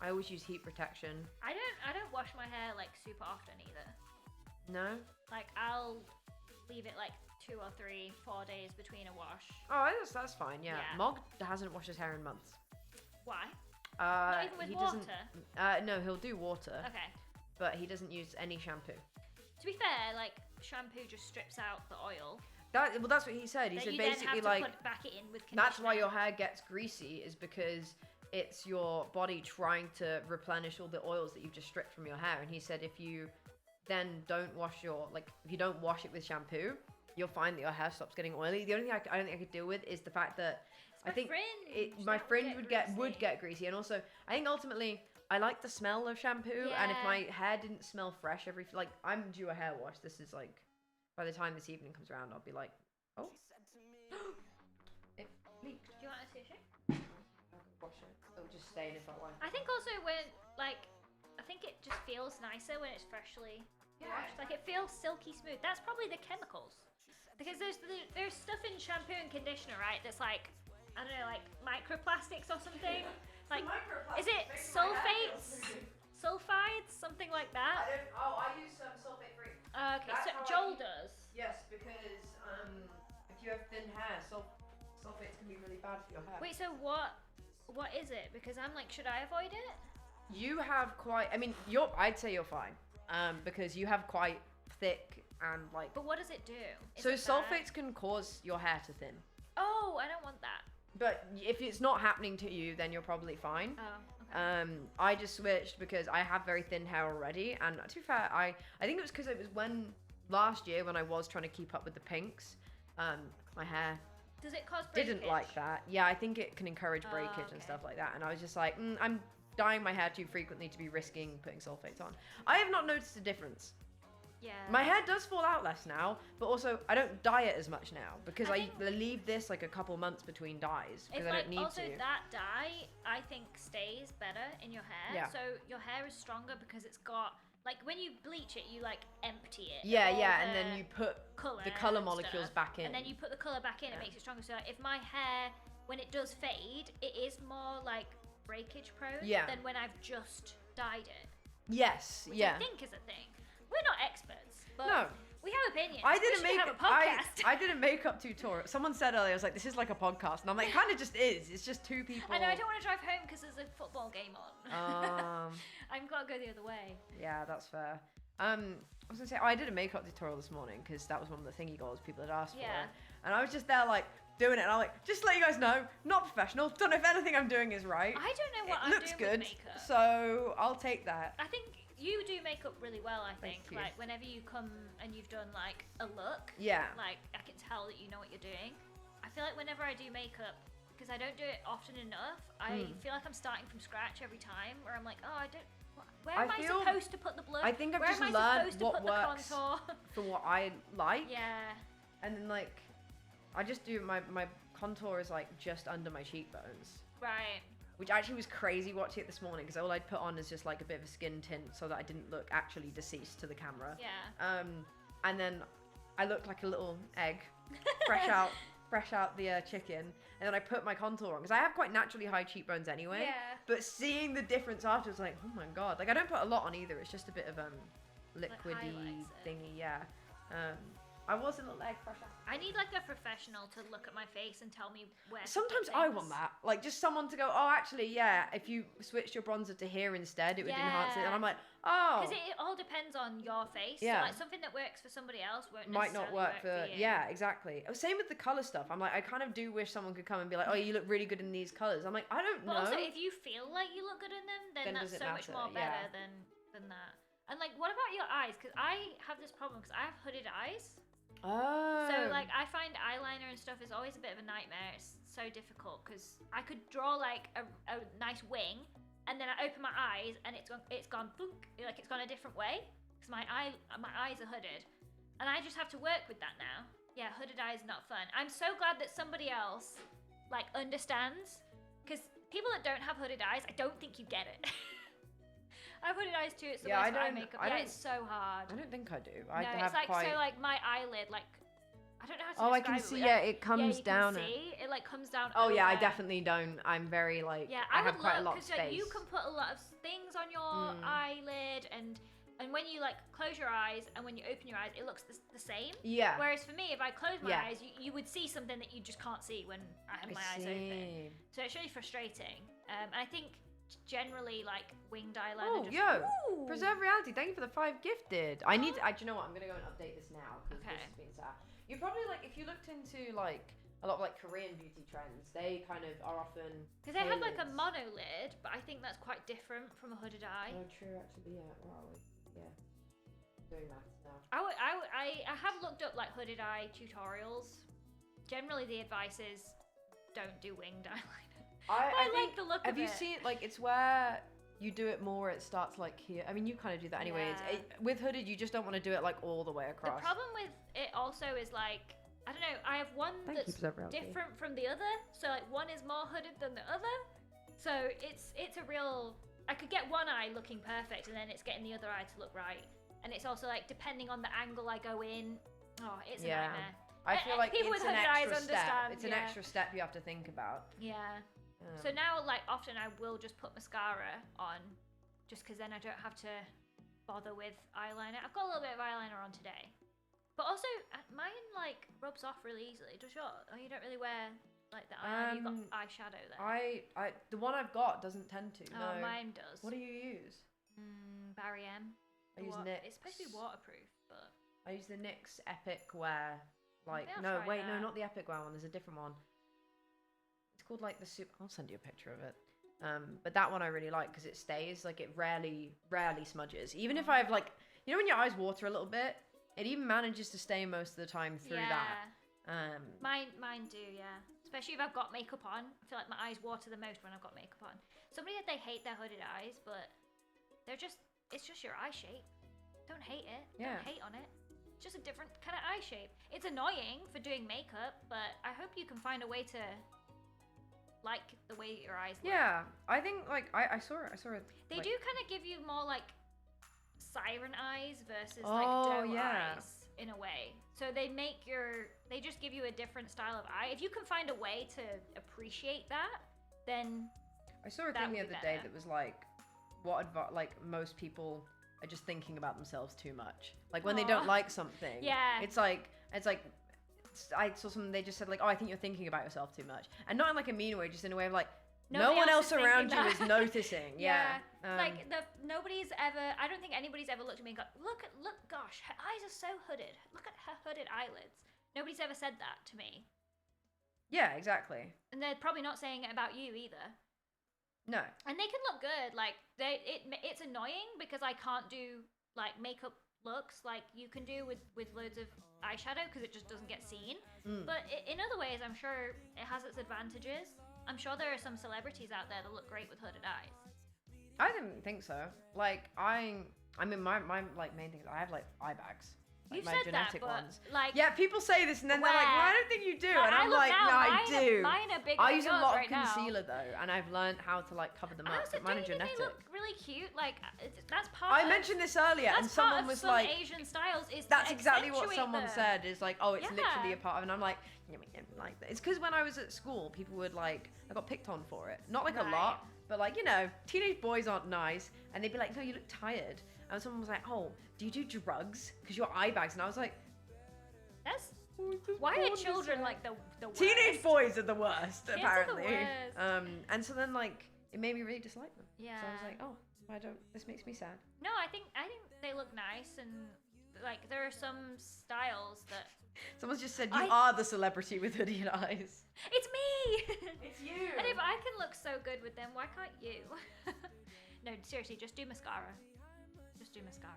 I always use heat protection. I don't wash my hair like super often either. No? Like I'll leave it like 2 or 3, 4 days between a wash. Oh, that's fine. Yeah. Yeah. Mog hasn't washed his hair in months. Why? Not even with he water? doesn't. No, he'll do water. Okay. But he doesn't use any shampoo. To be fair, like shampoo just strips out the oil. That's what he said. He That said you basically then have to like put back it in with conditioner. that's why your hair gets greasy, is because it's your body trying to replenish all the oils that you've just stripped from your hair. And he said if you then don't wash if you don't wash it with shampoo, you'll find that your hair stops getting oily. The only thing I don't think I could deal with is the fact that my fringe. my That fringe would get greasy. greasy. And also I think ultimately I like the smell of shampoo, and if Yeah. my hair didn't smell fresh I'm due a hair wash. This is like, by the time this evening comes around, I'll be like, oh, it leaked. Do you want a tissue? I'll wash it. It'll just stain if I want. I think also when I think it just feels nicer when it's freshly washed. Like it feels silky smooth. That's probably the chemicals, because there's stuff in shampoo and conditioner, right? That's like, I don't know, like microplastics or something. Like, is it sulfates, sulfides, something like that? I use sulfate free. Okay, That's so how I Joel keep- does. Yes, because if you have thin hair, sulfates can be really bad for your hair. Wait, so what is it? Because I'm like, should I avoid it? You have quite. I mean, I'd say you're fine. Because you have quite thick and like. But what does it do? Is So it bad? sulfates can cause your hair to thin. Oh, I don't want that. But if it's not happening to you, then you're probably fine. Oh, okay. I just switched because I have very thin hair already, and to be fair, I think it was because it was last year when I was trying to keep up with the pinks. My hair Does it cause breakage? didn't like that. Yeah, I think it can encourage breakage and okay. stuff like that. And I was just like, I'm dyeing my hair too frequently to be risking putting sulfates on. I have not noticed a difference. Yeah. My hair does fall out less now, but also I don't dye it as much now because I I leave this like a couple months between dyes because It's I like don't need also to. that dye I think stays better in your hair. Yeah. So your hair is stronger because it's got like when you bleach it, you like empty it. Yeah, of all yeah, and the then you put color the color and molecules stuff, back in. and then you put the color back in. Yeah. It makes it stronger. So if my hair, when it does fade, it is more like breakage prone Yeah. than when I've just dyed it. Yes, Which yeah. I think is a thing. We're not experts, but No. we have opinions. I We did a should make have a podcast. I did a makeup tutorial. Someone said earlier, I was like, this is like a podcast, and I'm like, it kind of just is. It's just two people. I know I don't want to drive home because there's a football game on. Um, I've got to go the other way. yeah, that's fair. I was gonna say, I did a makeup tutorial this morning because that was one of the thingy goals people had asked Yeah. for, and I was just there like doing it, and I'm like, just to let you guys know, not professional. Don't know if anything I'm doing is right. I don't know what it I'm looks doing good, with makeup. so I'll take that. I think you do makeup really well, I Thank think. you. Like, whenever you come and you've done, like, a look, Yeah. like, I can tell that you know what you're doing. I feel like whenever I do makeup, because I don't do it often enough, I feel like I'm starting from scratch every time, where I'm like, oh, I don't... Where I am I feel- supposed to put the blood? I think I've Where just am I learned supposed to what put the works. contour? For what I like, Yeah. and then like, I just do my contour is like just under my cheekbones. Right. Which actually was crazy watching it this morning because all I'd put on is just like a bit of a skin tint so that I didn't look actually deceased to the camera. Yeah. And then I looked like a little egg, fresh out the chicken, and then I put my contour on because I have quite naturally high cheekbones anyway. Yeah. But seeing the difference after was like, oh my god! Like I don't put a lot on either. It's just a bit of liquidy highlights it. thingy. Yeah. I was a little egg fresh out. I need like a professional to look at my face and tell me where. to Sometimes put I things. want that. Like, just someone to go, oh, actually, yeah, if you switched your bronzer to here instead, it would enhance it. And Yeah. I'm like, oh. Because it all depends on your face. Yeah. So like something that works for somebody else won't might not necessarily work for you. yeah, exactly. Same with the color stuff. I'm like, I kind of do wish someone could come and be like, oh, you look really good in these colors. I'm like, I don't But know. also, if you feel like you look good in them, then Then that's does it so much matter? more better than that. And like, what about your eyes? Because I have this problem because I have hooded eyes. Oh. So like, I find eyeliner and stuff is always a bit of a nightmare. It's so difficult because I could draw like a nice wing, and then I open my eyes and it's gone thunk, like it's gone a different way because my eyes are hooded. And I just have to work with that now. Yeah, hooded eye is not fun. I'm so glad that somebody else, like, understands. Because people that don't have hooded eyes, I don't think you get it. I have hooded eyes too. It's the worst eye makeup. Yeah, it's so hard. I don't think I do. No, it's like, so, like, my eyelid, like, I don't know how to Oh, I describe can see. it. Yeah, it comes you down. Can see. It like comes down. Oh yeah, I over. definitely don't. I'm very like. Yeah, I would have quite a lot of because space. like, you can put a lot of things on your eyelid, and when you like close your eyes and when you open your eyes, it looks the same. Yeah. Whereas for me, if I close my eyes, you would see something that you just can't see when I have my eyes open. So it's really frustrating. And I think generally like winged eyeliner. Oh, Preserve Reality. Thank you for the 5 gifted. I need. Do you know what? I'm gonna go and update this now because this has been sad. You probably like if you looked into like a lot of like Korean beauty trends, they kind of are often because they have like a mono lid, but I think that's quite different from a hooded eye. Oh, true. Actually, yeah. Where are we? Yeah. Doing maths now. I have looked up like hooded eye tutorials. Generally, the advice is don't do winged eyeliner. I like the look of it. Have you seen like it's where you do it more? It starts like here. I mean, you kind of do that anyway. Yeah. With hooded, you just don't want to do it like all the way across. The problem with it also is like I don't know. I have one that's different from the other. So like one is more hooded than the other. So it's a real. I could get one eye looking perfect, and then it's getting the other eye to look right. And it's also like depending on the angle I go in. Oh, it's a nightmare. I feel like people it's with an hooded eyes extra step. understand. It's an extra step you have to think about. Yeah. So now, like, often I will just put mascara on, just because then I don't have to bother with eyeliner. I've got a little bit of eyeliner on today. But also, mine, like, rubs off really easily. Does yours? Oh, you don't really wear, like, the eyeliner. You've got eyeshadow there. The one I've got doesn't tend to. Oh, no. Mine does. What do you use? Barry M. I use NYX. It's supposed to be waterproof, but... I use the NYX Epic Wear. Like, Maybe no, I'll try wait, that. no, not the Epic Wear one. There's a different one. It's called, like, the Soup... I'll send you a picture of it. But that one I really like because it stays. Like, it rarely smudges. Even if I have, like... You know when your eyes water a little bit? It even manages to stay most of the time through that. Mine do, yeah. Especially if I've got makeup on. I feel like my eyes water the most when I've got makeup on. Somebody said they hate their hooded eyes, but they're just... It's just your eye shape. Don't hate it. Yeah. Don't hate on it. It's just a different kind of eye shape. It's annoying for doing makeup, but I hope you can find a way to like the way your eyes look. Yeah, I think like I saw it. They like, do kind of give you more like siren eyes versus Oh, like doe yeah. eyes in a way. So they just give you a different style of eye. If you can find a way to appreciate that, then I saw a that thing the would be other day better. that was like, like most people are just thinking about themselves too much. Like when they don't Aw. like something, Yeah. it's like I saw something they just said like, oh, I think you're thinking about yourself too much, and not in like a mean way, just in a way of like, no Nobody one else else is around thinking you is that. noticing. Yeah. like nobody's ever. I don't think anybody's ever looked at me and gone, look, gosh, her eyes are so hooded. Look at her hooded eyelids. Nobody's ever said that to me, Yeah, exactly. and they're probably not saying it about you either. No. And they can look good. Like it's annoying because I can't do like makeup looks like you can do with loads of eyeshadow because it just doesn't get seen. But in other ways, I'm sure it has its advantages. I'm sure there are some celebrities out there that look great with hooded eyes. I didn't think so. Like I mean, my like main thing is I have like eye bags. Like You've my said that, genetic but ones. like Yeah, people say this and then they're like, well, I don't think you do. And I'm look like, now, no, I mine do. Mine are bigger I than use a yours lot right of concealer though, and I've learned how to like cover them now. up. Also, But mine are don't you think genetic. they look really cute? Like that's part. I of, mentioned this earlier, and that's someone part of was some like, Asian styles is to that's exactly what accentuate someone them. said. Is like, oh, it's literally Yeah. a part of, and I'm like, like that. It's because when I was at school, people would like, I got picked on for it. Not like a Right. lot, but like, you know, teenage boys aren't nice, and they'd be like, no, you look tired. And someone was like, oh, do you do drugs? Because your eye bags. And I was like, That's oh, it's just why born are this children way. like the worst? Teenage boys are the worst, Kids are the apparently. worst. And so then like it made me really dislike them. Yeah. So I was like, oh, I don't. This makes me sad. No, I think they look nice and like there are some styles that Someone's just said you are the celebrity with hooded eyes. it's me. It's you. And if I can look so good with them, why can't you? No, seriously, just do mascara. Just do mascara.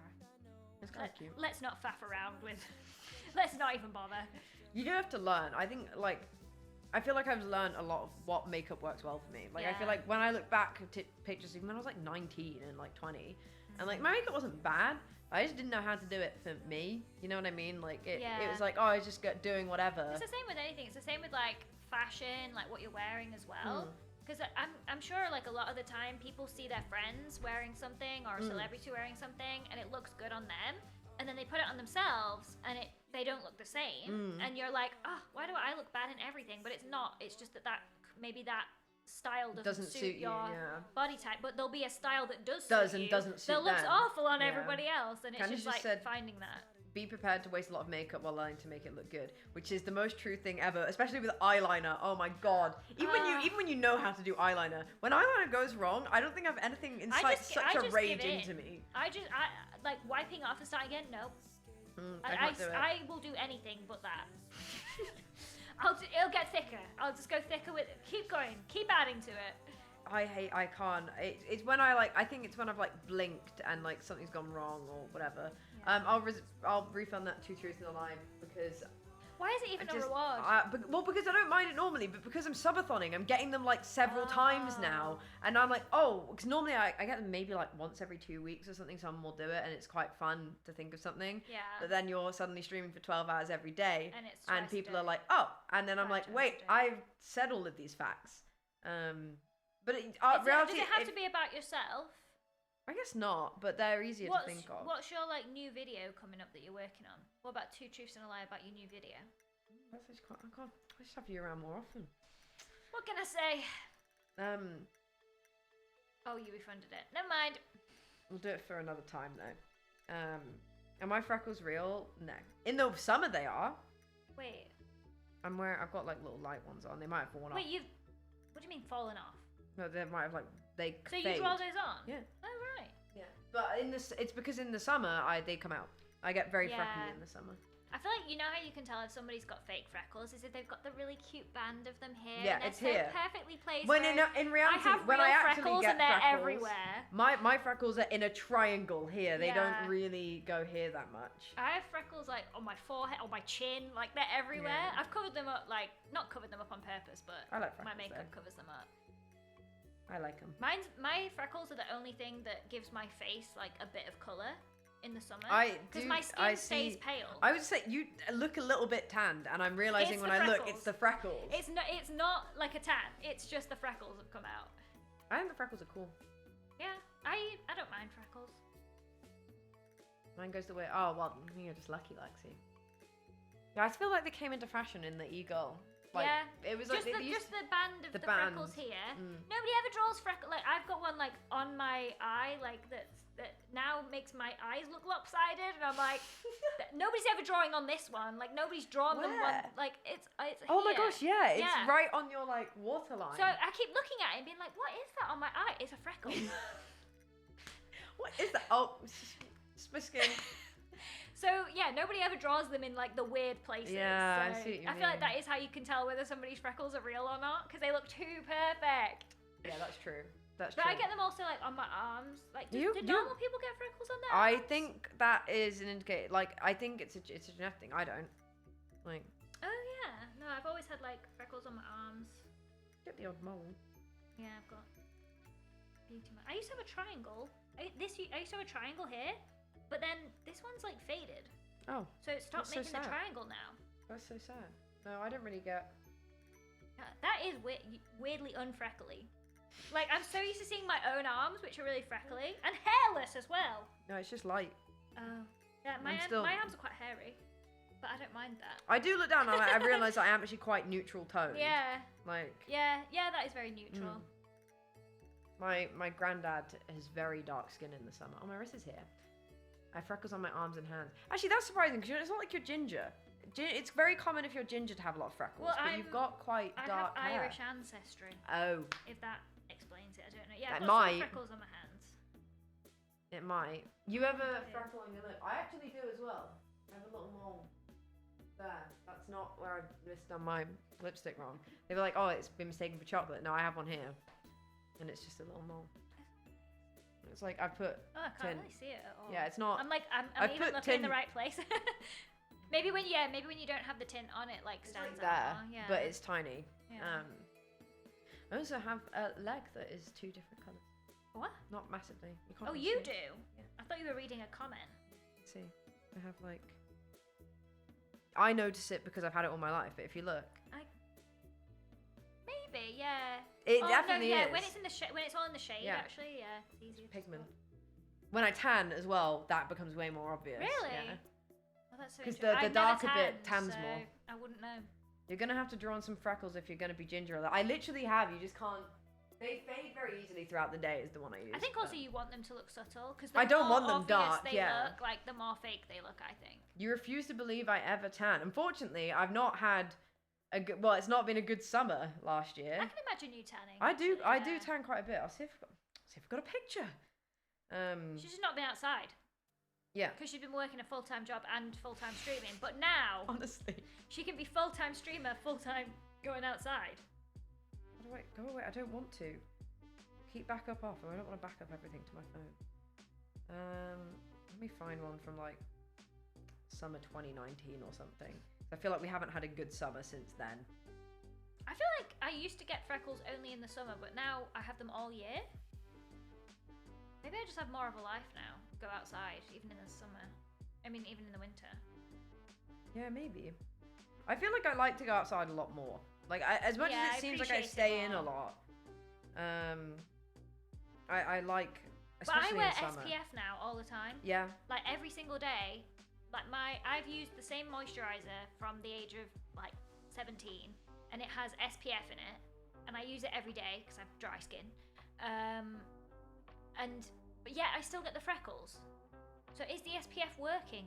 It's kind of cute. Let's not faff around with. Let's not even bother. You do have to learn. I think like. I feel like I've learned a lot of what makeup works well for me. Like I feel Yeah. like when I look back at pictures, even when I was like 19 and like 20, And like my makeup wasn't bad. I just didn't know how to do it for me. You know what I mean? Like it was like, oh, I was just doing whatever. It's the same with anything. It's the same with like fashion, like what you're wearing as well. Because I'm sure like a lot of the time people see their friends wearing something or a celebrity wearing something and it looks good on them, and then they put it on themselves and they don't look the same, and you're like, oh, why do I look bad in everything? But it's not. It's just that maybe that style doesn't suit your body type, but there'll be a style that does suit you, doesn't suit that looks them. awful on everybody else, and it's just like finding that. Be prepared to waste a lot of makeup while learning to make it look good, which is the most true thing ever, especially with eyeliner. Oh my god! Even when you know how to do eyeliner, when eyeliner goes wrong, I don't think I've anything incite such a rage into me. I like wiping off and starting again. Nope. I will do anything but that. It'll get thicker. I'll just go thicker with it. Keep going. Keep adding to it. I can't. It's when I think it's when I've like blinked and like something's gone wrong or whatever. Yeah. I'll refund that 2 truths and a lie because. Why is it even a reward? Because I don't mind it normally, but because I'm Soup-A-Thoning, I'm getting them like several times now, and I'm like, because normally I get them maybe like once every 2 weeks or something. Someone will do it, and it's quite fun to think of something. Yeah. But then you're suddenly streaming for 12 hours every day, and people are like, and then I'm like, wait, I've said all of these facts. But reality, does it have to be about yourself? I guess not, but they're easier to think of. What's your like new video coming up that you're working on? What about 2 truths and a lie about your new video? I just have you around more often. What can I say? Oh, you refunded it. Never mind. We'll do it for another time though. Are my freckles real? No. In the summer they are. Wait. I've got like little light ones on. They might have fallen off. What do you mean fallen off? No, they might have they So fade. you draw those on? Yeah. Oh right. Yeah. But it's because in the summer they come out. I get very freckly in the summer. I feel like, you know how you can tell if somebody's got fake freckles is if they've got the really cute band of them here. Yeah, and it's they're here. So perfectly placed. When in reality, I have when real I actually freckles get and they're freckles, everywhere. My freckles are in a triangle here. They Yeah. don't really go here that much. I have freckles like on my forehead, on my chin, like they're everywhere. Yeah. I've covered them up, like not covered them up on purpose, but I like my freckles, makeup though. covers them up. I like them. My freckles are the only thing that gives my face like a bit of color in the summer. Because my skin stays pale. I would say you look a little bit tanned, and I'm realizing It's when the I look, freckles. it's the freckles. It's not like a tan. It's just the freckles have come out. I think the freckles are cool. Yeah, I don't mind freckles. Mine goes the way. Oh well, you're just lucky, Lexi. Yeah, I feel like they came into fashion in the e-girl. Like, yeah, it was just like just the band of the band. freckles here. Mm. Nobody ever draws freckles. Like I've got one like on my eye, like that now makes my eyes look lopsided, and I'm like, nobody's ever drawing on this one. Like nobody's drawn them one. Like it's. Oh my here. gosh, yeah, it's right on your like waterline. So I keep looking at it and being like, what is that on my eye? It's a freckle. What is that? Oh, it's my skin. So yeah, nobody ever draws them in like the weird places. Yeah, so I see what you I feel like mean. that is how you can tell whether somebody's freckles are real or not, because they look too perfect. Yeah, that's true. That's But true. I get them also like on my arms. Like, do You- normal people get freckles on their I arms? think that is an indicator. Like, I think it's a genetic thing. I don't. Like, Oh yeah, no, I've always had like freckles on my arms. get the odd mole. Yeah, I've got beauty mark. I used to have a triangle. I used to have a triangle here, but then this one's like faded. Oh, So it stopped That's so making the sad. triangle now. that's so sad. No, I don't really get. That is weirdly unfreckly. Like, I'm so used to seeing my own arms, which are really freckly, and hairless as well. No, it's just light. Oh. Yeah, my arms are quite hairy, but I don't mind that. I do look down and I realise I am actually quite neutral toned. Yeah, Like, yeah, that is very neutral. my granddad has very dark skin in the summer. Oh, my wrist is here. I have freckles on my arms and hands. Actually, that's surprising because it's not like you're ginger. It's very common if you're ginger to have a lot of freckles, Well, but you've got quite I dark have hair. Irish ancestry, Oh, if that explains it. I don't know. Yeah, It I've got might. some freckles on my hands. it might. You have a Yeah. freckle on your lip. I actually do as well. I have a little mole there. That's not where I misdone my lipstick wrong. They were like, oh, it's been mistaken for chocolate. No, I have one here. And it's just a little mole. It's like I put Oh, I can't Tin. really see it at all. Yeah, it's not. I'm like, I'm I even put looking in the tin- right place. maybe when you don't have the tint on it, like It's stands like there, out more. Yeah. but it's tiny. Yeah. I also have a leg that is 2 different colours. What? Not massively. You can't Oh, really you see it. do? Yeah. I thought you were reading a comment. See, I have like. I notice it because I've had it all my life. But if you look, Maybe, yeah. it Oh, definitely no, yeah. is. When it's in the when it's all in the shade, Yeah. actually, yeah, it's easier. to Pigment. spot. When I tan as well, that becomes way more obvious. Really? Yeah. Oh, that's so 'Cause interesting. the I've darker never bit tanned, tans so more. I wouldn't know. You're gonna have to draw on some freckles if you're gonna be ginger. I literally have. You just can't. They fade very easily throughout the day. Is the one I use. I think but also you want them to look subtle because I don't want them obvious dark, they yeah. look, like the more fake they look. I think. You refuse to believe I ever tan. Unfortunately, I've not had a good. Well, it's not been a good summer last year. I can imagine you tanning. I do. actually, I yeah. do tan quite a bit. I'll see if I've got a picture. She's just not been outside Yeah. because she's been working a full-time job and full-time streaming. But now Honestly. she can be full-time streamer, full-time going outside. How do I go away? I don't want to. Keep backup off. I don't want to back up everything to my phone. Let me find one from like summer 2019 or something. I feel like we haven't had a good summer since then. I feel like I used to get freckles only in the summer, but now I have them all year. Maybe I just have more of a life now. Go outside, even in the summer. I mean, even in the winter. Yeah, maybe. I feel like I like to go outside a lot more. Like, as much Yeah, as I it seems like I appreciate it stay in a more. lot, I like, But I especially wear in summer. SPF now all the time. Yeah. Like every single day. Like I've used the same moisturizer from the age of like 17, and it has SPF in it, and I use it every day because I have dry skin. But yeah, I still get the freckles. So is the SPF working?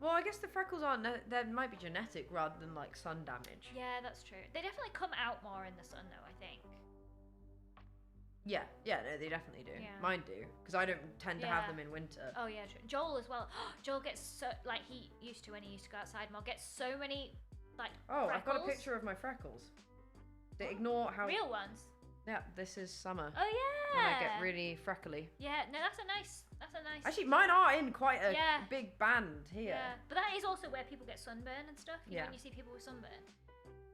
Well, I guess the freckles aren't. They might be genetic rather than like sun damage. Yeah, that's true. They definitely come out more in the sun, though, I think. Yeah, no, they definitely do. Yeah. Mine do, because I don't tend to have Yeah. them in winter. Oh yeah, true. Joel as well. Joel gets so like he used to when he used to go outside more. Gets so many like. Oh, freckles. I've got a picture of my freckles. Ignore how. Real ones. Yeah, this is summer. Oh yeah. When I get really freckly. Yeah, no, that's a nice. Actually, mine are in quite a Yeah. big band here. Yeah, but that is also where people get sunburn and stuff. You know, Yeah. when you see people with sunburn.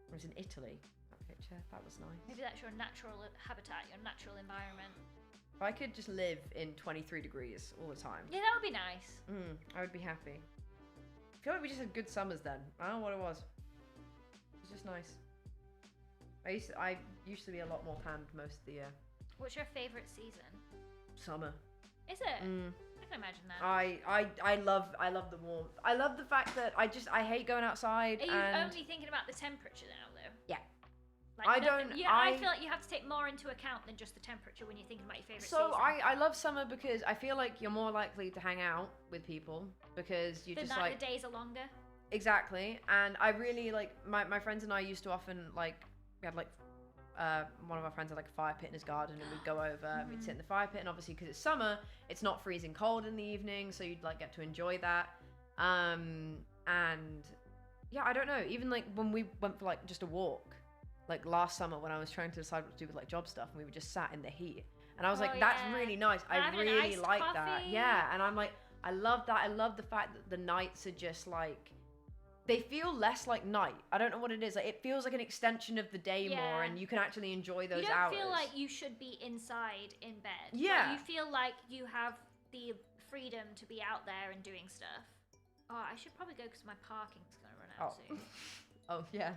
I was in Italy. That picture, that was nice. Maybe that's your natural habitat, your natural environment. If I could just live in 23 degrees all the time, Yeah, that would be nice. I would be happy. I feel like we just had good summers then. I don't know what it was. It was just nice. I used to be a lot more tanned most of the year. What's your favorite season? Summer. Is it? I can imagine that. I love the warmth. I love the fact that I hate going outside. Are you and only thinking about the temperature now, though? Yeah. Like, I don't- Yeah, I I- feel like you have to take more into account than just the temperature when you're thinking about your favorite So season. I love summer because I feel like you're more likely to hang out with people because you The just night, like the days are longer. exactly. And I really like my friends and I used to often like we had like one of our friends had like a fire pit in his garden and we'd go over and we'd sit in the fire pit and obviously because it's summer it's not freezing cold in the evening so you'd like get to enjoy that and yeah I don't know even like when we went for like just a walk like last summer when I was trying to decide what to do with like job stuff and we were just sat in the heat and I was Oh, like that's yeah. really nice I Having an really iced like that coffee. yeah and I'm like I love that I love the fact that the nights are just like they feel less like night. I don't know what it is. Like it feels like an extension of the day more, Yeah. and you can actually enjoy those You don't hours. feel like you should be inside in bed. Yeah. Like, you feel like you have the freedom to be out there and doing stuff. Oh, I should probably go because my parking's going to run out soon. Oh yeah.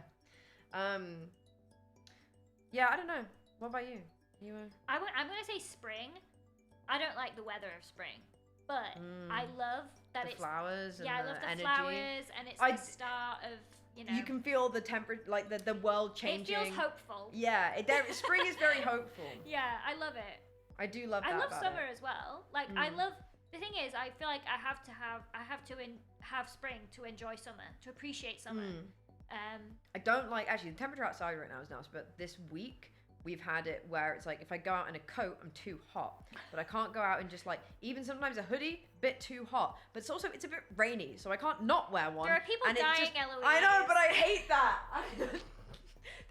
Yeah, I don't know. What about you? You I'm going to say spring. I don't like the weather of spring, but I love that the it's flowers and yeah, I the love the energy. flowers and it's I- the start of, you know. You can feel the temperature, like the world changing. It feels hopeful. Yeah, spring is very hopeful. Yeah, I love it. I do love that. I love about summer it. as well. Like I love the thing is I feel like I have to have spring to enjoy summer, to appreciate summer. I don't like actually the temperature outside right now is nice, but this week we've had it where it's like if I go out in a coat, I'm too hot. But I can't go out in just like even sometimes a hoodie, bit too hot. But it's a bit rainy, so I can't not wear one. There are people and it's dying, just, Eloise. I know, but I hate that.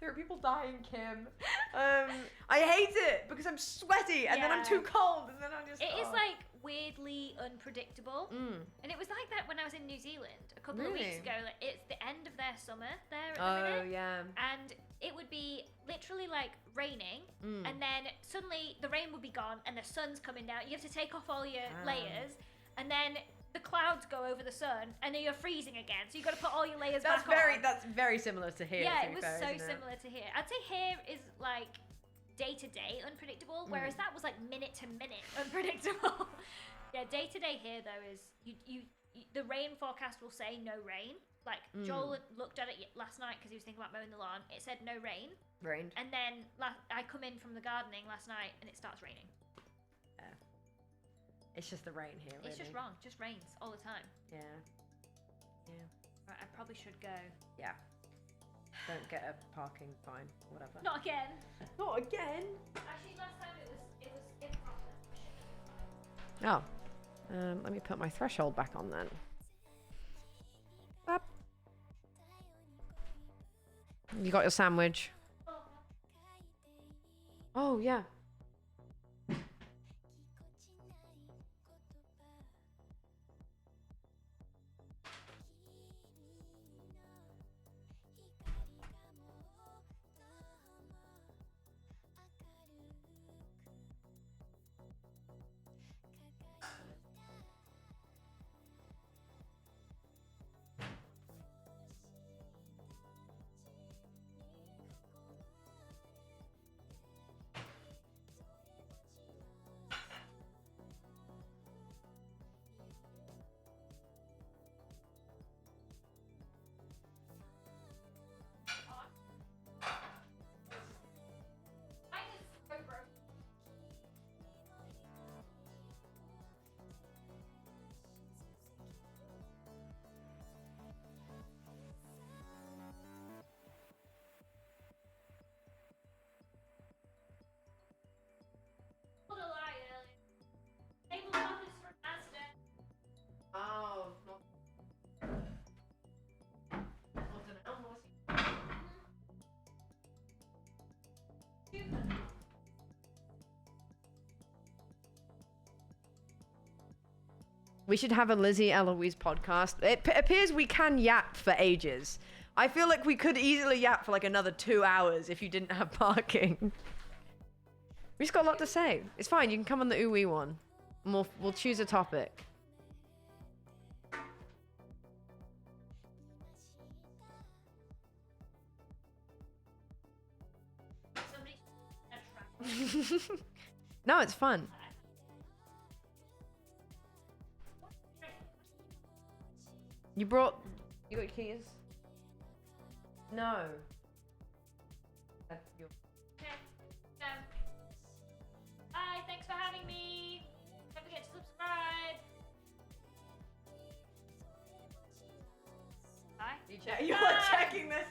There are people dying, Kim. I hate it because I'm sweaty and then I'm Yeah. too cold and then I'm just. It is like weirdly unpredictable. And it was like that when I was in New Zealand a couple of Really? weeks ago. Like, it's the end of their summer there at the Oh minute. yeah. And it would be literally like raining, and then suddenly the rain would be gone and the sun's coming down. You have to take off all your layers, and then the clouds go over the sun, and then you're freezing again. So you got to put all your layers That's back on. That's very similar to here. Yeah, to it be was fair, so isn't it? similar to here. I'd say here is like day to day unpredictable, whereas that was like minute to minute unpredictable. Yeah, day to day here though is you the rain forecast will say no rain. Like Joel looked at it last night because he was thinking about mowing the lawn. It said no rain, Rained. and then I come in from the gardening last night and it starts raining. Yeah. It's just the rain here. It's just really. wrong. Just rains all the time. Yeah. Yeah. Right, I probably should go. Yeah. Don't get a parking fine or whatever. Not again. Not again. Actually, last time it was improper. Oh. Let me put my threshold back on then. Bop. You got your sandwich. Oh yeah. Oh, we should have a Lizzie Eloise podcast. It appears we can yap for ages. I feel like we could easily yap for like another 2 hours if you didn't have parking. We just got a lot to say. It's fine. You can come on the ooh-wee one. And we'll choose a topic. No, it's fun. You got your keys? No. That's your... Okay. Bye. Thanks for having me. Don't forget to subscribe. Bye. You are checking this